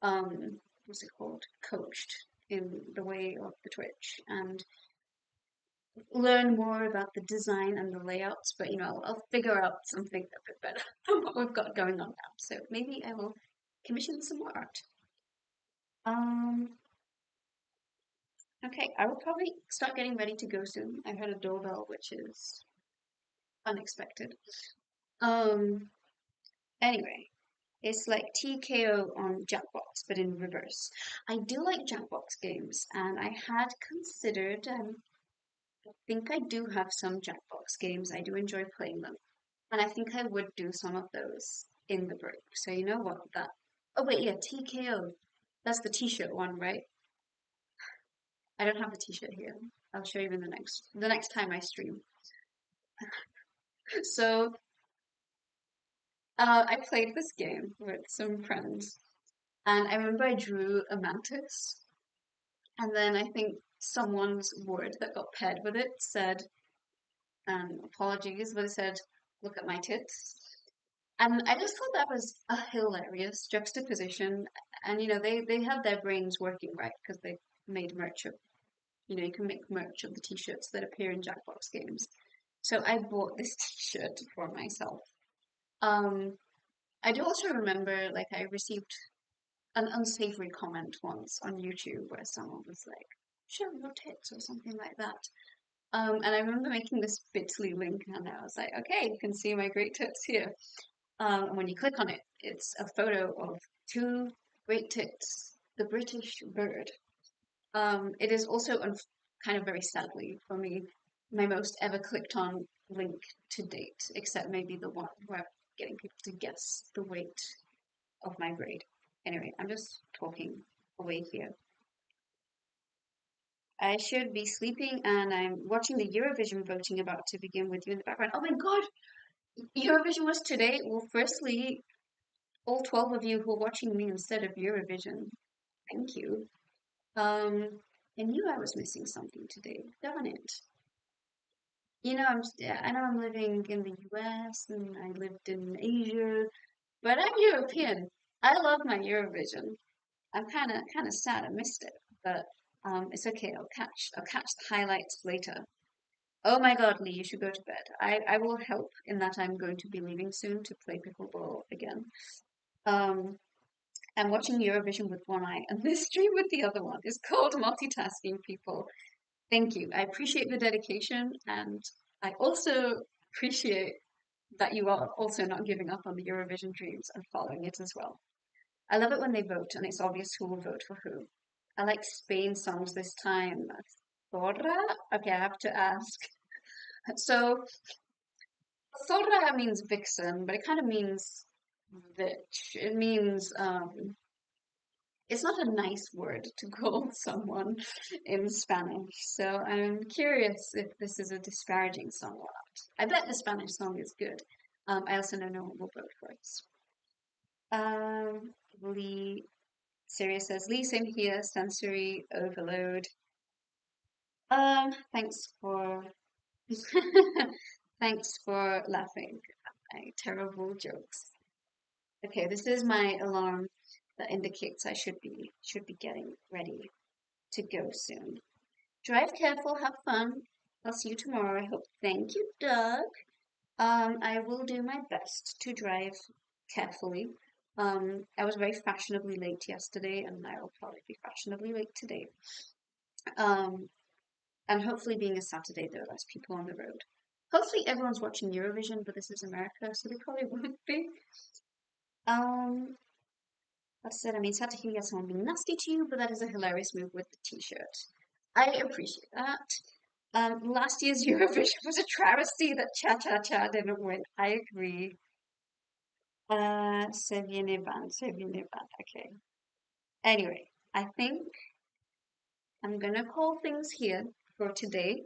what's it called, coached in the way of the Twitch and learn more about the design and the layouts, but you know, I'll figure out something a bit better than what we've got going on now. So maybe I will commission some more art. Um, okay, I will probably start getting ready to go soon. I heard a doorbell, which is unexpected. Um, anyway, it's like TKO on Jackbox, but in reverse. I do like Jackbox games, and I had considered, I think I do have some Jackbox games. I do enjoy playing them. And I think I would do some of those in the break. So you know what? That. Oh wait, yeah, TKO. That's the t-shirt one, right? I don't have the t-shirt here. I'll show you in the next time I stream. So I played this game with some friends, and I remember I drew a mantis, and then I think someone's word that got paired with it said, apologies, but it said, "Look at my tits." And I just thought that was a hilarious juxtaposition. And you know, they had their brains working right because they made merch of, you know, you can make merch of the t-shirts that appear in Jackbox games. So I bought this t-shirt for myself. Um, I do also remember like I received an unsavory comment once on YouTube where someone was like, "Show your tits" or something like that. And I remember making this Bitly link, and I was like, "Okay, you can see my great tits here." And when you click on it, it's a photo of two great tits, the British bird. It is also, kind of very sadly for me, my most ever clicked on link to date, except maybe the one where I'm getting people to guess the weight of my braid. Anyway, I'm just talking away here. I should be sleeping and I'm watching the Eurovision voting about to begin with you in the background. Oh my God! Eurovision was today. Well, firstly, all 12 of you who are watching me instead of Eurovision, thank you. I knew I was missing something today. Darn it. You know, I know I'm living in the US and I lived in Asia, but I'm European. I love my Eurovision. I'm kind of sad I missed it, but it's okay. I'll catch the highlights later. Oh my God, Lee, you should go to bed. I will help in that I'm going to be leaving soon to play pickleball again. Um, I'm watching Eurovision with one eye and this stream with the other one. It's called multitasking, people. Thank you. I appreciate the dedication and I also appreciate that you are also not giving up on the Eurovision dreams and following it as well. I love it when they vote and it's obvious who will vote for who. I like Spain songs this time. Aurora? Okay, I have to ask. So, Aurora means vixen, but it kind of means bitch. It means, it's not a nice word to call someone in Spanish. So I'm curious if this is a disparaging song or not. I bet the Spanish song is good. I also know no one will vote for it. Um, Lee, Syria says, Lee, same here, sensory overload. Thanks for thanks for laughing at my terrible jokes. Okay, this is my alarm that indicates I should be getting ready to go soon. Drive careful, have fun. I'll see you tomorrow, I hope. Thank you, Doug. I will do my best to drive carefully. I was very fashionably late yesterday, and I will probably be fashionably late today. Um, and hopefully, being a Saturday, there are less people on the road. Hopefully, everyone's watching Eurovision, but this is America, so they probably won't be. Um, that said, I mean, sad to hear you had someone being nasty to you, but that is a hilarious move with the t-shirt. I appreciate that. Last year's Eurovision was a travesty that Cha Cha Cha didn't win. I agree. Se viene van, se viene van. Okay. Anyway, I think I'm gonna call things here for today.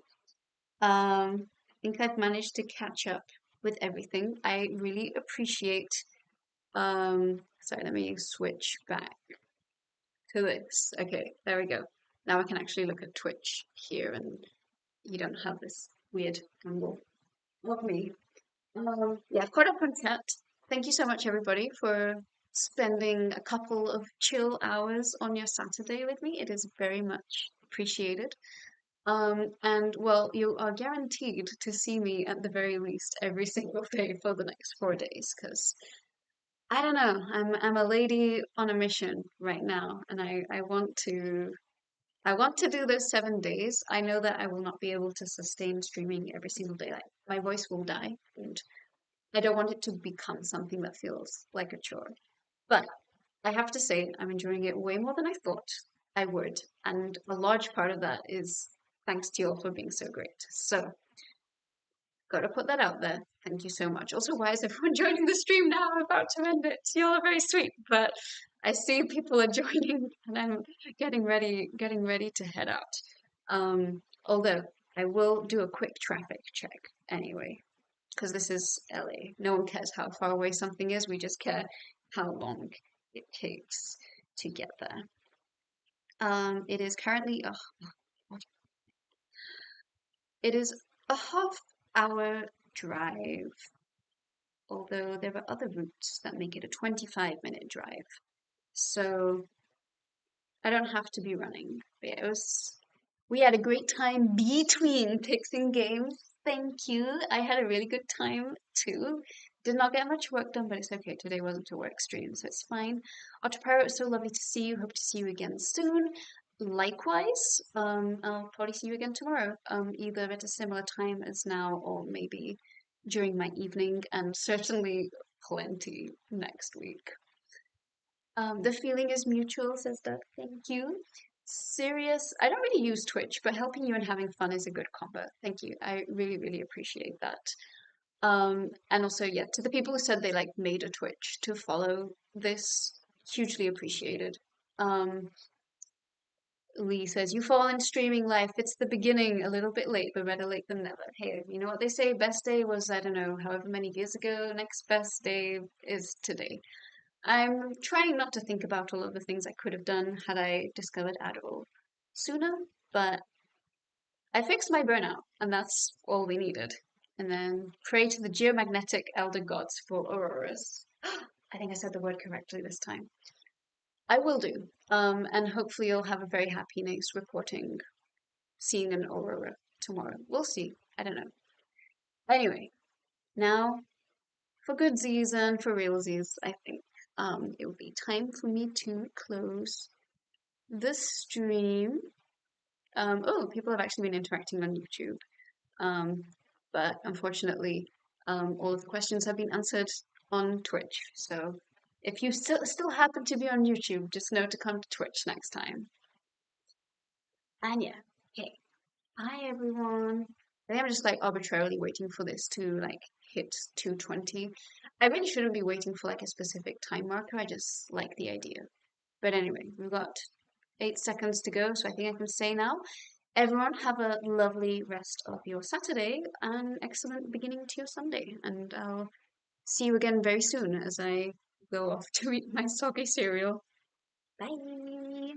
I think I've managed to catch up with everything. I really appreciate, sorry, let me switch back to this. Okay, there we go. Now I can actually look at Twitch here and you don't have this weird angle of me. Yeah, I've caught up on chat. Thank you so much, everybody, for spending a couple of chill hours on your Saturday with me. It is very much appreciated. And well, you are guaranteed to see me at the very least every single day for the next 4 days, because I don't know, I'm a lady on a mission right now, and I want to do those 7 days. I know that I will not be able to sustain streaming every single day. Like my voice will die, and I don't want it to become something that feels like a chore. But I have to say, I'm enjoying it way more than I thought I would. And a large part of that is thanks to you all for being so great. So, gotta put that out there. Thank you so much. Also, why is everyone joining the stream now? I'm about to end it. Y'all are very sweet, but I see people are joining and I'm getting ready to head out. Although I will do a quick traffic check anyway because this is LA. No one cares how far away something is, we just care how long it takes to get there. It is currently it is a half-hour drive, although there are other routes that make it a 25-minute drive. So I don't have to be running. But we had a great time between picks and games. Thank you. I had a really good time too. Did not get much work done, but it's okay. Today wasn't a work stream, so it's fine. Otaparo, it's so lovely to see you. Hope to see you again soon. Likewise, I'll probably see you again tomorrow, either at a similar time as now or maybe during my evening, and certainly plenty next week. The feeling is mutual, says Doug. Thank you. Serious. I don't really use Twitch, but helping you and having fun is a good combo. Thank you. I really, really appreciate that. And also, yeah, to the people who said they like made a Twitch to follow this, hugely appreciated. Lee says, you fall in streaming life. It's the beginning, a little bit late, but better late than never. Hey, you know what they say? Best day was, I don't know, however many years ago. Next best day is today. I'm trying not to think about all of the things I could have done had I discovered Adderall sooner, but I fixed my burnout, and that's all we needed. And then pray to the geomagnetic elder gods for auroras. I think I said the word correctly this time. I will do. And hopefully you'll have a very happy next reporting, seeing an aurora tomorrow. We'll see. I don't know. Anyway, now for goodsies and for realsies, I think it will be time for me to close the stream. Oh, people have actually been interacting on YouTube. But unfortunately, all of the questions have been answered on Twitch. So If you still happen to be on YouTube, just know to come to Twitch next time. And yeah, okay. Hi everyone. I think I'm just like arbitrarily waiting for this to like hit 2:20. I really shouldn't be waiting for like a specific time marker. I just like the idea. But anyway, we've got 8 seconds to go, so I think I can say now. Everyone have a lovely rest of your Saturday and excellent beginning to your Sunday. And I'll see you again very soon as I go off to eat my soggy cereal. Bye.